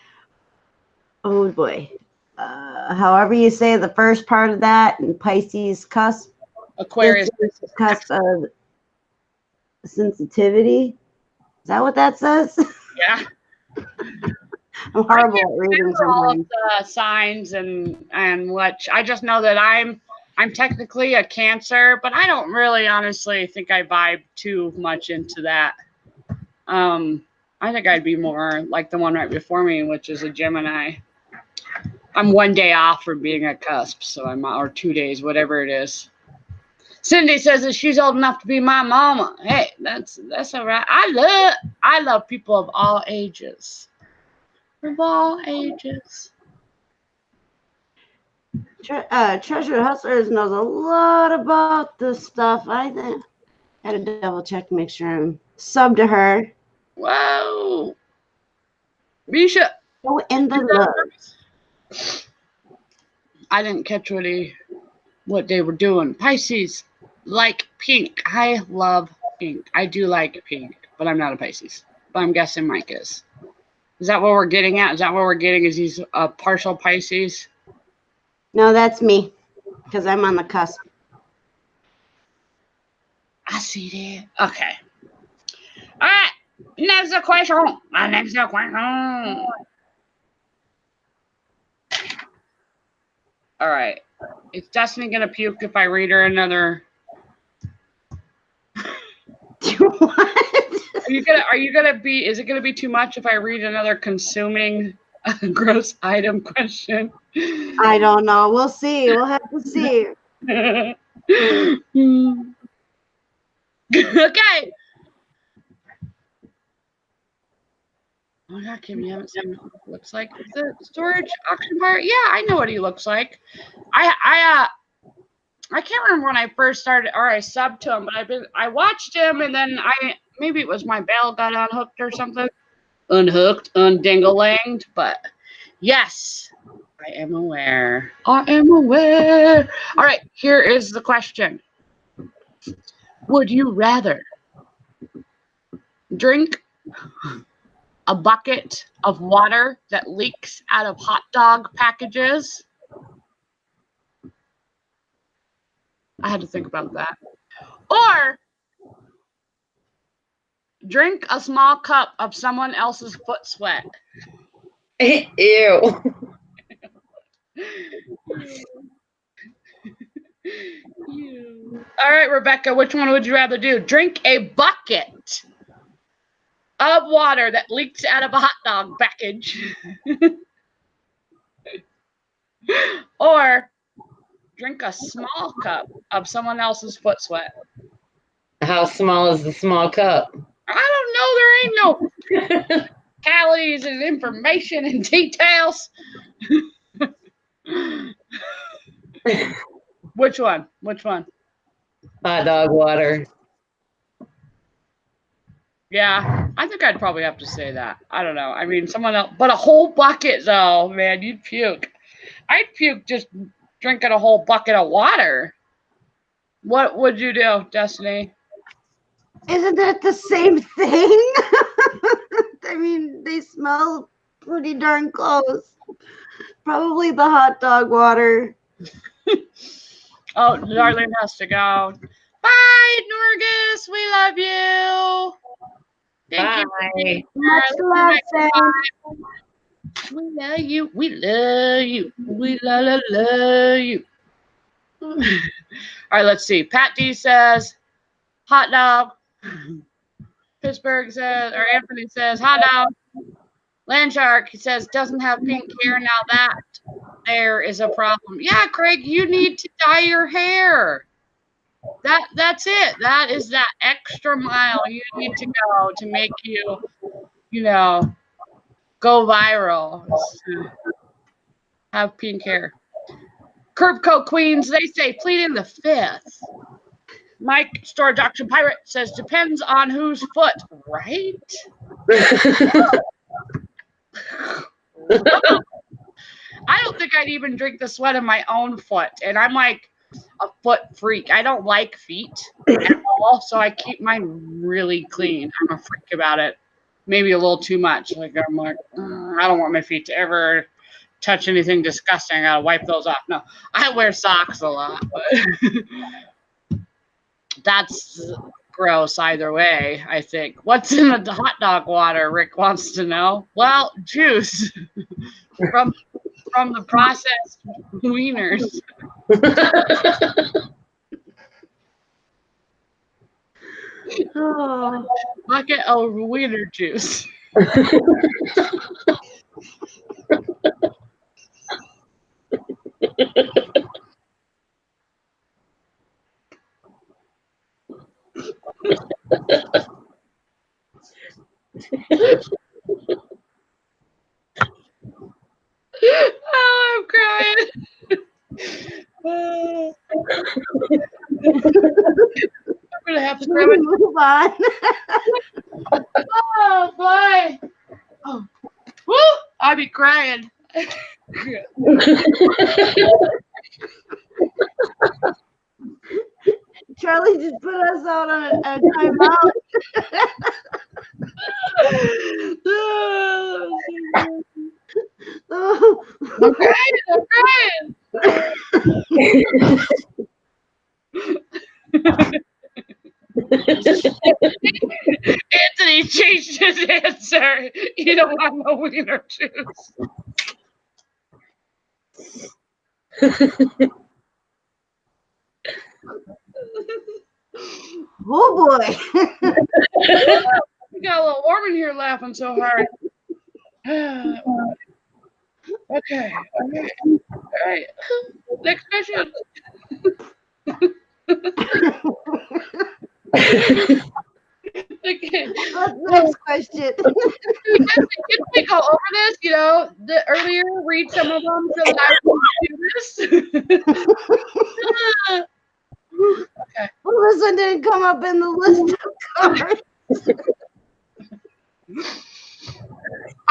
oh boy, however you say the first part of that, and Pisces cusp, Aquarius cusp of sensitivity. Is that what that says? Yeah. I'm horrible at reading all of something. the signs and what. I just know that I'm technically a Cancer, but I don't really honestly think I vibe too much into that. I think I'd be more like the one right before me, which is a Gemini. I'm one day off from being a cusp, so or 2 days, whatever it is. Cindy says that she's old enough to be my mama. Hey, that's all right. I love people of all ages. Of all ages. Treasure Hustlers knows a lot about this stuff. I think I had to double check to make sure I'm sub to her. Whoa. Misha. Go in the love. I didn't catch what they were doing. Pisces like pink. I love pink. I do like pink, but I'm not a Pisces. But I'm guessing Mike is. Is that what we're getting at? Is that what we're getting? Is he's a partial Pisces? No, that's me, because I'm on the cusp. I see that. Okay. All right. Next question. Next question. All right. Is Destiny gonna puke if I read her another? What? Are you gonna be? Is it gonna be too much if I read another consuming gross item question? I don't know. We'll see. We'll have to see. Okay. Oh my God, Kim, you haven't seen what he looks like. The storage auction part? Yeah, I know what he looks like. I can't remember when I first started or I subbed to him, but I watched him and then maybe it was my bell got unhooked or something. Unhooked, undinglanged, but yes, I am aware. I am aware. All right, here is the question. Would you rather drink a bucket of water that leaks out of hot dog packages? I had to think about that. Or drink a small cup of someone else's foot sweat. Ew. All right, Rebecca, which one would you rather do? Drink a bucket of water that leaks out of a hot dog package. Or drink a small cup of someone else's foot sweat. How small is the small cup? I don't know. There ain't no calories and information and details. Which one? Hot dog water. Yeah, I think I'd probably have to say that. I don't know. I mean, someone else, but a whole bucket though, man, you'd puke. I'd puke just drinking a whole bucket of water. What would you do, Destiny? Isn't that the same thing? I mean, they smell pretty darn close. Probably the hot dog water. Oh, Darlene has to go. Bye, Norgus. We love you. Thank you. Bye. Much love, Sam. We love you. We love you. We love you. All right, let's see. Pat D says hot dog. Pittsburgh says, or Anthony says hot dog. Landshark, he says, doesn't have pink hair. Now that there is a problem. Yeah, Craig, you need to dye your hair. That's it. That is that extra mile you need to go to make you, go viral. Have pink hair. Curb Coat Queens, they say plead in the fifth. Mike Storage Auction Pirate says depends on whose foot, right? I don't think I'd even drink the sweat of my own foot. And I'm like a foot freak. I don't like feet at all, so I keep mine really clean. I'm a freak about it. Maybe a little too much. Like I'm like, I don't want my feet to ever touch anything disgusting. I gotta wipe those off. No, I wear socks a lot, but that's gross either way, I think. What's in the hot dog water? Rick wants to know. Well, juice from the processed wieners. Oh. Bucket of wiener juice. Oh, I'm crying. I'm gonna have to grab it. Move on. Oh boy. Oh. Woo! I'll be crying. Charlie just put us out on a timeout. Oh. I'm crying. Anthony changed his answer. You don't want no wiener juice. Oh boy. We got a little warm in here laughing so hard. Okay. All right. Next question. Okay. Next question. Did we go over this? Earlier, read some of them so that I can do this. Okay. Well, this one didn't come up in the list of cards.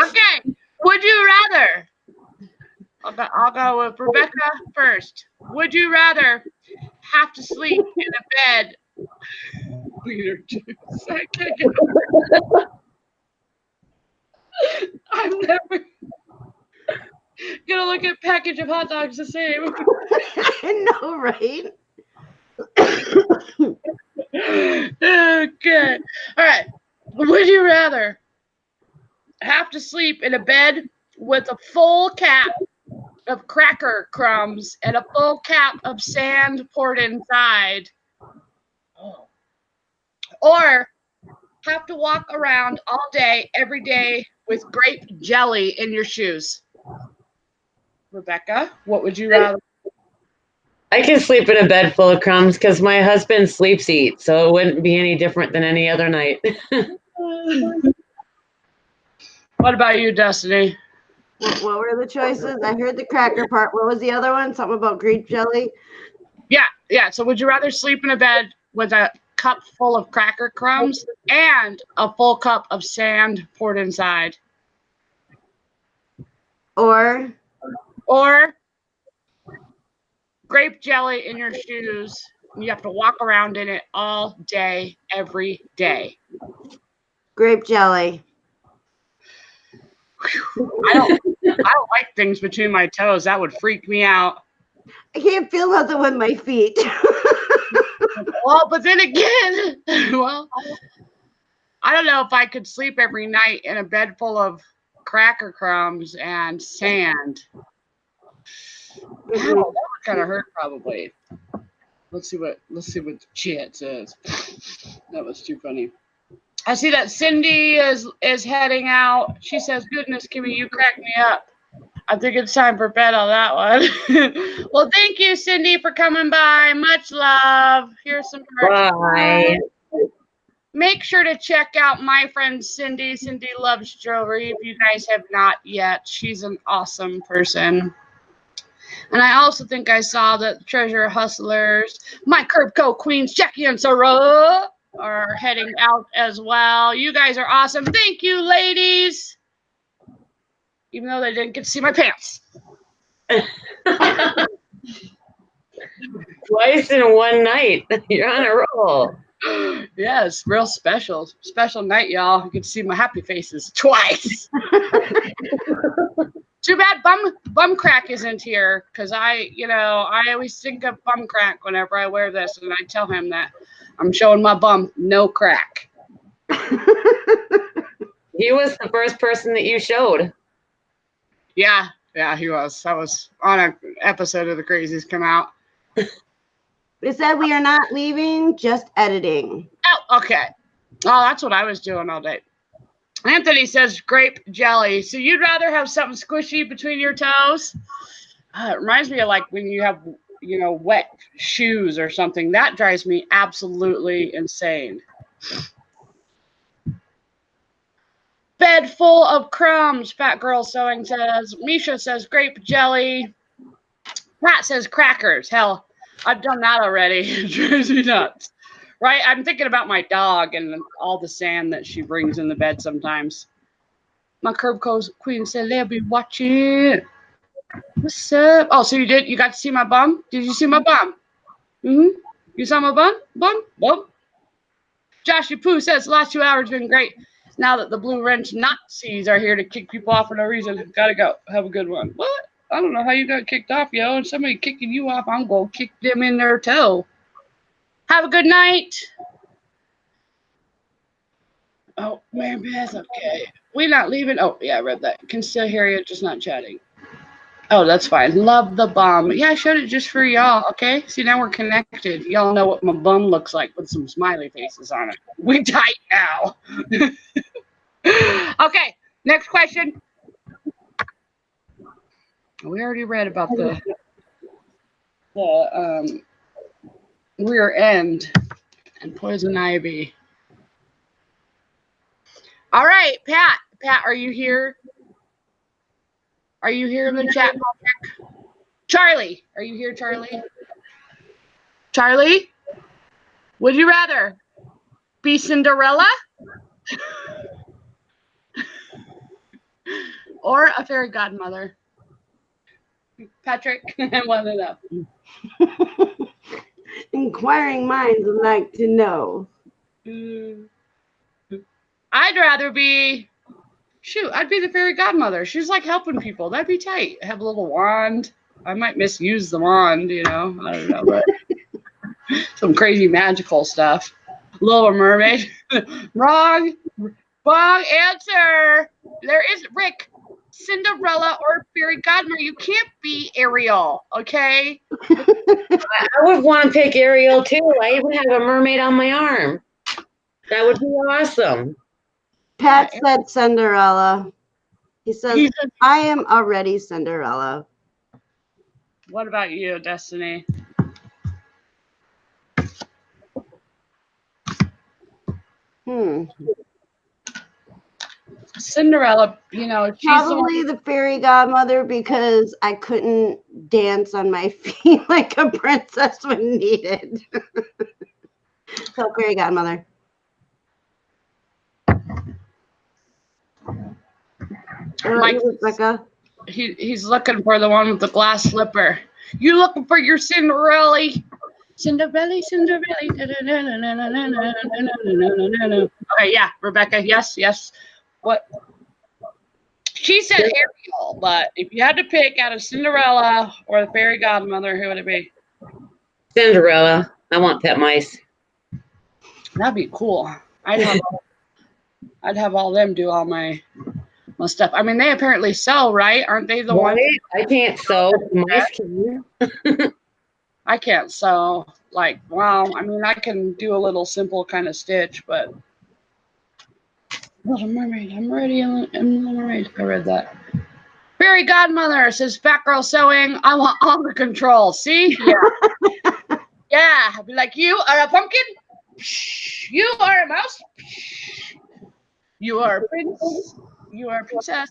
Okay. Would you rather? I'll go with Rebecca first. Would you rather have to sleep in a bed? Weird juice. I can't get over it. I'm never gonna look at package of hot dogs the same. I know, right? Okay. All right. Would you rather have to sleep in a bed with a full cap of cracker crumbs and a full cap of sand poured inside, or have to walk around all day, every day with grape jelly in your shoes? Rebecca, what would you rather? I can sleep in a bed full of crumbs because my husband sleeps eat, so it wouldn't be any different than any other night. What about you, Destiny? What were the choices? I heard the cracker part. What was the other one? Something about grape jelly? Yeah. So would you rather sleep in a bed with a cup full of cracker crumbs and a full cup of sand poured inside? Or Grape jelly in your shoes You have to walk around in it all day, every day. Grape jelly. I don't like things between my toes. That would freak me out. I can't feel nothing with my feet. Well, but then again, well, I don't know if I could sleep every night in a bed full of cracker crumbs and sand. Ow, that would kind of hurt probably. Let's see what the chat says. That was too funny. I see that Cindy is heading out. She says, "Goodness, Kimmy, you crack me up." I think it's time for bed on that one. Well, thank you, Cindy, for coming by. Much love. Here's some merch. Bye. Make sure to check out my friend Cindy. Cindy Loves Jewelry. If you guys have not yet, she's an awesome person. And I also think I saw that Treasure Hustlers, my Curb Co Queens, Jackie and Sarah, are heading out as well. You guys are awesome. Thank you, ladies. Even though they didn't get to see my pants. Twice in one night. You're on a roll. Yes, real special night, y'all. You can see my happy faces twice. Too bad bum crack isn't here, because I always think of bum crack whenever I wear this, and I tell him that I'm showing my bum no crack. He was the first person that you showed. Yeah, he was. I was on an episode of the Crazies come out. It said we are not leaving, just editing. Oh, okay. Oh, that's what I was doing all day. Anthony says grape jelly. So you'd rather have something squishy between your toes? It reminds me of like when you have, wet shoes or something. That drives me absolutely insane. Bed full of crumbs, Fat Girl Sewing says. Misha says grape jelly. Pat says crackers. Hell, I've done that already. It drives me nuts. Right? I'm thinking about my dog and all the sand that she brings in the bed sometimes. My Curb Queen said they'll be watching. What's up? Oh, so you got to see my bum? Did you see my bum? Mm-hmm. You saw my bum? Bum? Joshy Poo says the last 2 hours have been great. Now that the Blue Wrench Nazis are here to kick people off for no reason. Gotta go. Have a good one. What? I don't know how you got kicked off, yo. And somebody kicking you off, I'm going to kick them in their toe. Have a good night. Oh, Mary Beth, okay. We not leaving. Oh, yeah, I read that. Can still hear you, just not chatting. Oh, that's fine. Love the bum. Yeah, I showed it just for y'all, okay? See, now we're connected. Y'all know what my bum looks like with some smiley faces on it. We tight now. Okay, next question. We already read about the rear end and poison ivy. All right, Pat. Pat, are you here? Are you here in the chat? Charlie, are you here, Charlie? Charlie, would you rather be Cinderella or a fairy godmother? Patrick, I want to know. Inquiring minds would like to know. I'd rather be, I'd be the fairy godmother. She's like helping people. That'd be tight. Have a little wand. I might misuse the wand, I don't know, but some crazy magical stuff. Little Mermaid. Wrong answer. There is Rick. Cinderella or fairy godmother. You can't be Ariel, okay? I would want to pick Ariel too. I even have a mermaid on my arm. That would be awesome. Pat said Cinderella. He says, I am already Cinderella. What about you, Destiny? Cinderella, she's probably the fairy godmother because I couldn't dance on my feet like a princess when needed. So fairy godmother. Mike, Rebecca? He's looking for the one with the glass slipper. You looking for your Cinderella? Cinderella, Cinderella. Okay, yeah, Rebecca. Yes. What? She said Ariel, but if you had to pick out of Cinderella or the fairy godmother, who would it be? Cinderella. I want pet mice. That'd be cool. I'd have all them do all my stuff. I mean, they apparently sell, right? Aren't they the ones? I can't sew. Mice can. I can't sew. Like, wow. I mean, I can do a little simple kind of stitch, but Little Mermaid. I'm ready. I'm Little Mermaid. I read that. Fairy godmother says, "Fat girl sewing. I want all the control." See? Yeah. Yeah. I'd be like, you are a pumpkin. You are a mouse. You are a prince. You are a princess.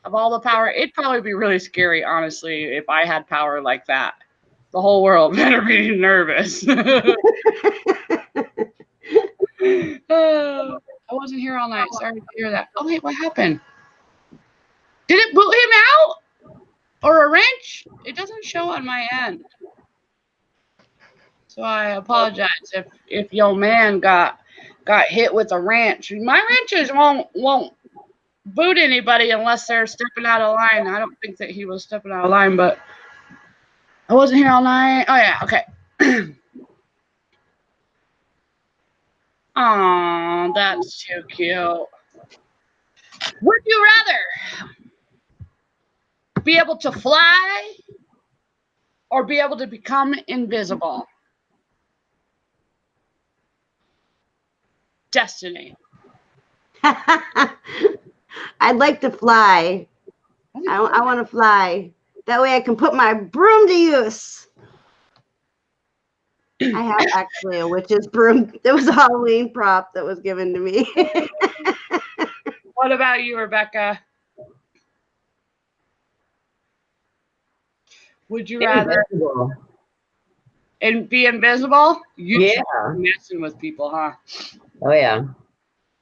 Of all the power, it'd probably be really scary, honestly, if I had power like that. The whole world better be nervous. I wasn't here all night. Sorry to hear that. Oh, wait, what happened? Did it boot him out? Or a wrench? It doesn't show on my end. So I apologize if your man got hit with a wrench. My wrenches won't boot anybody unless they're stepping out of line. I don't think that he was stepping out of line, but I wasn't here all night. Oh yeah, okay. Oh, that's too cute. Would you rather be able to fly or be able to become invisible? Destiny. I'd like to fly. I want to fly. That way I can put my broom to use. I have actually a witch's broom. There was a Halloween prop that was given to me. What about you, Rebecca? Would you rather and be invisible? Yeah. Messing with people, huh? Oh yeah.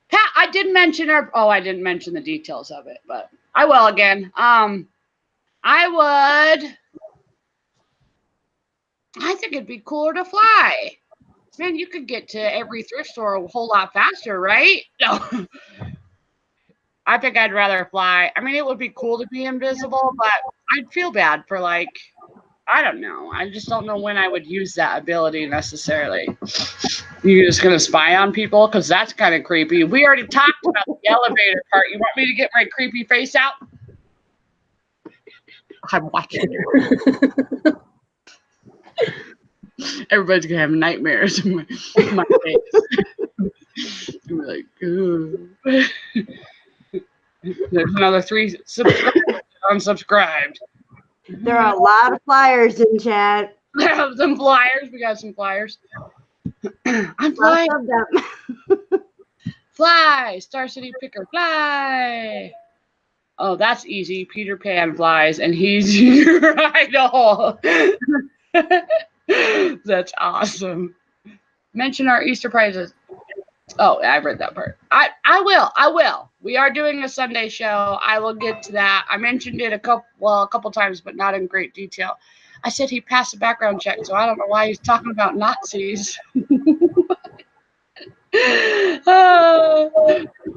Pat, I didn't mention I didn't mention the details of it, but I will again. I think it'd be cooler to fly. Man, you could get to every thrift store a whole lot faster, right? No. I think I'd rather fly. I mean, it would be cool to be invisible, but I'd feel bad for I don't know. I just don't know when I would use that ability necessarily. You're just going to spy on people? Because that's kind of creepy. We already talked about the elevator part. You want me to get my creepy face out? I'm watching you. Everybody's going to have nightmares in my face. I'm like, ooh. There's another 3 unsubscribed. There are a lot of flyers in chat. Some flyers. We got some flyers. I'm flying. Fly, Star City Picker, fly. Oh, that's easy. Peter Pan flies, and he's your idol. That's awesome. Mention our Easter prizes. Oh, I've read that part. I will. We are doing a Sunday show. I will get to that. I mentioned it a couple times, but not in great detail. I said he passed a background check, so I don't know why he's talking about Nazis.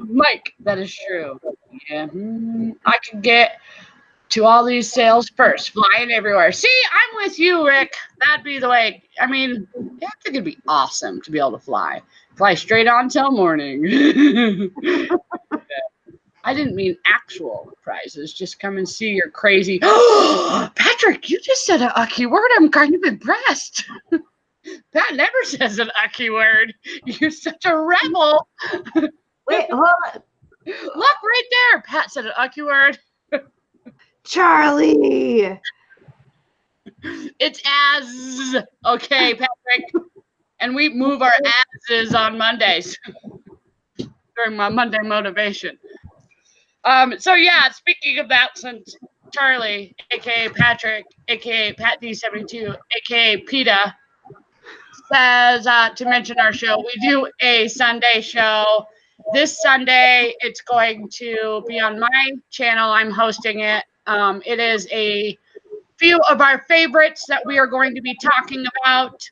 Mike, that is true. Yeah, I can get to all these sales first, flying everywhere. See, I'm with you, Rick. That'd be the way. I mean, I think it'd be awesome to be able to fly straight on till morning. I didn't mean actual prizes. Just come and see your crazy. Patrick, you just said a keyword. I'm kind of impressed. Pat never says an ucky word. You're such a rebel. Wait, hold on. Look right there. Pat said an ucky word. Charlie. It's as. Okay, Patrick. And we move our asses on Mondays during my Monday motivation. So yeah, speaking of that, since Charlie, aka Patrick, aka Pat D72, aka PETA, says to mention our show, we do a Sunday show. This Sunday, it's going to be on my channel. I'm hosting it. It is a few of our favorites that we are going to be talking about,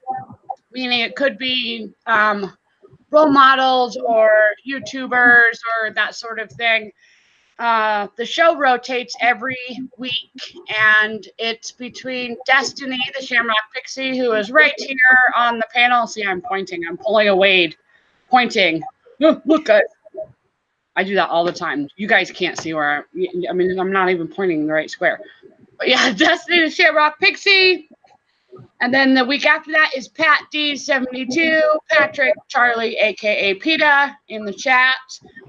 meaning it could be role models or YouTubers or that sort of thing. The show rotates every week, and it's between Destiny, the Shamrock Pixie, who is right here on the panel. See, I'm pointing. I'm pulling a Wade. Pointing. Look, guys. I do that all the time. You guys can't see where I'm not even pointing in the right square. But yeah, Destiny, the Shamrock Pixie. And then the week after that is Pat D72, Patrick Charlie, a.k.a. PETA, in the chat.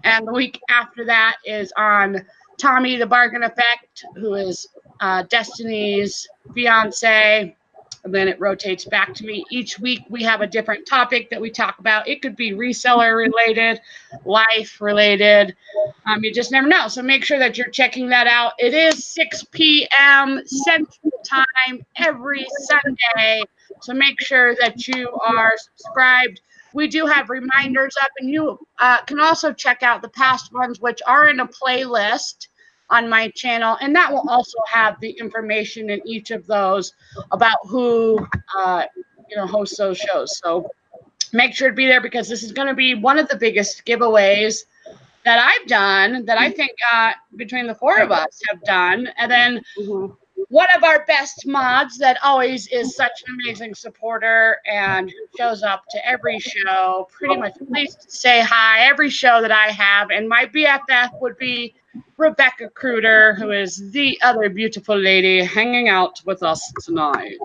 And the week after that is on Tommy the Bargain Effect, who is Destiny's fiance. And then it rotates back to me. Each week we have a different topic that we talk about. It could be reseller related, life related. You just never know. So make sure that you're checking that out. It is 6 p.m. Central Time every Sunday. So make sure that you are subscribed. We do have reminders up, and you can also check out the past ones, which are in a playlist on my channel, and that will also have the information in each of those about who hosts those shows. So make sure to be there, because this is going to be one of the biggest giveaways that I've done, that I think between the four of us have done. And then one of our best mods that always is such an amazing supporter and who shows up to every show, pretty much at least say hi every show that I have. And my BFF would be Rebecca Kreuter, who is the other beautiful lady hanging out with us tonight.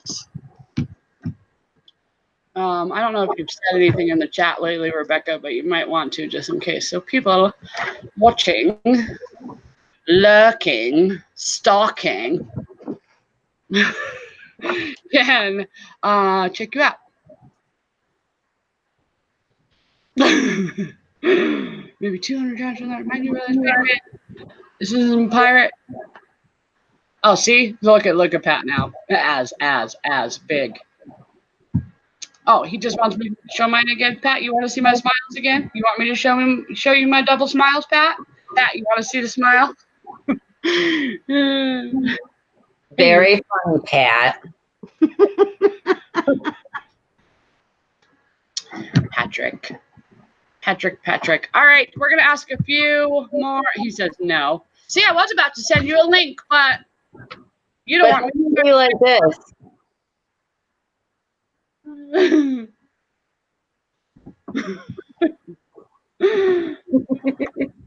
I don't know if you've said anything in the chat lately, Rebecca, but you might want to, just in case. So people watching, lurking, stalking can check you out. Maybe 200 times from that. Remind you really. This isn't pirate. Oh, see, look at Pat now. As big. Oh, he just wants me to show mine again, Pat. You want to see my smiles again? You want me to show you my double smiles, Pat? Pat, you want to see the smile? Very funny, Pat. Patrick. All right, we're gonna ask a few more. He says no. See, I was about to send you a link, but you don't want me to be like this.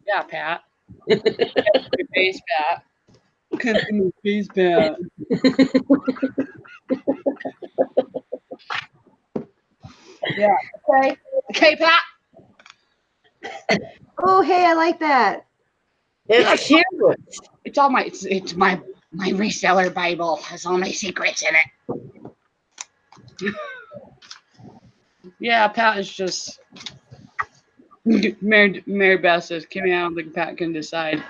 Yeah, Pat. Face, Pat. Face, Pat. Yeah. Okay, Pat. Oh, hey, I like that. It's cute. It's all my. It's my reseller Bible. Has all my secrets in it. Yeah, Pat is just. Mary Beth says, Kimmy, I don't think Pat can decide.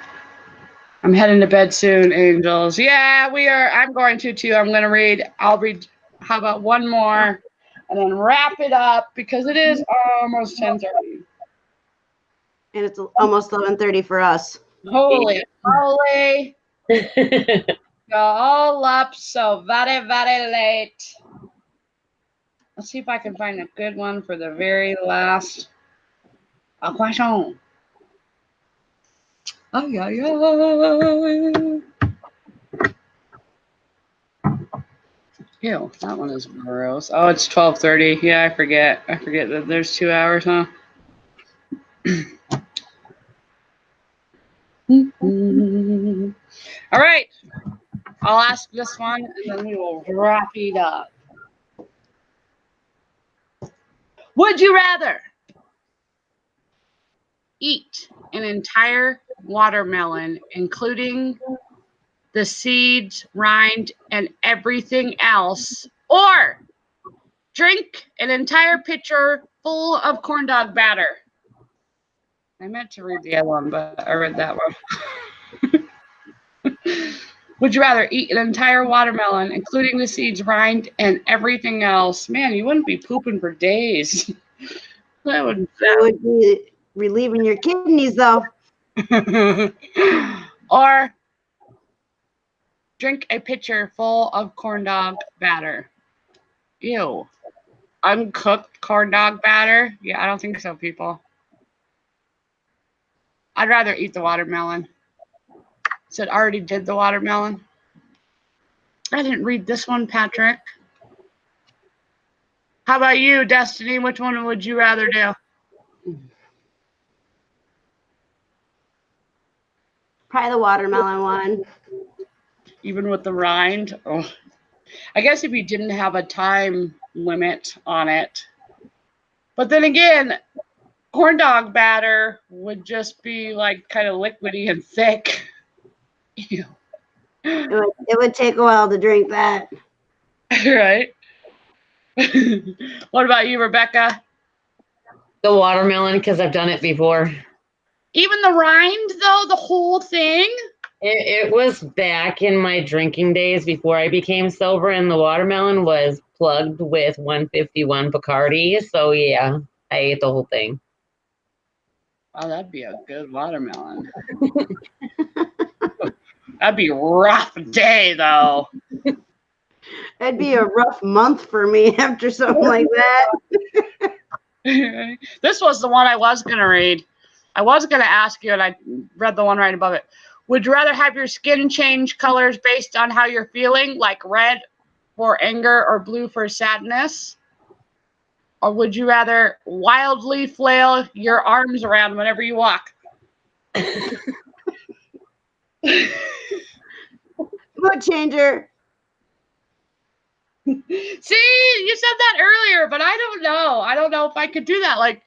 I'm heading to bed soon, angels. Yeah, we are. I'm going to too. I'll read. How about one more, and then wrap it up, because it is almost 10:30. And it's almost 11:30 for us. Holy moly. You're all up so very, very late. Let's see if I can find a good one for the very last question. Oh, yeah. Ew, that one is gross. Oh, it's 12:30. Yeah, I forget that there's 2 hours, huh? All right. I'll ask this one, and then we will wrap it up. Would you rather eat an entire watermelon, including the seeds, rind, and everything else, or drink an entire pitcher full of corn dog batter? I meant to read the other one, but I read that one. Would you rather eat an entire watermelon, including the seeds, rind, and everything else? Man, you wouldn't be pooping for days. That would be relieving your kidneys, though. Or drink a pitcher full of corn dog batter. Ew. Uncooked corn dog batter? Yeah, I don't think so, people. I'd rather eat the watermelon. Said already did the watermelon. I didn't read this one, Patrick. How about you, Destiny? Which one would you rather do? Probably the watermelon one. Even with the rind? Oh. I guess if you didn't have a time limit on it. But then again, corn dog batter would just be like kind of liquidy and thick. Ew. It would take a while to drink that. Right? What about you, Rebecca? The watermelon, because I've done it before. Even the rind, though, the whole thing? It was back in my drinking days before I became sober, and the watermelon was plugged with 151 Bacardi. So, yeah, I ate the whole thing. Oh, that'd be a good watermelon. That'd be a rough day, though. It'd be a rough month for me after something like that. This was the one I was going to read. I was going to ask you, and I read the one right above it. Would you rather have your skin change colors based on how you're feeling, like red for anger or blue for sadness? Or would you rather wildly flail your arms around whenever you walk? Mood changer. See, you said that earlier, but I don't know. I don't know if I could do that. Like,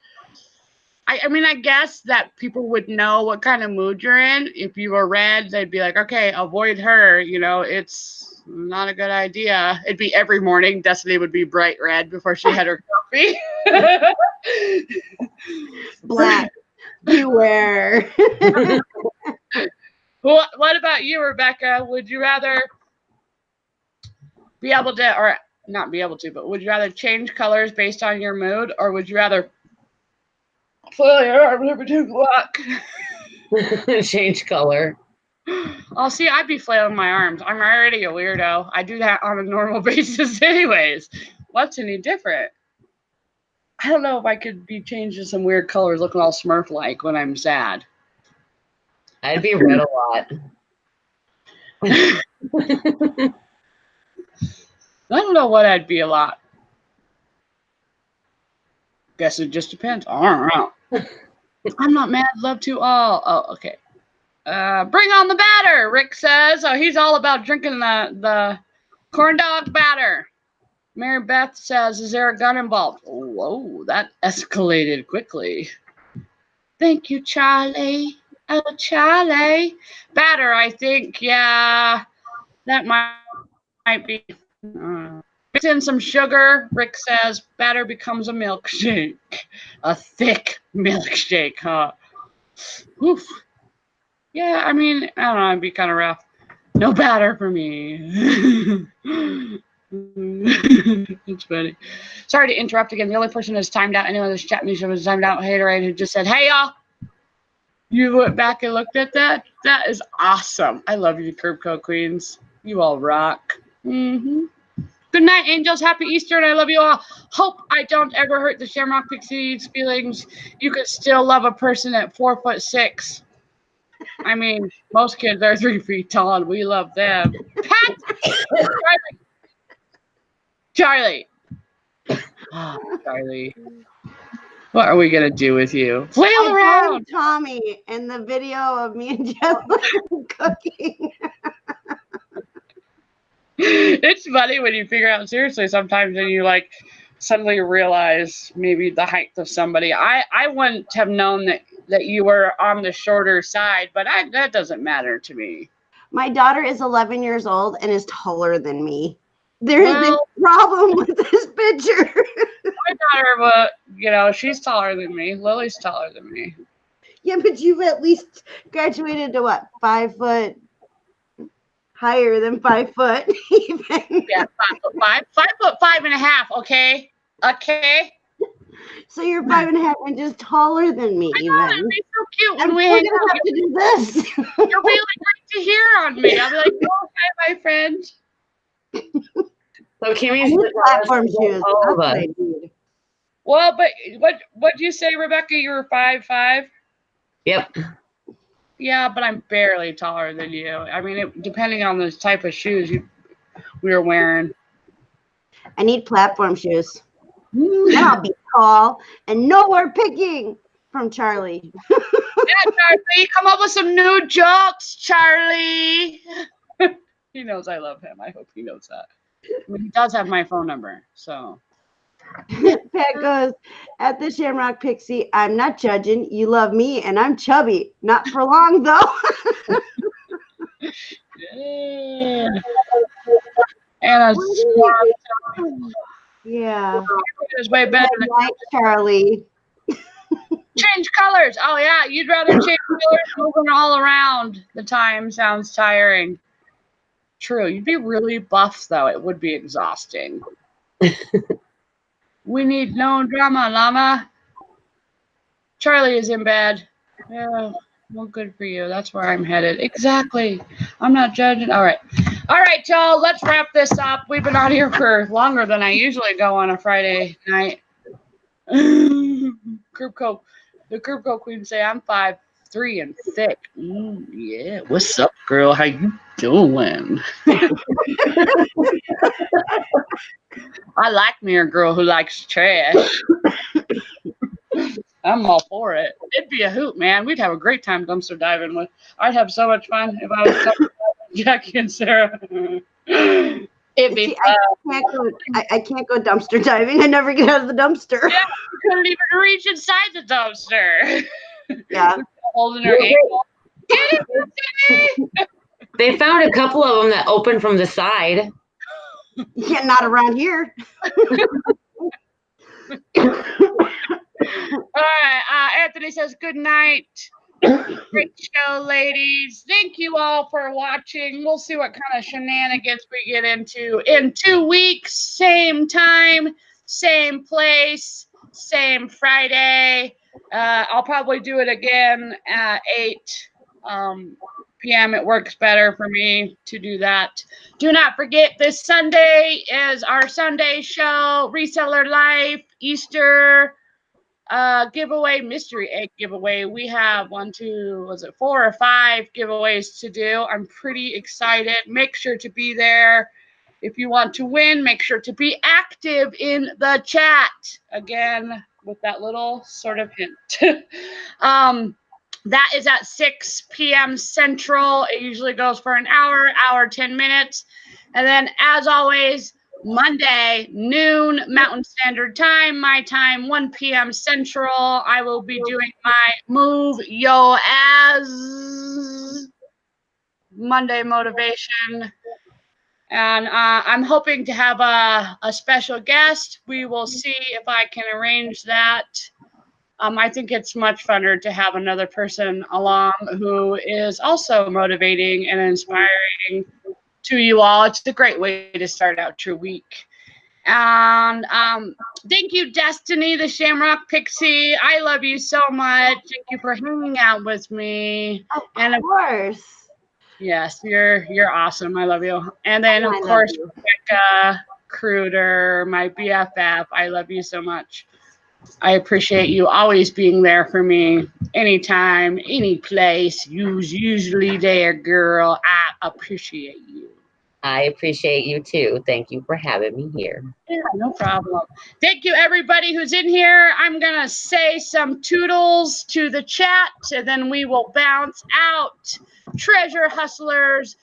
I mean, I guess that people would know what kind of mood you're in. If you were red, they'd be like, okay, avoid her. You know, it's not a good idea. It'd be every morning. Destiny would be bright red before she had her coffee. Black. Beware. What about you, Rebecca? Would you rather be able to, or not be able to, but would you rather change colors based on your mood, or would you rather flail your arms every time you walk? Change color. Oh, see, I'd be flailing my arms. I'm already a weirdo. I do that on a normal basis anyways. What's any different? I don't know if I could be changing some weird colors looking all Smurf-like when I'm sad. I'd be red a lot. I don't know what I'd be a lot. Guess it just depends. I don't know. I'm not mad. Love to all. Oh, okay. Bring on the batter, Rick says. Oh, he's all about drinking the corn dog batter. Mary Beth says, is there a gun involved? Whoa, that escalated quickly. Thank you, Charlie. Oh, Charlie. Batter, I think. Yeah, that might be. Mix in some sugar. Rick says, batter becomes a milkshake. A thick milkshake, huh? Oof. Yeah, I mean, I don't know. It'd be kind of rough. No batter for me. It's funny. Sorry to interrupt again. The only person who's timed out, anyone that's chatting me was timed out, Haterade, who just said, hey, y'all. You went back and looked at that? That is awesome. I love you, Curb Code Queens. You all rock. Mm-hmm. Good night, angels. Happy Easter, and I love you all. Hope I don't ever hurt the Shamrock Pixie's feelings. You could still love a person at 4'6". I mean, most kids are 3 feet tall, and we love them. Pat! Charlie. Oh, Charlie. What are we going to do with you? Flail around! Tommy in the video of me and Jen cooking. It's funny when you figure out seriously sometimes and you like suddenly realize maybe the height of somebody. I wouldn't have known that you were on the shorter side, but that doesn't matter to me. My daughter is 11 years old and is taller than me. There has been a problem with this picture. My daughter, you know, she's taller than me. Lily's taller than me. Yeah, but you've at least graduated to what, 5 foot? Higher than 5 foot, even. Yeah, 5'5". 5'5.5". Okay. Okay. So you're 5.5 inches taller than me, I even. know, it'd be so cute when I'm we still hang gonna out. have to do this. You'll be like to hear on me. I'll be like, oh, hi, my friend. So Kimmy's platform shoes. all That's of what us. I need. Well, but what'd you say, Rebecca? You were 5'5"? Yep. Yeah, but I'm barely taller than you. I mean, depending on the type of shoes we were wearing. I need platform shoes. Then I'll be tall and no more picking from Charlie. Yeah, Charlie, come up with some new jokes, Charlie. He knows I love him. I hope he knows that. I mean, he does have my phone number, so. Pat goes, at the Shamrock Pixie, I'm not judging. You love me, and I'm chubby. Not for long, though. Yeah. And Yeah. it's way better Good night, Charlie. change colors. Oh yeah, you'd rather change colors moving all around the time sounds tiring. True. You'd be really buff though. It would be exhausting. We need no drama, llama. Charlie is in bed. Yeah. Well, good for you. That's where I'm headed. Exactly. I'm not judging. All right. All right, y'all. Let's wrap this up. We've been out here for longer than I usually go on a Friday night. Group Coke. The Group Coke Queen say I'm 5'3" and thick. Yeah. What's up, girl? How you doing? I like me a girl who likes trash. I'm all for it. It'd be a hoot, man. We'd have a great time dumpster diving with. I'd have so much fun if I was dumpster diving with Jackie and Sarah. It'd be See, fun. I can't go dumpster diving. I never get out of the dumpster. Yeah, you couldn't even reach inside the dumpster. Yeah. Holding her ankle. Get it, They found a couple of them that open from the side. Yeah, not around here. All right. Anthony says good night. Great show, ladies. Thank you all for watching. We'll see what kind of shenanigans we get into in 2 weeks. Same time, same place, same Friday. I'll probably do it again at 8 p.m. It works better for me to do that. Do not forget this Sunday is our Sunday show, Reseller Life, Easter giveaway, mystery egg giveaway. We have 4 or 5 giveaways to do. I'm pretty excited. Make sure to be there. If you want to win, make sure to be active in the chat. Again, with that little sort of hint. That is at 6 p.m. Central. It usually goes for an hour, 10 minutes. And then, as always, Monday, noon Mountain Standard Time, my time, 1 p.m. Central. I will be doing my Move Yo As Monday motivation. And I'm hoping to have a special guest. We will see if I can arrange that. I think it's much funner to have another person along who is also motivating and inspiring to you all. It's a great way to start out your week. And thank you, Destiny, the Shamrock Pixie. I love you so much. Thank you for hanging out with me. Of course. Yes, you're awesome. I love you. And then, of course, Rebecca, Kreuter, my BFF. I love you so much. I appreciate you always being there for me. Anytime, any place. Usually there, girl. I appreciate you. I appreciate you too. Thank you for having me here. Yeah, no problem. Thank you, everybody who's in here. I'm going to say some toodles to the chat, and then we will bounce out. Treasure hustlers,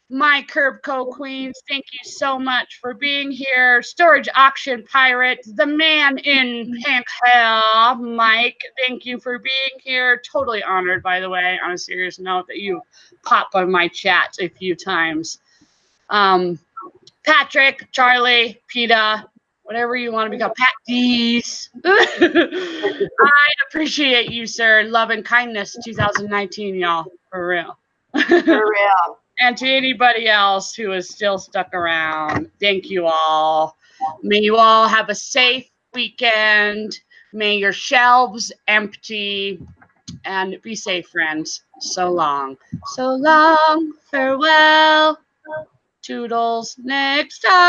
my Curb Co Queens, thank you so much for being here. Storage Auction Pirate, the man in pink hair, Mike, thank you for being here. Totally honored, by the way, on a serious note, that you popped on my chat a few times. Patrick, Charlie, PETA, whatever you want to become, Pat D's. I appreciate you, sir. Love and kindness 2019, y'all. For real. For real. And to anybody else who is still stuck around, thank you all. May you all have a safe weekend. May your shelves empty. and be safe, friends. So long. So long. Farewell. Toodles. Next time.